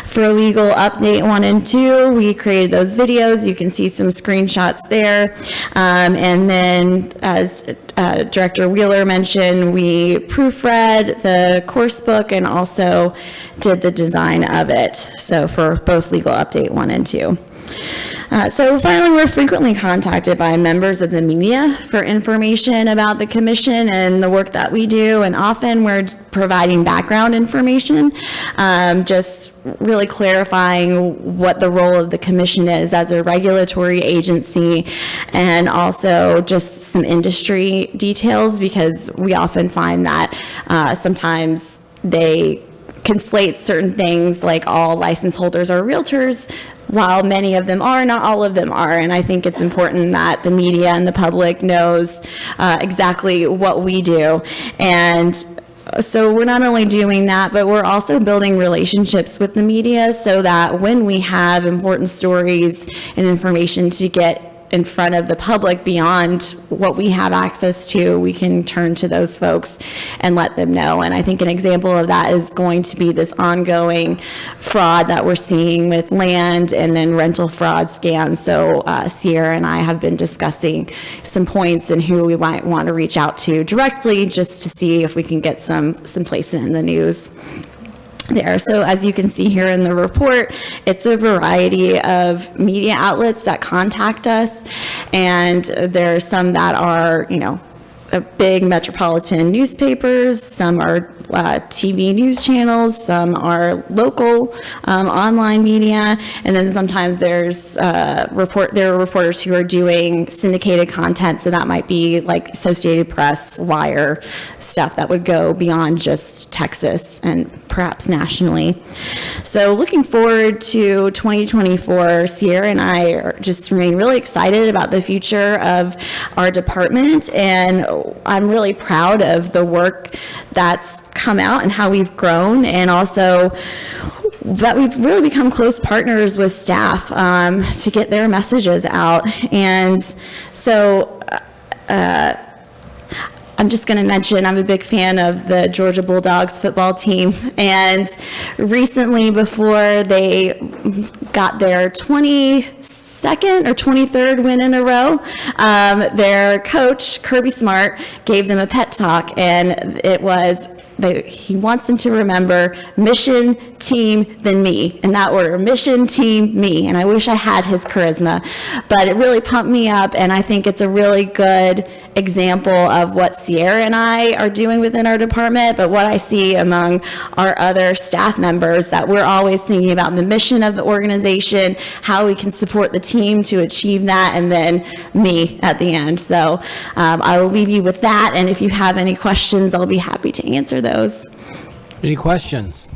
For legal update 1 and 2, we created those videos. You can see some screenshots there. And then, as Director Wheeler mentioned, we proofread the course book and also did the design of it. So for both legal update 1 and 2. So finally, we're frequently contacted by members of the media for information about the commission and the work that we do, and often we're providing background information, just really clarifying what the role of the commission is as a regulatory agency, and also just some industry details, because we often find that sometimes they conflate certain things, like all license holders are realtors, while many of them are, not all of them are. And I think it's important that the media and the public knows exactly what we do. And so we're not only doing that, but we're also building relationships with the media so that when we have important stories and information to get in front of the public beyond what we have access to, we can turn to those folks and let them know. And I think an example of that is going to be this ongoing fraud that we're seeing with land and then rental fraud scams. So Sierra and I have been discussing some points and who we might want to reach out to directly, just to see if we can get some placement in the news there. So as you can see here in the report, it's a variety of media outlets that contact us, and there are some that are, big metropolitan newspapers, some are TV news channels, some are local online media, and then sometimes there are reporters who are doing syndicated content, so that might be like Associated Press, Wire, stuff that would go beyond just Texas and perhaps nationally. So looking forward to 2024, Sierra and I are just remain really excited about the future of our department, and I'm really proud of the work that's come out and how we've grown, and also that we've really become close partners with staff to get their messages out. And so I'm just going to mention I'm a big fan of the Georgia Bulldogs football team, and recently, before they got their 22nd or 23rd win in a row, their coach, Kirby Smart, gave them a pep talk, and it was he wants them to remember mission, team, then me, in that order: mission, team, me. And I wish I had his charisma, but it really pumped me up, and I think it's a really good example of what Sierra and I are doing within our department, but what I see among our other staff members, that we're always thinking about the mission of the organization, how we can support the team to achieve that, and then me at the end. So I will leave you with that, and if you have any questions, I'll be happy to answer those. Any questions?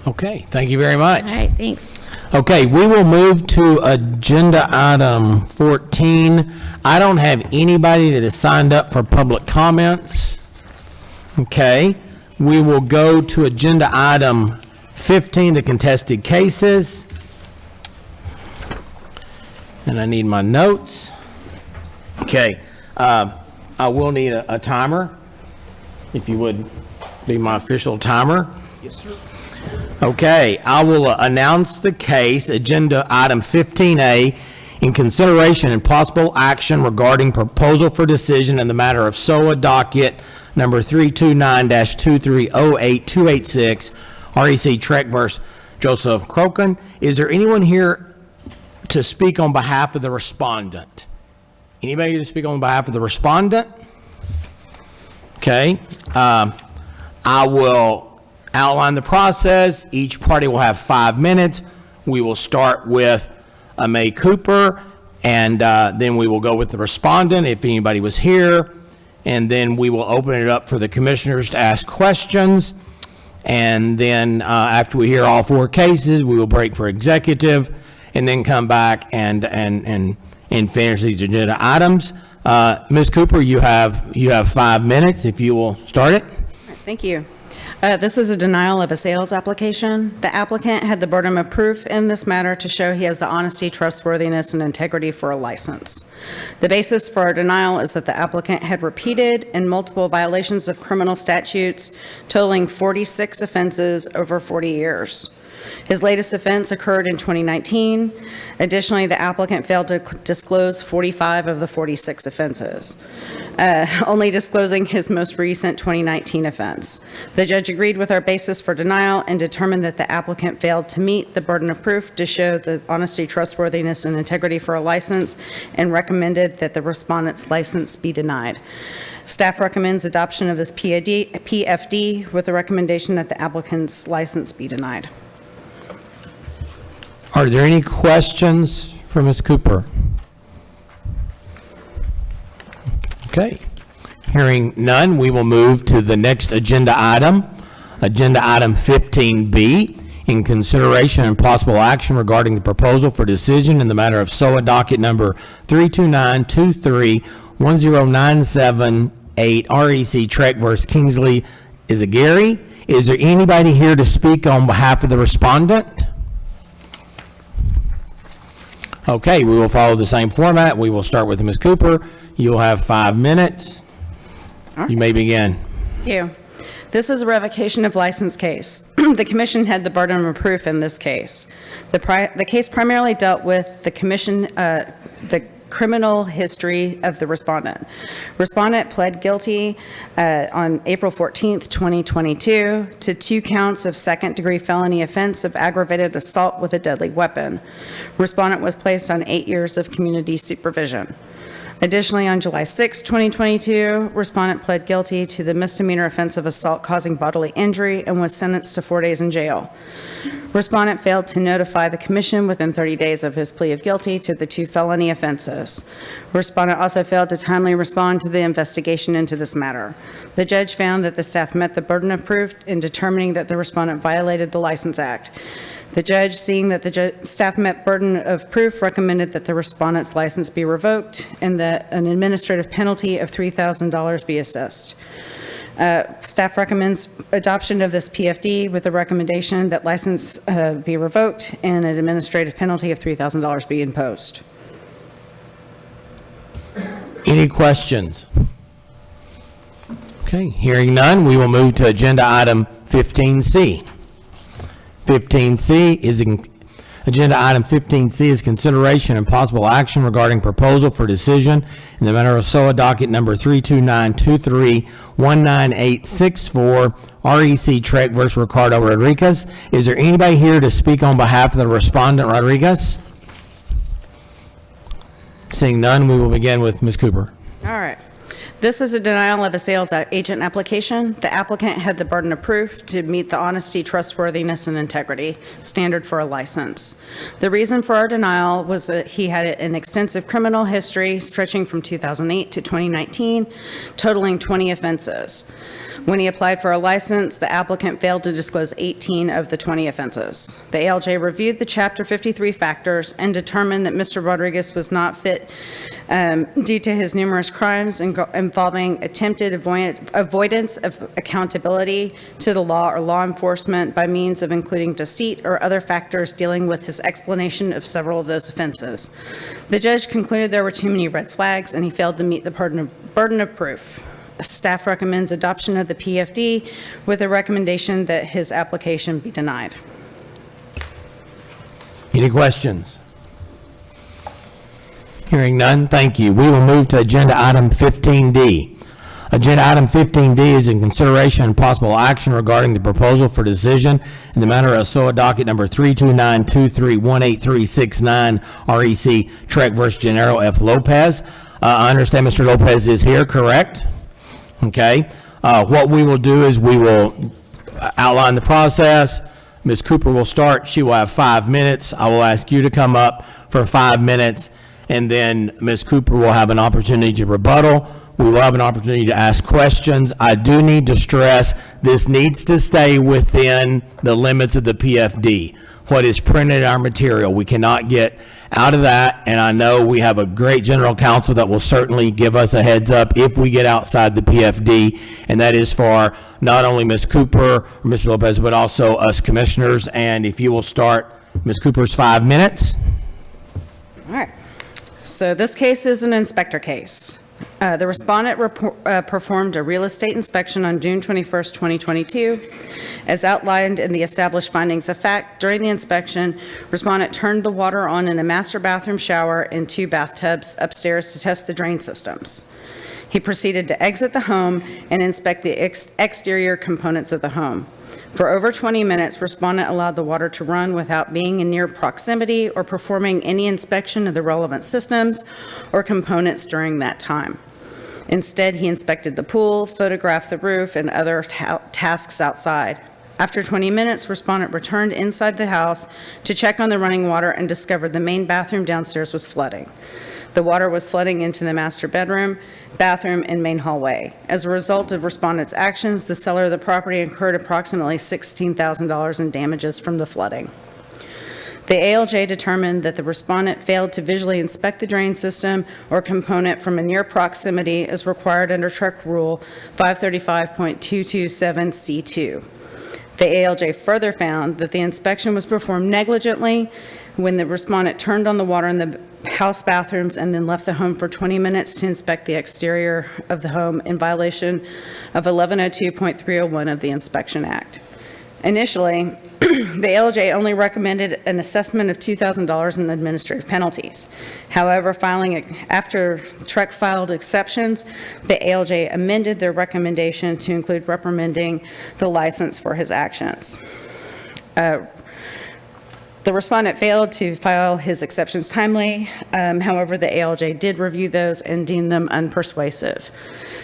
Okay, thank you very much. All right, thanks. Okay, we will move to agenda item 14. I don't have anybody that has signed up for public comments. Okay, we will go to agenda item 15, the contested cases. And I need my notes. Okay, I will need a timer, if you would be my official timer. Yes, sir. Okay, I will announce the case, agenda item 15A, in consideration and possible action regarding proposal for decision in the matter of SOA docket number 329-2308286, REC TREC versus Joseph Crokin. Is there anyone here to speak on behalf of the respondent? Anybody to speak on behalf of the respondent? Okay, I will outline the process. Each party will have 5 minutes. We will start with May Cooper, and then we will go with the respondent if anybody was here, and then we will open it up for the commissioners to ask questions, And then after we hear all 4 cases, we will break for executive and then come back and finish these agenda items. Ms. Cooper, you have 5 minutes if you will start it. Thank you. This is a denial of a sales application. The applicant had the burden of proof in this matter to show he has the honesty, trustworthiness, and integrity for a license. The basis for our denial is that the applicant had repeated and multiple violations of criminal statutes totaling 46 offenses over 40 years. His latest offense occurred in 2019. Additionally, the applicant failed to disclose 45 of the 46 offenses, only disclosing his most recent 2019 offense. The judge agreed with our basis for denial and determined that the applicant failed to meet the burden of proof to show the honesty, trustworthiness, and integrity for a license, and recommended that the respondent's license be denied. Staff recommends adoption of this PFD with the recommendation that the applicant's license be denied. Are there any questions for Ms. Cooper? Okay. Hearing none, we will move to the next agenda item, agenda item 15B, in consideration and possible action regarding the proposal for decision in the matter of SOA docket number 32923-10978 REC TREC versus Kingsley Izagiri. Is there anybody here to speak on behalf of the respondent? Okay, we will follow the same format. We will start with Ms. Cooper. You'll have 5 minutes. You may begin. Thank you. This is a revocation of license case. The commission had the burden of proof in this case. The case primarily dealt with the criminal history of the respondent. Respondent pled guilty on April 14th, 2022 to 2 counts of second-degree felony offense of aggravated assault with a deadly weapon. Respondent was placed on 8 years of community supervision. Additionally, on July 6, 2022, respondent pled guilty to the misdemeanor offense of assault causing bodily injury and was sentenced to 4 days in jail. Respondent failed to notify the commission within 30 days of his plea of guilty to the 2 felony offenses. Respondent also failed to timely respond to the investigation into this matter. The judge found that the staff met the burden of proof in determining that the respondent violated the License Act. The judge, seeing that the staff met burden of proof, recommended that the respondent's license be revoked and that an administrative penalty of $3,000 be assessed. Staff recommends adoption of this PFD with the recommendation that license be revoked and an administrative penalty of $3,000 be imposed. Any questions? Okay, hearing none, we will move to agenda item 15C. 15C is agenda item 15C is consideration and possible action regarding proposal for decision in the matter of SOA docket number 32923-19864 REC TREC versus Ricardo Rodriguez. Is there anybody here to speak on behalf of the respondent Rodriguez? Seeing none, we will begin with Ms. Cooper. All right. This is a denial of a sales agent application. The applicant had the burden of proof to meet the honesty, trustworthiness, and integrity standard for a license. The reason for our denial was that he had an extensive criminal history stretching from 2008 to 2019, totaling 20 offenses. When he applied for a license, the applicant failed to disclose 18 of the 20 offenses. The ALJ reviewed the Chapter 53 factors and determined that Mr. Rodriguez was not fit due to his numerous crimes involving attempted avoidance of accountability to the law or law enforcement by means of including deceit or other factors dealing with his explanation of several of those offenses. The judge concluded there were too many red flags and he failed to meet the burden of proof. Staff recommends adoption of the PFD with a recommendation that his application be denied. Any questions? Hearing none, thank you. We will move to agenda item 15D. Agenda item 15D is in consideration and possible action regarding the proposal for decision in the matter of SOA docket number 32923-18369 REC TREC versus Gennaro F. Lopez. I understand Mr. Lopez is here, correct? Okay. What we will do is we will outline the process. Ms. Cooper will start. She will have 5 minutes. I will ask you to come up for 5 minutes, and then Ms. Cooper will have an opportunity to rebuttal. We will have an opportunity to ask questions. I do need to stress, this needs to stay within the limits of the PFD, what is printed in our material. We cannot get out of that, and I know we have a great general counsel that will certainly give us a heads up if we get outside the PFD, and that is for not only Ms. Cooper, or Mr. Lopez, but also us commissioners. And if you will start Ms. Cooper's 5 minutes. All right. So this case is an inspector case. The respondent performed a real estate inspection on June 21st, 2022. As outlined in the established findings of fact, during the inspection, respondent turned the water on in a master bathroom shower and 2 bathtubs upstairs to test the drain systems. He proceeded to exit the home and inspect the exterior components of the home. For over 20 minutes, respondent allowed the water to run without being in near proximity or performing any inspection of the relevant systems or components during that time. Instead, he inspected the pool, photographed the roof, and other tasks outside. After 20 minutes, respondent returned inside the house to check on the running water and discovered the main bathroom downstairs was flooding. The water was flooding into the master bedroom, bathroom, and main hallway. As a result of respondent's actions, the seller of the property incurred approximately $16,000 in damages from the flooding. The ALJ determined that the respondent failed to visually inspect the drain system or component from a near proximity as required under TREC Rule 535.227C2. The ALJ further found that the inspection was performed negligently when the respondent turned on the water in the house bathrooms and then left the home for 20 minutes to inspect the exterior of the home in violation of 1102.301 of the Inspection Act. Initially, the ALJ only recommended an assessment of $2,000 in administrative penalties. However, after TREC filed exceptions, the ALJ amended their recommendation to include reprimanding the license for his actions. The respondent failed to file his exceptions timely. However, the ALJ did review those and deemed them unpersuasive.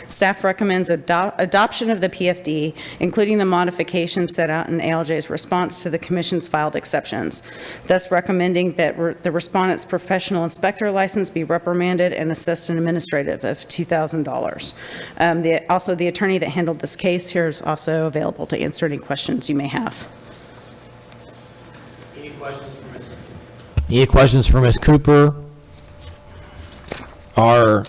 Staff recommends adoption of the PFD, including the modifications set out in ALJ's response to the Commission's filed exceptions, thus recommending that the respondent's professional inspector license be reprimanded and assessed an administrative of $2,000. Also, the attorney that handled this case here is also available to answer any questions you may have. Any questions for Ms. Cooper or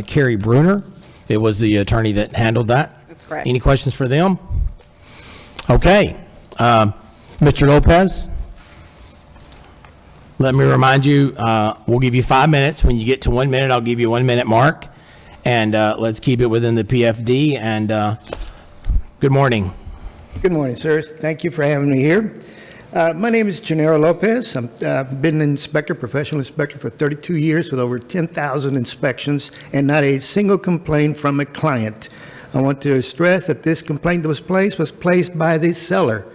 Carrie Bruner? It was the attorney that handled that. That's correct. Any questions for them? Okay. Mr. Lopez, let me remind you, we'll give you 5 minutes. When you get to 1 minute, I'll give you 1 minute mark. And let's keep it within the PFD. And good morning. Good morning, sirs. Thank you for having me here. My name is Gennaro Lopez. I've been an inspector, professional inspector for 32 years with over 10,000 inspections and not a single complaint from a client. I want to stress that this complaint that was placed by the seller.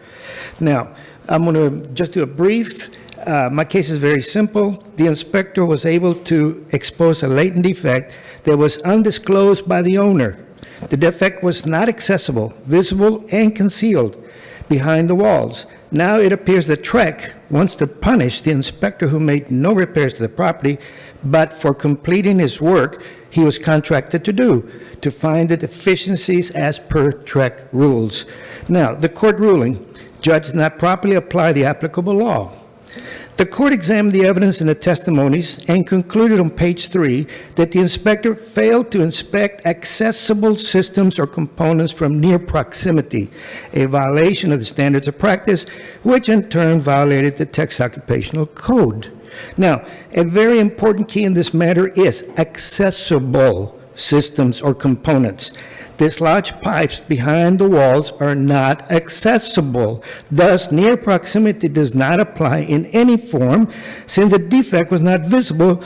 Now, I'm going to just do a brief. My case is very simple. The inspector was able to expose a latent defect that was undisclosed by the owner. The defect was not accessible, visible, and concealed behind the walls. Now it appears that TREC wants to punish the inspector who made no repairs to the property, but for completing his work he was contracted to do, to find the deficiencies as per TREC rules. Now, the court ruling, judge did not properly apply the applicable law. The court examined the evidence and the testimonies and concluded on page 3 that the inspector failed to inspect accessible systems or components from near proximity, a violation of the standards of practice, which in turn violated the Texas Occupational Code. Now, a very important key in this matter is accessible systems or components. Dislodged pipes behind the walls are not accessible. Thus, near proximity does not apply in any form since the defect was not visible,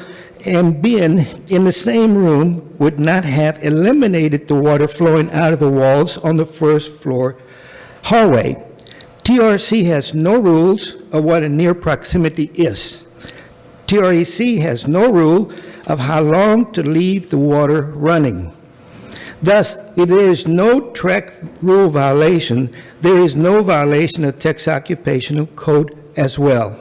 and being in the same room would not have eliminated the water flowing out of the walls on the first floor hallway. TRC has no rules of what a near proximity is. TREC has no rule of how long to leave the water running. Thus, if there is no TREC rule violation, there is no violation of Texas Occupational Code as well.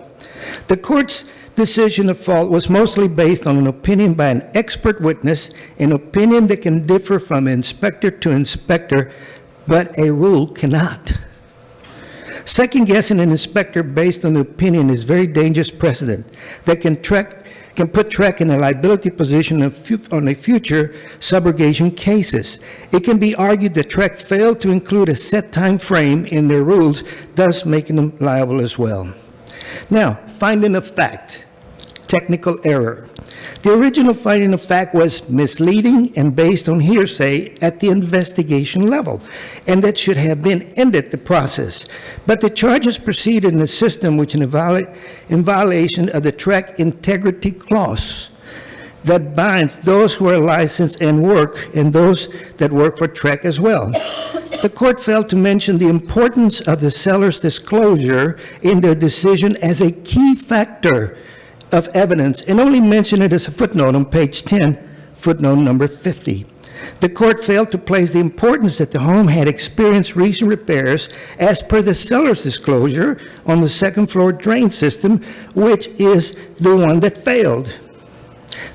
The court's decision of fault was mostly based on an opinion by an expert witness, an opinion that can differ from inspector to inspector, but a rule cannot. Second-guessing an inspector based on the opinion is very dangerous precedent that can put TREC in a liability position on a future subrogation cases. It can be argued that TREC failed to include a set time frame in their rules, thus making them liable as well. Now, finding of fact, technical error. The original finding of fact was misleading and based on hearsay at the investigation level, and that should have been ended the process. But the charges proceeded in a system which is in violation of the TREC integrity clause that binds those who are licensed and work, and those that work for TREC as well. The court failed to mention the importance of the seller's disclosure in their decision as a key factor of evidence, and only mention it as a footnote on page 10, footnote number 50. The court failed to place the importance that the home had experienced recent repairs as per the seller's disclosure on the second floor drain system, which is the one that failed.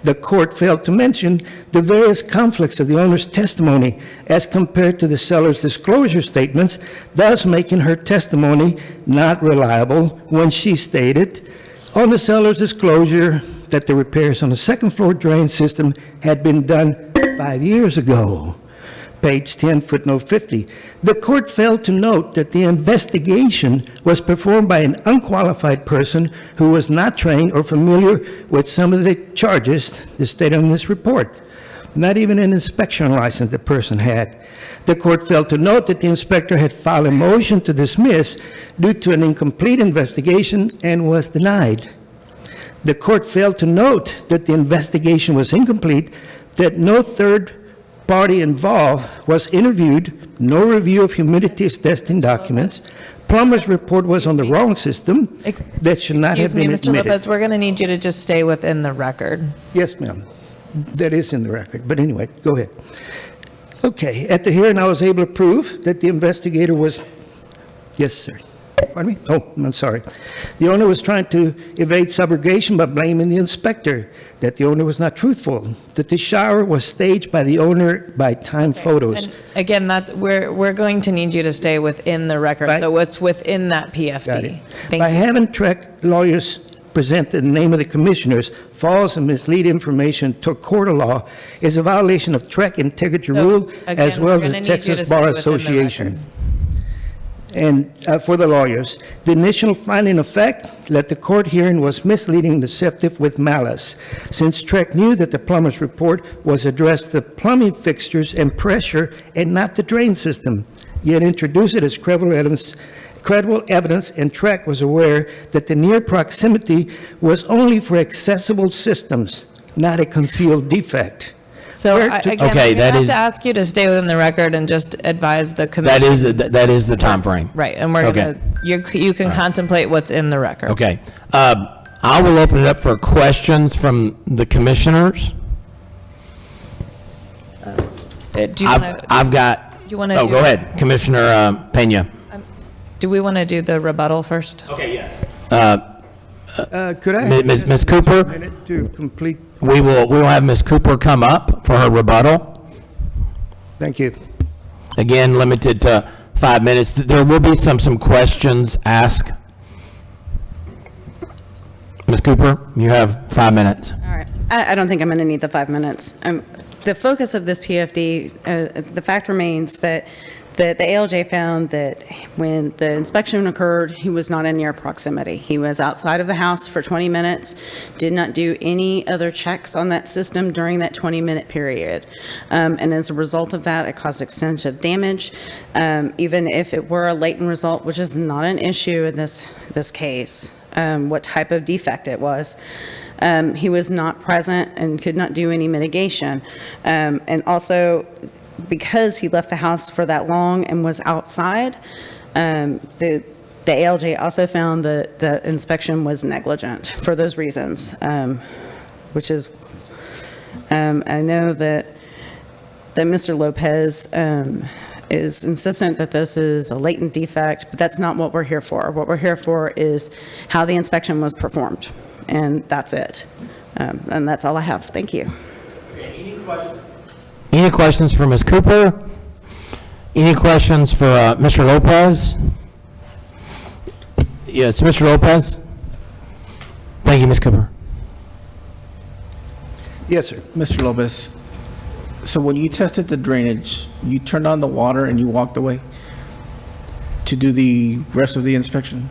The court failed to mention the various conflicts of the owner's testimony as compared to the seller's disclosure statements, thus making her testimony not reliable when she stated on the seller's disclosure that the repairs on the second floor drain system had been done 5 years ago. Page 10, footnote 50. The court failed to note that the investigation was performed by an unqualified person who was not trained or familiar with some of the charges stated in this report. Not even an inspection license the person had. The court failed to note that the inspector had filed a motion to dismiss due to an incomplete investigation and was denied. The court failed to note that the investigation was incomplete, that no third party involved was interviewed, no review of humidity testing documents, plumber's report was on the wrong system, that should not have been Excuse me, Mr. admitted. Lopez, we're going to need you to just stay within the record. Yes, ma'am. That is in the record, but anyway, go ahead. Okay, at the hearing, I was able to prove that the investigator was, yes, sir. Pardon me? Oh, I'm sorry. The owner was trying to evade subrogation by blaming the inspector, that the owner was not truthful, that the shower was staged by the owner by time photos. And again, we're going to need you to stay within the record, so what's within that PFD. Got it. Thank By you. having TREC lawyers present the name of the commissioners, false and misleading information to a court of law is a violation of TREC integrity rule, as again, well we're as gonna the need you to Texas stay Bar within the Association. And for the lawyers, the initial finding of fact that the court hearing was misleading and deceptive with malice, since TREC knew that the plumber's report was addressed to plumbing fixtures and pressure and not the drain system, yet introduced it as credible evidence, and TREC was aware that the near proximity was only for accessible systems, not a concealed defect. So again, Okay, I'm going to that have is- to ask you to stay within the record and just advise the commission. That is the timeframe. Right, and we're Okay. going to, you can contemplate what's in the record. Okay. I will open it up for questions from the commissioners. Do you want to? I've got, Do you want to? oh, go ahead, Commissioner Pena. Do we want to do the rebuttal first? Okay, yes. Could I have Ms. just Cooper? a minute to complete? We will have Ms. Cooper come up for her rebuttal. Thank you. Again, limited to 5 minutes. There will be some questions asked. Ms. Cooper, you have 5 minutes. All right. I don't think I'm going to need the 5 minutes. The focus of this PFD, the fact remains that the ALJ found that when the inspection occurred, he was not in near proximity. He was outside of the house for 20 minutes, did not do any other checks on that system during that 20-minute period. And as a result of that, it caused extensive damage. Even if it were a latent result, which is not an issue in this case, what type of defect it was. He was not present and could not do any mitigation. And also, because he left the house for that long and was outside, the ALJ also found that the inspection was negligent for those reasons, which is, I know that Mr. Lopez is insistent that this is a latent defect, but that's not what we're here for. What we're here for is how the inspection was performed, and that's it. And that's all I have. Thank you. Any questions for Ms. Cooper? Any questions for Mr. Lopez? Yes, Mr. Lopez? Thank you, Ms. Cooper. Yes, sir. Mr. Lopez, so when you tested the drainage, you turned on the water and you walked away to do the rest of the inspection?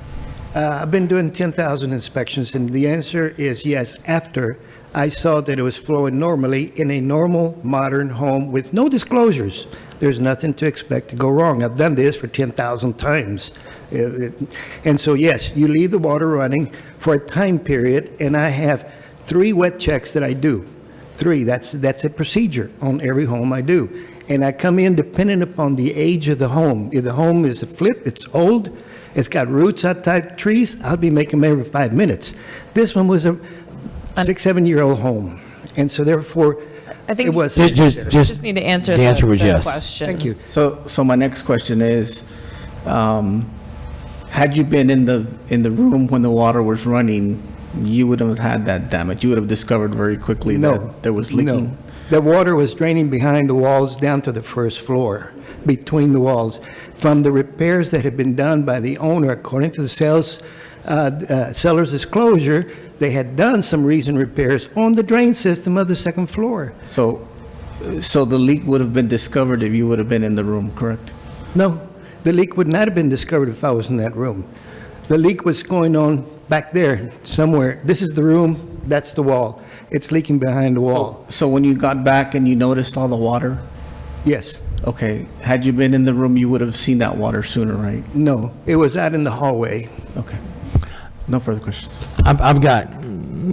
I've been doing 10,000 inspections, and the answer is yes, after I saw that it was flowing normally in a normal, modern home with no disclosures. There's nothing to expect to go wrong. I've done this for 10,000 times. And so, yes, you leave the water running for a time period, and I have 3 wet checks that I do. 3, that's a procedure on every home I do. And I come in depending upon the age of the home. If the home is a flip, it's old, it's got roots out type trees, I'll be making them every 5 minutes. This one was a 6-7-year-old home, and so therefore, I think it was. just need to answer the answer was the yes. question. Thank you. So my next question is, had you been in the room when the water was running, you would have had that damage. You would have discovered very quickly that there was leaking. No, the water was draining behind the walls down to the first floor, between the walls, from the repairs that had been done by the owner. According to the seller's disclosure, they had done some recent repairs on the drain system of the second floor. So the leak would have been discovered if you would have been in the room, correct? No, the leak would not have been discovered if I was in that room. The leak was going on back there somewhere. This is the room, that's the wall. It's leaking behind the wall. So when you got back and you noticed all the water? Yes. Okay, had you been in the room, you would have seen that water sooner, right? No, it was out in the hallway. Okay. No further questions. I've got,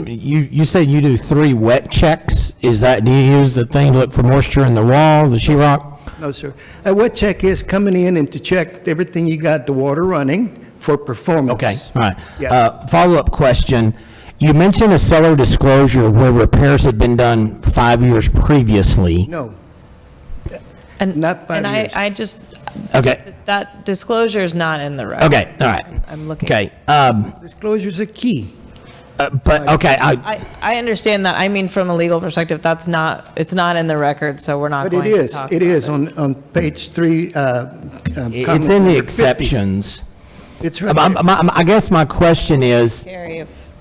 you said you do 3 wet checks. Is that, do you use the thing to look for moisture in the wall, the sheetrock? No, sir. A wet check is coming in and to check everything you got the water running for performance. Okay, all right. Yeah. Follow-up question. You mentioned a seller disclosure where repairs had been done 5 years previously. No. And, Not 5 and years. I just, Okay, that disclosure is not in the record. okay, all right. I'm looking. Okay, Disclosure's a key. but, okay, I understand that. I mean, from a legal perspective, it's not in the record, so we're not But going it to is, talk it about is on page 3. it's comment in the number 50. exceptions. It's right there. I guess my question is, Carrie, if,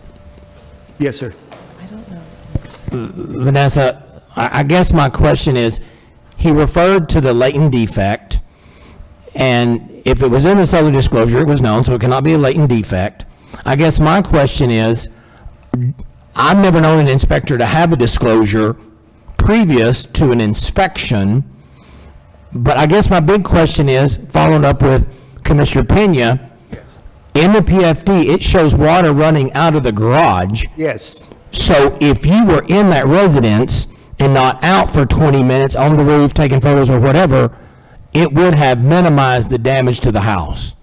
Yes, sir. I don't know. Vanessa, I guess my question is, he referred to the latent defect, and if it was in the seller disclosure, it was known, so it cannot be a latent defect. I guess my question is, I've never known an inspector to have a disclosure previous to an inspection, but I guess my big question is, following up with Commissioner Pena, in the PFD, it shows water running out of the garage. Yes. So if you were in that residence and not out for 20 minutes on the roof taking photos or whatever, it would have minimized the damage to the house.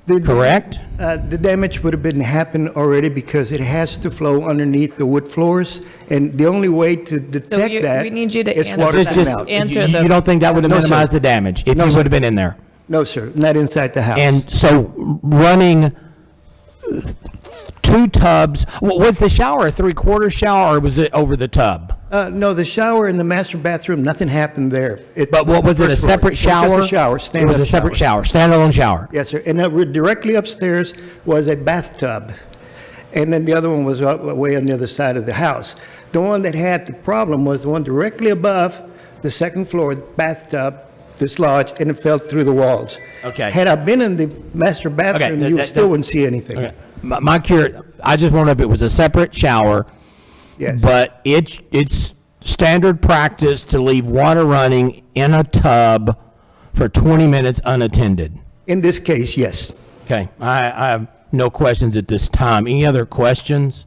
Correct? The damage would have been happened already because it has to flow underneath the wood floors, and the only way to detect that we need you to is answer water that. coming out. You don't think that would have No, sir. minimized the damage if No, you sir. would have been in there? No, sir, not inside the house. And so running 2 tubs, was the shower a 3/4 shower or was it over the tub? No, the shower in the master bathroom, nothing happened there. But what was it, a first floor. separate shower? It was just a shower, It was stand-up a separate shower, standalone shower. Yes, sir. And directly upstairs was a bathtub. And then the other one was way on the other side of the house. The one that had the problem was the one directly above the second floor bathtub, dislodged, and it fell through the walls. Okay. Had I been in the master bathroom, you still wouldn't see anything. Okay. I just wonder if it was a separate shower. Yes. But it's standard practice to leave water running in a tub for 20 minutes unattended. In this case, yes. Okay, I have no questions at this time. Any other questions?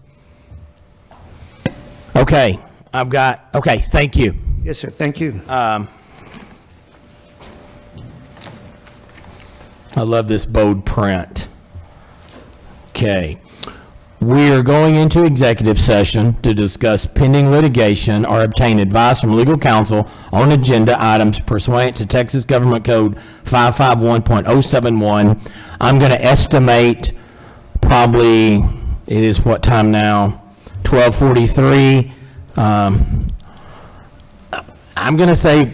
Okay, okay, thank you. Yes, sir. Thank you. I love this bold print. Okay. We are going into executive session to discuss pending litigation or obtain advice from legal counsel on agenda items pursuant to Texas Government Code 551.071. I'm going to estimate probably, it is what time now? 12:43. I'm going to say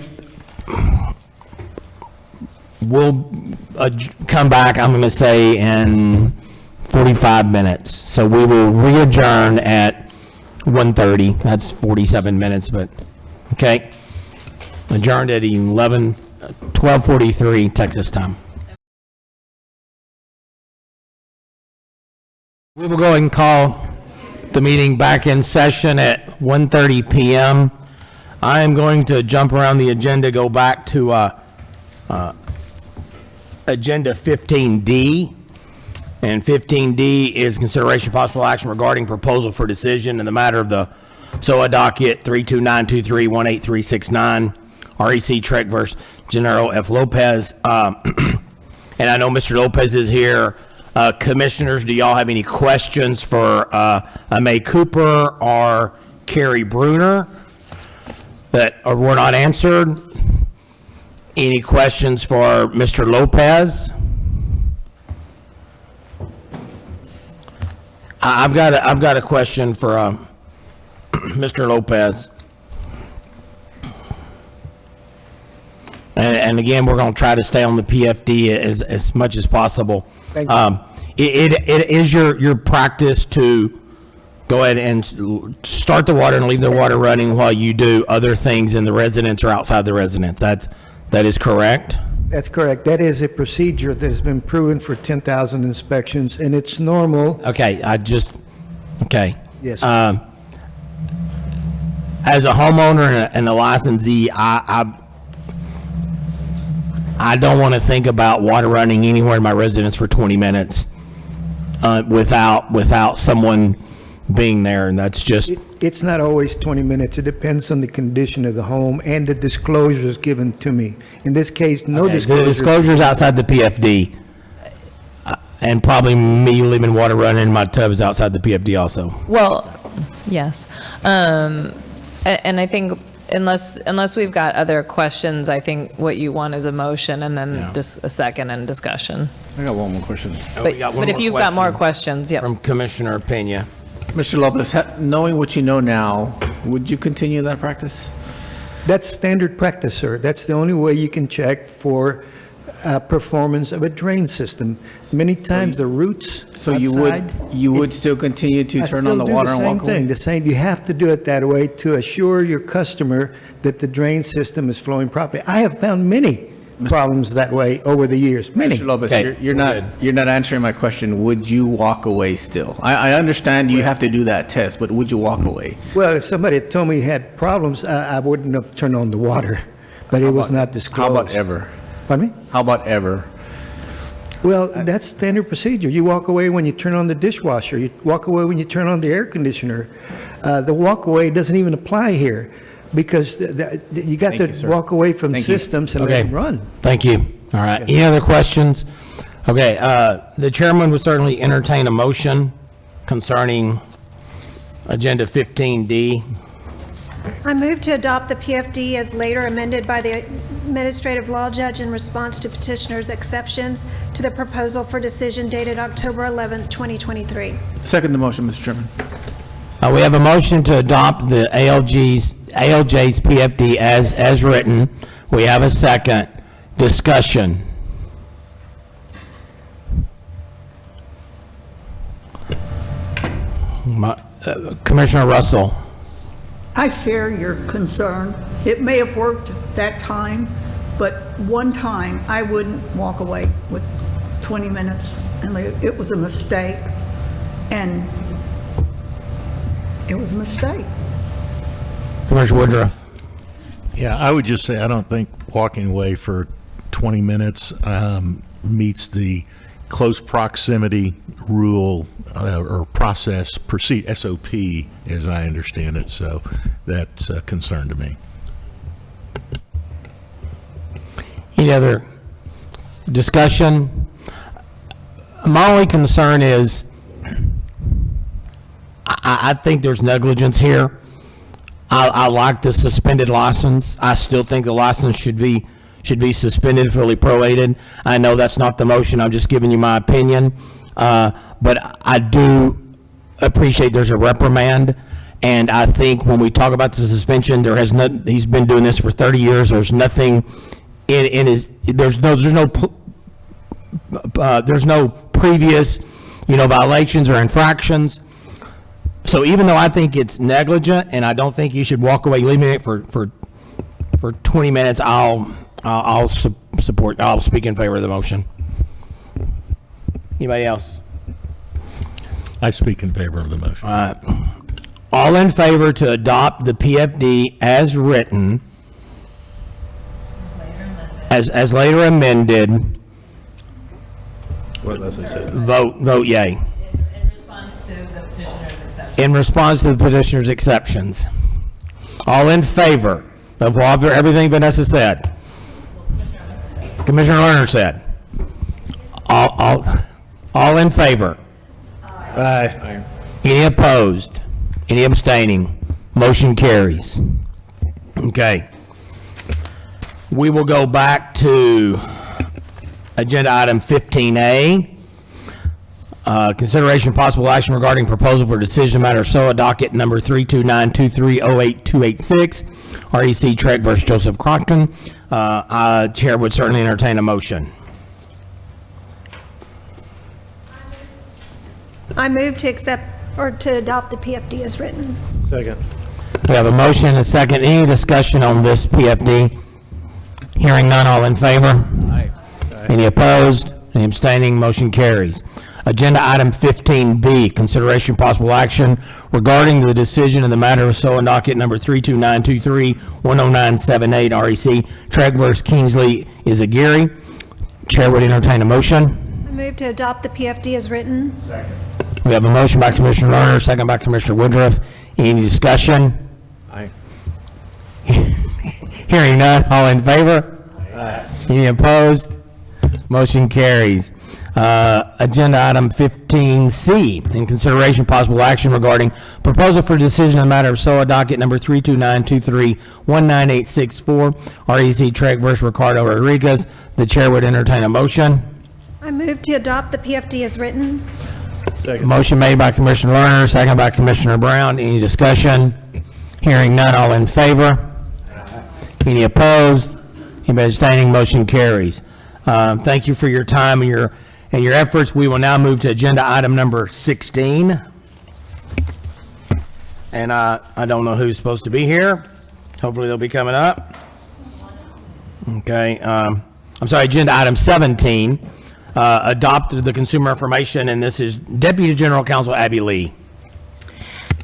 we'll come back, I'm going to say in 45 minutes. So we will re-adjourn at 1:30. That's 47 minutes, but okay. Adjourned at 12:43 Texas time. We will go ahead and call the meeting back in session at 1:30 p.m. I am going to jump around the agenda, go back to agenda 15D. And 15D is consideration of possible action regarding proposal for decision in the matter of the SOA docket 32923-18369, REC TREC versus Gennaro F. Lopez. And I know Mr. Lopez is here. Commissioners, do y'all have any questions for May Cooper or Carrie Bruner that were not answered? Any questions for Mr. Lopez? I've got a question for Mr. Lopez. And again, we're going to try to stay on the PFD as much as possible. Thank you. It is your practice to go ahead and start the water and leave the water running while you do other things in the residence or outside the residence. That is correct? That's correct. That is a procedure that has been proven for 10,000 inspections, and it's normal. Okay, okay. Yes. As a homeowner and a licensee, I don't want to think about water running anywhere in my residence for 20 minutes without someone being there, and that's just... It's not always 20 minutes. It depends on the condition of the home and the disclosures given to me. In this case, no disclosures. The disclosures outside the PFD, and probably me leaving water running in my tub is outside the PFD also. Well, yes. And I think unless we've got other questions, I think what you want is a motion and then just a second and discussion. I got one more question. But if you've got more questions, yeah. From Commissioner Pena. Mr. Lopez, knowing what you know now, would you continue that practice? That's standard practice, sir. That's the only way you can check for performance of a drain system. Many times the roots So outside, you would still continue to turn on the water and walk away? The same. You have to do it that way to assure your customer that the drain system is flowing properly. I have found many problems that way over the years. Many. Mr. Lopez, Okay, you're not answering my question. Would you walk away still? I understand you have to do that test, but would you walk away? Well, if somebody had told me he had problems, I wouldn't have turned on the water, but it was not disclosed. How about ever? Pardon me? How about ever? Well, that's standard procedure. You walk away when you turn on the dishwasher. You walk away when you turn on the air conditioner. The walk away doesn't even apply here because you got to walk away from systems and let them run. Thank you. All right. Any other questions? Okay. The chairman would certainly entertain a motion concerning agenda 15D. I move to adopt the PFD as later amended by the administrative law judge in response to petitioner's exceptions to the proposal for decision dated October 11th, 2023. Second the motion, Mr. Chairman. We have a motion to adopt the ALJ's PFD as written. We have a second. Discussion. Commissioner Russell. I share your concern. It may have worked that time, but one time I wouldn't walk away with 20 minutes, and it was a mistake, and it was a mistake. Commissioner Woodruff. Yeah, I would just say I don't think walking away for 20 minutes meets the close proximity rule or process, SOP, as I understand it. So that's a concern to me. Any other discussion? My only concern is I think there's negligence here. I like the suspended license. I still think the license should be suspended, fully prorated. I know that's not the motion. I'm just giving you my opinion. But I do appreciate there's a reprimand. And I think when we talk about the suspension, he's been doing this for 30 years. There's nothing in his, there's no previous, violations or infractions. So even though I think it's negligent and I don't think you should walk away leaving it for 20 minutes, I'll support, I'll speak in favor of the motion. Anybody else? I speak in favor of the motion. All right. All in favor to adopt the PFD as written, as later amended, What Leslie said. vote yay. In response to the petitioner's exceptions. All in favor of everything Vanessa said. Commissioner Lerner said. All in favor. Aye. Any opposed? Any abstaining? Motion carries. Okay. We will go back to agenda item 15A. Consideration of possible action regarding proposal for decision matter SOA docket number 32923082886, REC TREC versus Joseph Crockton. Chair would certainly entertain a motion. I move to accept or to adopt the PFD as written. Second. We have a motion and a second. Any discussion on this PFD? Hearing none, all in favor? Aye. Any opposed? Any abstaining? Motion carries. Agenda item 15B, consideration possible action regarding the decision in the matter of SOA docket number 32923-10978 REC TREC versus Kingsley Izagiri. Chair would entertain a motion. I move to adopt the PFD as written. Second. We have a motion by Commissioner Lerner, second by Commissioner Woodruff. Any discussion? Aye. Hearing none, all in favor? Aye. Any opposed? Motion carries. Agenda item 15C, in consideration possible action regarding proposal for decision on matter of SOA docket number 32923-19864, REC TREC versus Ricardo Rodriguez. The chair would entertain a motion. I move to adopt the PFD as written. Second. Motion made by Commissioner Lerner, second by Commissioner Brown. Any discussion? Hearing none, all in favor? Any opposed? Anybody abstaining? Motion carries. Thank you for your time and your efforts. We will now move to agenda item number 16. And I don't know who's supposed to be here. Hopefully they'll be coming up. Okay. I'm sorry, agenda item 17. Adopted the consumer information, and this is Deputy General Counsel Abby Lee.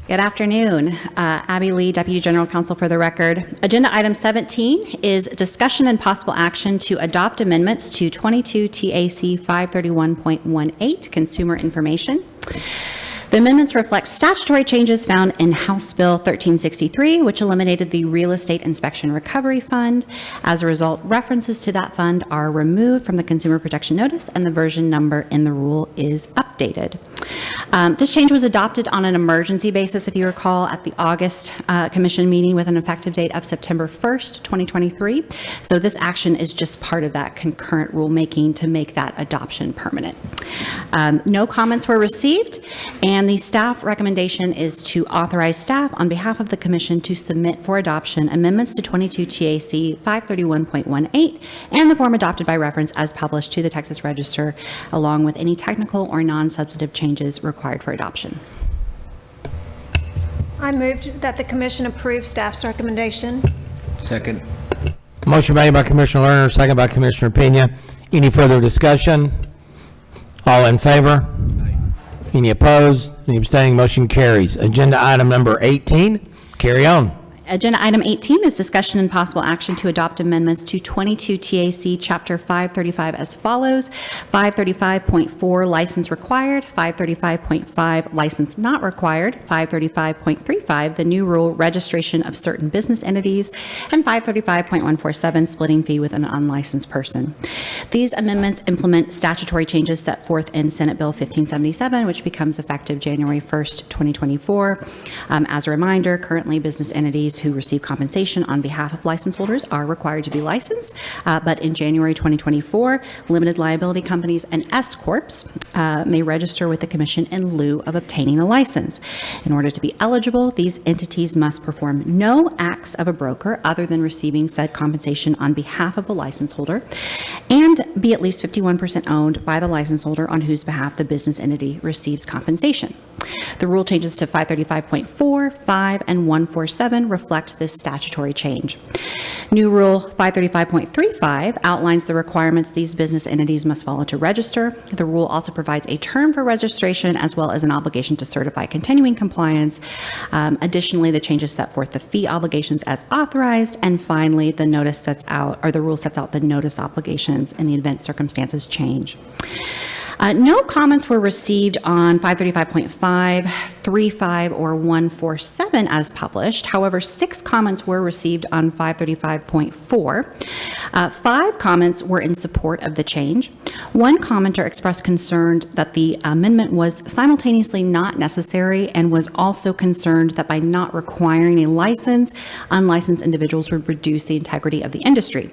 Good afternoon. Abby Lee, Deputy General Counsel for the record. Agenda item 17 is discussion and possible action to adopt amendments to 22 TAC 531.18 consumer information. The amendments reflect statutory changes found in House Bill 1363, which eliminated the Real Estate Inspection Recovery Fund. As a result, references to that fund are removed from the Consumer Protection Notice, and the version number in the rule is updated. This change was adopted on an emergency basis, if you recall, at the August Commission meeting with an effective date of September 1st, 2023. So this action is just part of that concurrent rulemaking to make that adoption permanent. No comments were received, and the staff recommendation is to authorize staff on behalf of the Commission to submit for adoption amendments to 22 TAC 531.18 and the form adopted by reference as published to the Texas Register, along with any technical or non-substantive changes required for adoption. I moved that the commission approve staff's recommendation. Second. Motion made by Commissioner Lerner, second by Commissioner Pena. Any further discussion? All in favor? Any opposed? Any abstaining? Motion carries. Agenda item number 18. Carry on. Agenda item 18 is discussion and possible action to adopt amendments to 22 TAC Chapter 535 as follows. 535.4 license required, 535.5 license not required, 535.35 the new rule registration of certain business entities, and 535.147 splitting fee with an unlicensed person. These amendments implement statutory changes set forth in Senate Bill 1577, which becomes effective January 1st, 2024. As a reminder, currently business entities who receive compensation on behalf of license holders are required to be licensed, but in January 2024, limited liability companies and S corps may register with the commission in lieu of obtaining a license. In order to be eligible, these entities must perform no acts of a broker other than receiving said compensation on behalf of a license holder, and be at least 51% owned by the license holder on whose behalf the business entity receives compensation. The rule changes to 535.4, 5, and 147 reflect this statutory change. New Rule 535.35 outlines the requirements these business entities must follow to register. The rule also provides a term for registration as well as an obligation to certify continuing compliance. Additionally, the changes set forth the fee obligations as authorized, and finally, the rule sets out the notice obligations in the event circumstances change. No comments were received on 535.5, 35, or 147 as published. However, 6 comments were received on 535.4. 5 comments were in support of the change. One commenter expressed concern that the amendment was simultaneously not necessary and was also concerned that by not requiring a license, unlicensed individuals would reduce the integrity of the industry.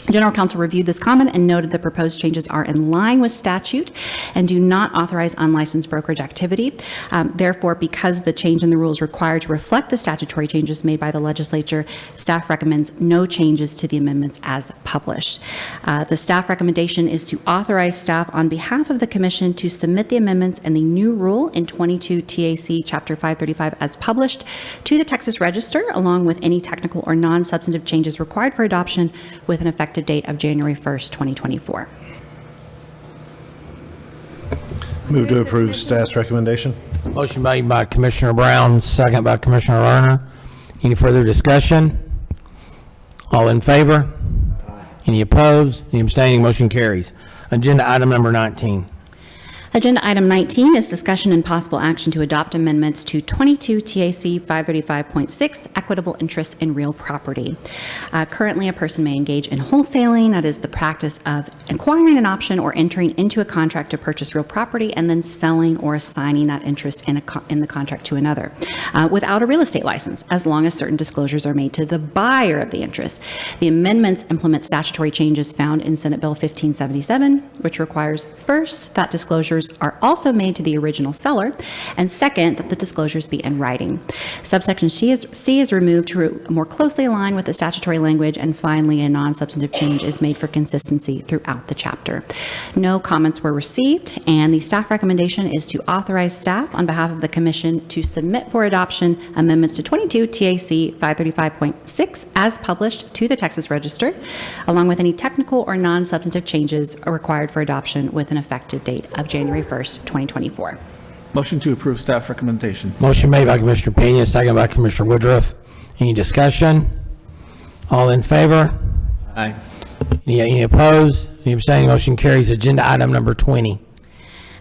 General Counsel reviewed this comment and noted the proposed changes are in line with statute and do not authorize unlicensed brokerage activity. Therefore, because the change in the rule is required to reflect the statutory changes made by the legislature, staff recommends no changes to the amendments as published. The staff recommendation is to authorize staff on behalf of the commission to submit the amendments and the new rule in 22 TAC Chapter 535 as published to the Texas Register, along with any technical or non-substantive changes required for adoption with an effective date of January 1st, 2024. Move to approve staff's recommendation. Motion made by Commissioner Brown, second by Commissioner Lerner. Any further discussion? All in favor? Any opposed? Any abstaining? Motion carries. Agenda item number 19. Agenda item 19 is discussion and possible action to adopt amendments to 22 TAC 535.6, equitable interest in real property. Currently, a person may engage in wholesaling, that is the practice of acquiring an option or entering into a contract to purchase real property and then selling or assigning that interest in the contract to another, without a real estate license, as long as certain disclosures are made to the buyer of the interest. The amendments implement statutory changes found in Senate Bill 1577, which requires, first, that disclosures are also made to the original seller, and second, that the disclosures be in writing. Subsection C is removed to more closely align with the statutory language, and finally, a non-substantive change is made for consistency throughout the chapter. No comments were received, and the staff recommendation is to authorize staff on behalf of the commission to submit for adoption amendments to 22 TAC 535.6 as published to the Texas Register, along with any technical or non-substantive changes required for adoption with an effective date of January 1st, 2024. Motion to approve staff recommendation. Motion made by Commissioner Pena, second by Commissioner Woodruff. Any discussion? All in favor? Aye. Any opposed? Any abstaining? Motion carries. Agenda item number 20.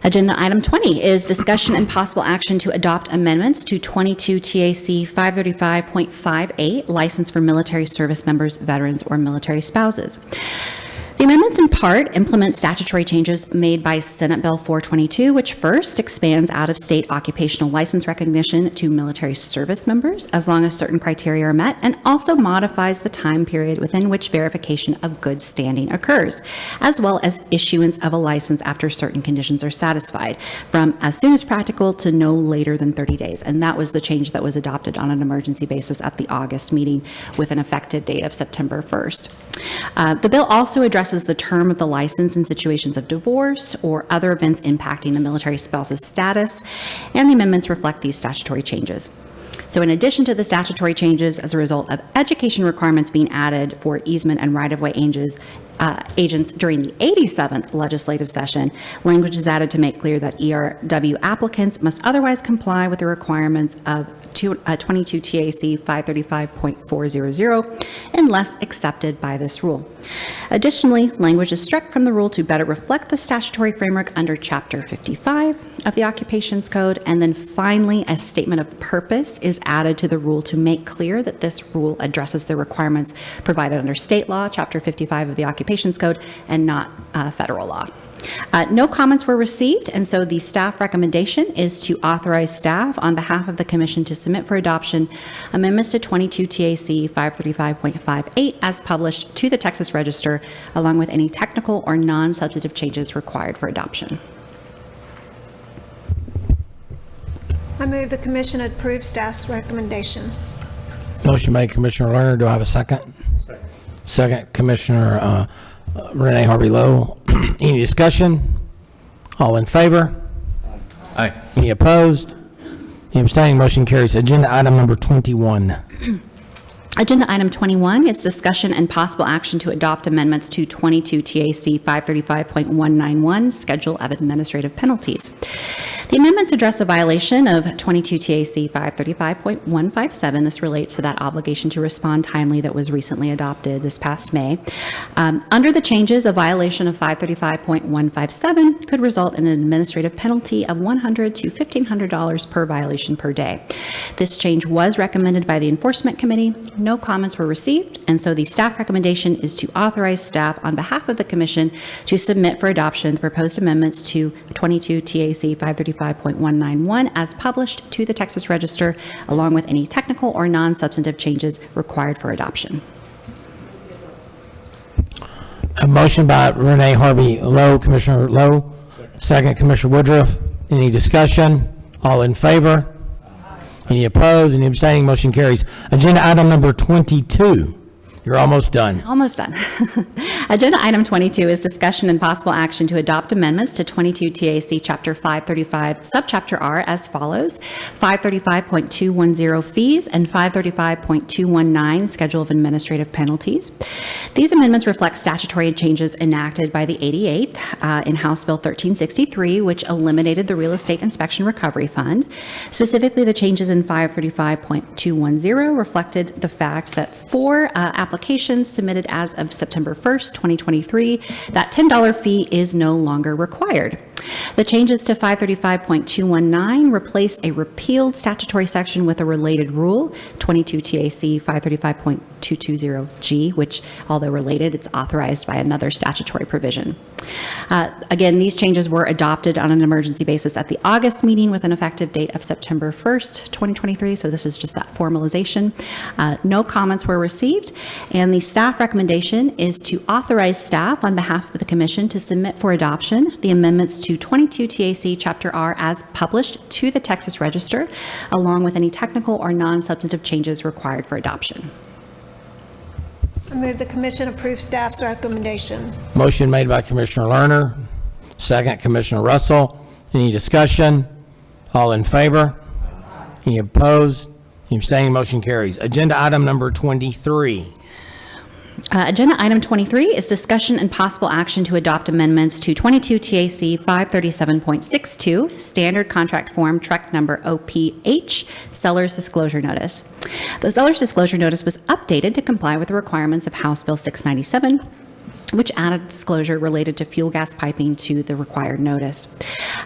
Agenda item 20 is discussion and possible action to adopt amendments to 22 TAC 535.58, license for military service members, veterans, or military spouses. The amendments in part implement statutory changes made by Senate Bill 422, which first expands out-of-state occupational license recognition to military service members as long as certain criteria are met, and also modifies the time period within which verification of good standing occurs, as well as issuance of a license after certain conditions are satisfied, from as soon as practical to no later than 30 days. And that was the change that was adopted on an emergency basis at the August meeting with an effective date of September 1st. The bill also addresses the term of the license in situations of divorce or other events impacting the military spouse's status, and the amendments reflect these statutory changes. So in addition to the statutory changes as a result of education requirements being added for easement and right-of-way agents during the 87th legislative session, language is added to make clear that ERW applicants must otherwise comply with the requirements of 22 TAC 535.400 unless accepted by this rule. Additionally, language is struck from the rule to better reflect the statutory framework under Chapter 55 of the Occupations Code. And then finally, a statement of purpose is added to the rule to make clear that this rule addresses the requirements provided under state law, Chapter 55 of the Occupations Code, and not federal law. No comments were received, and so the staff recommendation is to authorize staff on behalf of the Commission to submit for adoption amendments to 22 TAC 535.58 as published to the Texas Register, along with any technical or non-substantive changes required for adoption. I move the Commission approve staff's recommendation. Motion made, Commissioner Lerner. Do I have a second? Second, Commissioner Renee Harvey-Lowe. Any discussion? All in favor? Aye. Any opposed? Any abstaining? Motion carries. Agenda item number 21. Agenda item 21 is discussion and possible action to adopt amendments to 22 TAC 535.191, Schedule of Administrative Penalties. The amendments address the violation of 22 TAC 535.157. This relates to that obligation to respond timely that was recently adopted this past May. Under the changes, a violation of 535.157 could result in an administrative penalty of $100 to $1,500 per violation per day. This change was recommended by the Enforcement Committee. No comments were received, and so the staff recommendation is to authorize staff on behalf of the Commission to submit for adoption the proposed amendments to 22 TAC 535.191 as published to the Texas Register, along with any technical or non-substantive changes required for adoption. A motion by Renee Harvey-Lowe. Commissioner Lowe. Second, Commissioner Woodruff. Any discussion? All in favor? Any opposed? Any abstaining? Motion carries. Agenda item number 22. You're almost done. Almost done. Agenda item 22 is discussion and possible action to adopt amendments to 22 TAC Chapter 535, Subchapter R as follows: 535.210 fees and 535.219 Schedule of Administrative Penalties. These amendments reflect statutory changes enacted by the 88th in House Bill 1363, which eliminated the Real Estate Inspection Recovery Fund. Specifically, the changes in 535.210 reflected the fact that for applications submitted as of September 1st, 2023, that $10 fee is no longer required. The changes to 535.219 replace a repealed statutory section with a related rule, 22 TAC 535.220G, which, although related, it's authorized by another statutory provision. Again, these changes were adopted on an emergency basis at the August meeting with an effective date of September 1st, 2023, so this is just that formalization. No comments were received, and the staff recommendation is to authorize staff on behalf of the Commission to submit for adoption the amendments to 22 TAC Chapter R as published to the Texas Register, along with any technical or non-substantive changes required for adoption. I move the Commission approve staff's recommendation. Motion made by Commissioner Lerner. Second, Commissioner Russell. Any discussion? All in favor? Any opposed? Any abstaining? Motion carries. Agenda item number 23. Agenda item 23 is discussion and possible action to adopt amendments to 22 TAC 537.62, Standard Contract Form TREC number OPH, Seller's Disclosure Notice. The Seller's Disclosure Notice was updated to comply with the requirements of House Bill 697, which added disclosure related to fuel gas piping to the required notice.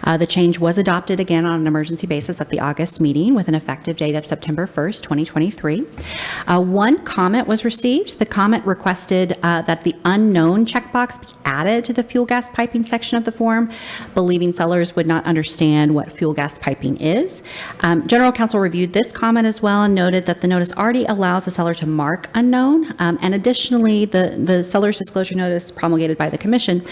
The change was adopted again on an emergency basis at the August meeting with an effective date of September 1st, 2023. One comment was received. The comment requested that the unknown checkbox be added to the fuel gas piping section of the form, believing sellers would not understand what fuel gas piping is. General Counsel reviewed this comment as well and noted that the notice already allows the seller to mark unknown, and additionally, the seller's disclosure notice promulgated by the Commission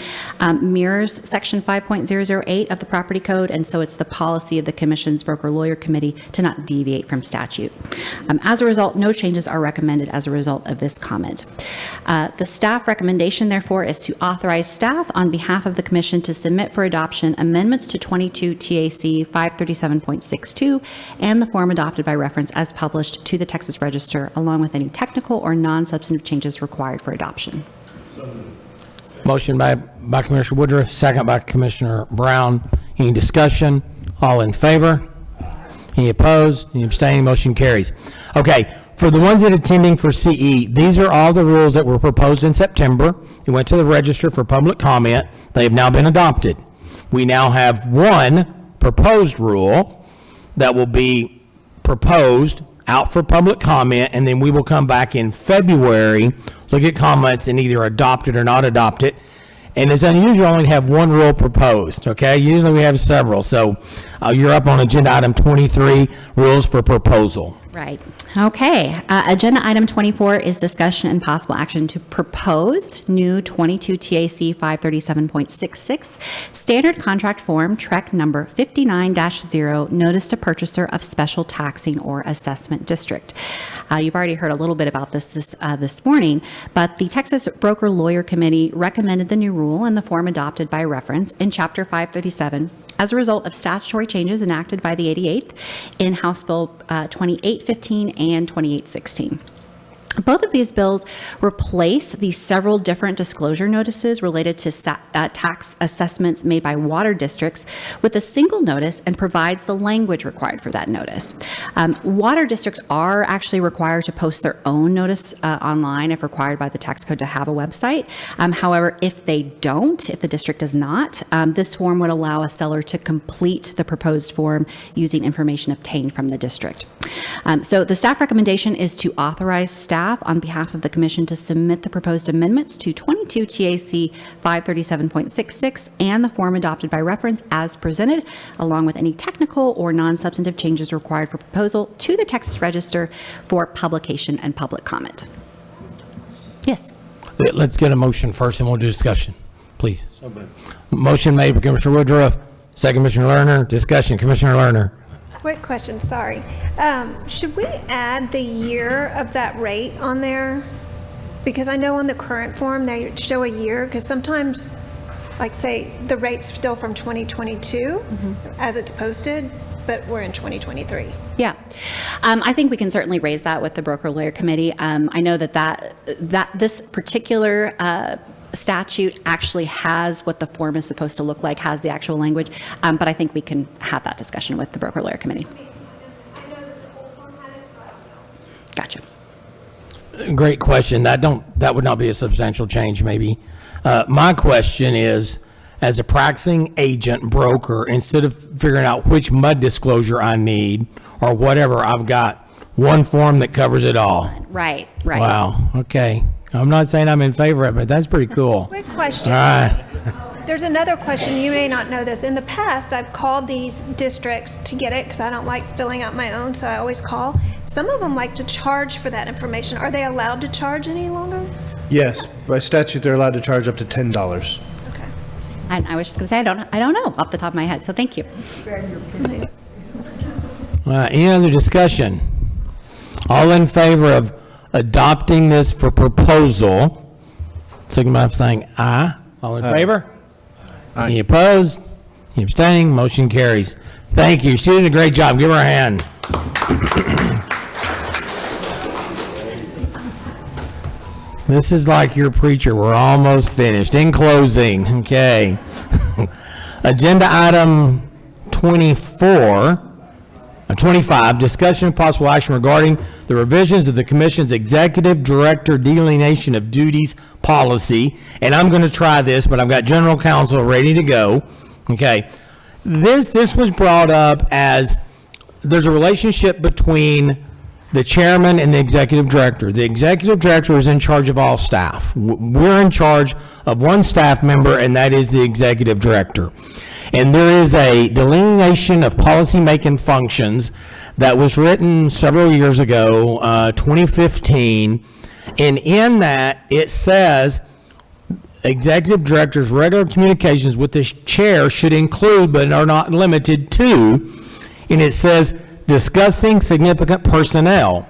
mirrors Section 5.008 of the Property Code, and so it's the policy of the Commission's Broker Lawyer Committee to not deviate from statute. As a result, no changes are recommended as a result of this comment. The staff recommendation, therefore, is to authorize staff on behalf of the Commission to submit for adoption amendments to 22 TAC 537.62 and the form adopted by reference as published to the Texas Register, along with any technical or non-substantive changes required for adoption. Motion by Commissioner Woodruff, second by Commissioner Brown. Any discussion? All in favor? Any opposed? Any abstaining? Motion carries. Okay, for the ones that are attending for CE, these are all the rules that were proposed in September. It went to the register for public comment. They have now been adopted. We now have one proposed rule that will be proposed out for public comment, and then we will come back in February, look at comments, and either adopt it or not adopt it. And it's unusual only to have one rule proposed, okay? Usually we have several. So you're up on agenda item 23, rules for proposal. Right. Okay. Agenda item 24 is discussion and possible action to propose new 22 TAC 537.66 standard contract form TREC number 59-0 notice to purchaser of special taxing or assessment district. You've already heard a little bit about this morning, but the Texas Broker Lawyer Committee recommended the new rule and the form adopted by reference in Chapter 537 as a result of statutory changes enacted by the 88th in House Bill 2815 and 2816. Both of these bills replace the several different disclosure notices related to tax assessments made by water districts with a single notice and provides the language required for that notice. Water districts are actually required to post their own notice online if required by the tax code to have a website. However, if they don't, if the district does not, this form would allow a seller to complete the proposed form using information obtained from the district. So the staff recommendation is to authorize staff on behalf of the Commission to submit the proposed amendments to 22 TAC 537.66 and the form adopted by reference as presented, along with any technical or non-substantive changes required for proposal to the Texas Register for publication and public comment. Yes. Let's get a motion first and we'll do discussion, please. Motion made by Commissioner Woodruff, second Commissioner Lerner. Discussion, Commissioner Lerner. Quick question, sorry. Should we add the year of that rate on there? Because I know on the current form, they show a year, because sometimes, like say, the rate's still from 2022 as it's posted, but we're in 2023. Yeah, I think we can certainly raise that with the Broker Lawyer Committee. I know that this particular statute actually has what the form is supposed to look like, has the actual language, but I think we can have that discussion with the Broker Lawyer Committee. Gotcha. Great question. That would not be a substantial change, maybe. My question is, as a practicing agent broker, instead of figuring out which MUD disclosure I need or whatever, I've got one form that covers it all. Right. Wow. Okay. I'm not saying I'm in favor of it, but that's pretty cool. Quick question. All right. There's another question. You may not know this. In the past, I've called these districts to get it because I don't like filling out my own, so I always call. Some of them like to charge for that information. Are they allowed to charge any longer? Yes, by statute, they're allowed to charge up to $10. And I was just going to say, I don't know off the top of my head, so thank you. Any other discussion? All in favor of adopting this for proposal, signify by saying aye. All in favor? Aye. Any opposed? Any abstaining? Motion carries. Thank you. She did a great job. Give her a hand. This is like your preacher. We're almost finished. In closing, okay. Agenda item 25, discussion and possible action regarding the revisions of the Commission's Executive Director Delineation of Duties Policy. And I'm going to try this, but I've got General Counsel ready to go. Okay. This was brought up as there's a relationship between the chairman and the executive director. The executive director is in charge of all staff. We're in charge of one staff member, and that is the executive director. And there is a delineation of policy-making functions that was written several years ago, 2015, and in that it says executive director's regular communications with the chair should include but are not limited to, and it says discussing significant personnel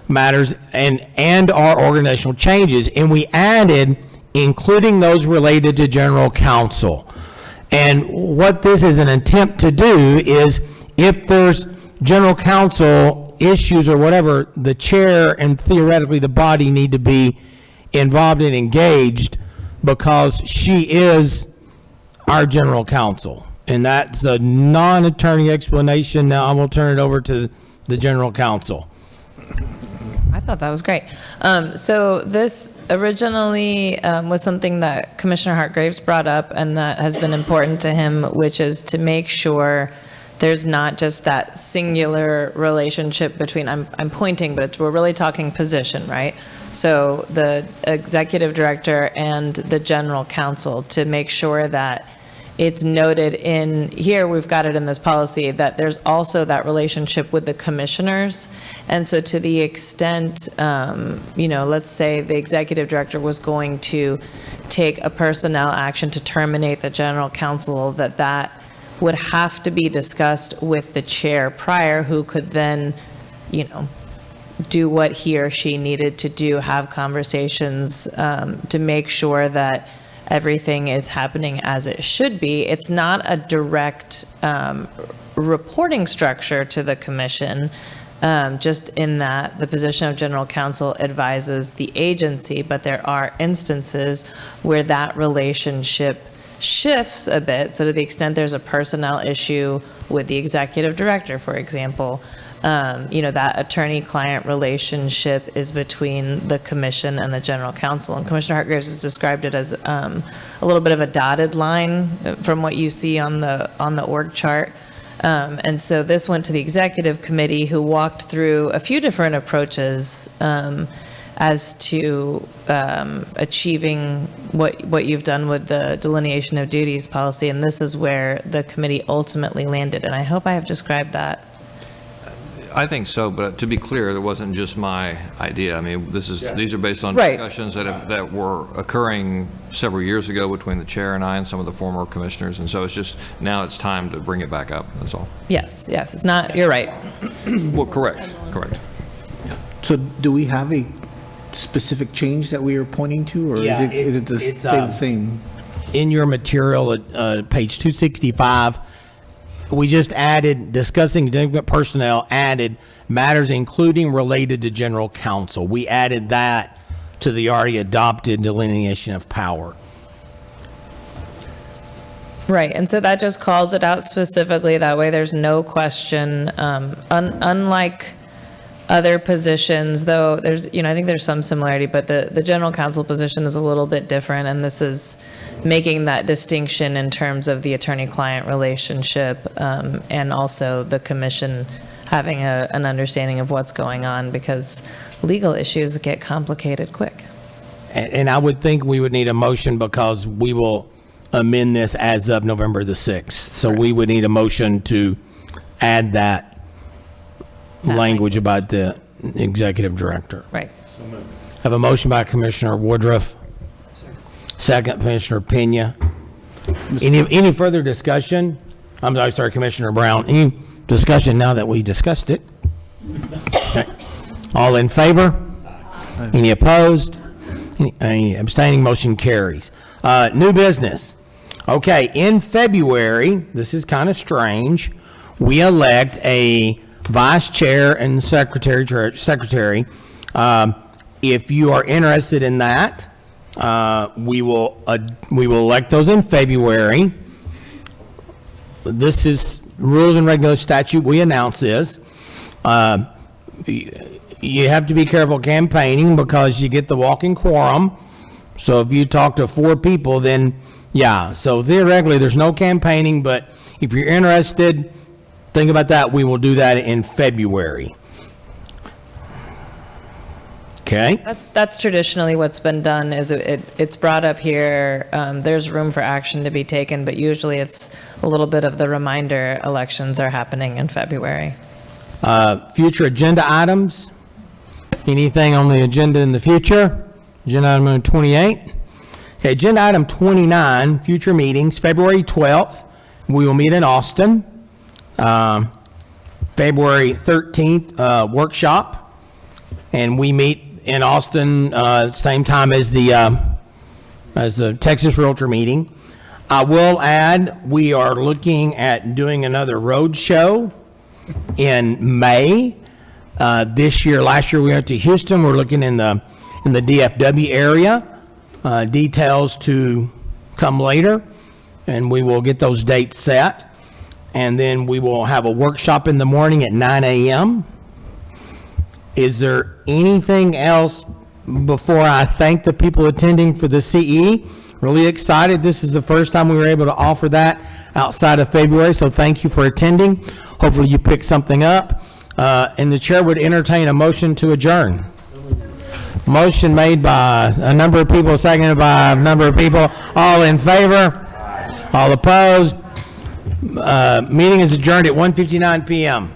matters and our organizational changes, and we added including those related to general counsel. And what this is an attempt to do is if there's general counsel issues or whatever, the chair and theoretically the body need to be involved and engaged, because she is our general counsel. And that's a non-attorney explanation. Now I will turn it over to the general counsel. I thought that was great. So this originally was something that Commissioner Hartgraves brought up and that has been important to him, which is to make sure there's not just that singular relationship between, I'm pointing, but we're really talking position, right? So the executive director and the general counsel, to make sure that it's noted in here, we've got it in this policy, that there's also that relationship with the commissioners. And so to the extent, let's say the executive director was going to take a personnel action to terminate the general counsel, that would have to be discussed with the chair prior, who could then, do what he or she needed to do, have conversations to make sure that everything is happening as it should be. It's not a direct reporting structure to the commission, just in that the position of general counsel advises the agency, but there are instances where that relationship shifts a bit. So to the extent there's a personnel issue with the executive director, for example, that attorney-client relationship is between the commission and the general counsel. And Commissioner Hartgraves has described it as a little bit of a dotted line from what you see on the org chart. And so this went to the executive committee, who walked through a few different approaches as to achieving what you've done with the delineation of duties policy. And this is where the committee ultimately landed. And I hope I have described that. I think so, but to be clear, it wasn't just my idea. I mean, these are based on Right. discussions that were occurring several years ago between the chair and I and some of the former commissioners, and so it's just, now it's time to bring it back up, that's all. Yes, it's not, you're right. Well, correct. So do we have a specific change that we are pointing to, or is it the same? In your material at page 265, we just added, discussing delinquent personnel, added matters including related to general counsel. We added that to the already adopted delineation of power. Right, and so that just calls it out specifically. That way there's no question. Unlike other positions, though, there's, I think there's some similarity, but the general counsel position is a little bit different, and this is making that distinction in terms of the attorney-client relationship, and also the commission having an understanding of what's going on, because legal issues get complicated quick. And I would think we would need a motion, because we will amend this as of November the 6th. So we would need a motion to add that language about the executive director. Right. Have a motion by Commissioner Woodruff. Second, Commissioner Pena. Any further discussion? I'm sorry, Commissioner Brown. Any discussion now that we discussed it? Okay. All in favor? Any opposed? Any abstaining? Motion carries. New business. Okay, in February, this is kind of strange, we elect a vice chair and secretary. If you are interested in that, we will elect those in February. This is rules and regulations statute. We announce this. You have to be careful campaigning, because you get the walking quorum. So if you talk to 4 people, then yeah. So theoretically, there's no campaigning, but if you're interested, think about that. We will do that in February. Okay. That's traditionally what's been done. Is it's brought up here. There's room for action to be taken, but usually it's a little bit of the reminder. Elections are happening in February. Future agenda items. Anything on the agenda in the future? Agenda item number 28. Okay. Agenda item 29. Future meetings. February 12th. We will meet in Austin. February 13th, workshop, and we meet in Austin same time as the Texas Realtor meeting. I will add, we are looking at doing another road show in May. Last year we went to Houston. We're looking in the DFW area. details to come later, and we will get those dates set. And then we will have a workshop in the morning at 9 a.m. Is there anything else before I thank the people attending for the CE? Really excited. This is the first time we were able to offer that outside of February, so thank you for attending. Hopefully you picked something up. And the chair would entertain a motion to adjourn. Motion made by a number of people, seconded by a number of people. All in favor? All opposed? Meeting is adjourned at 1:59 p.m.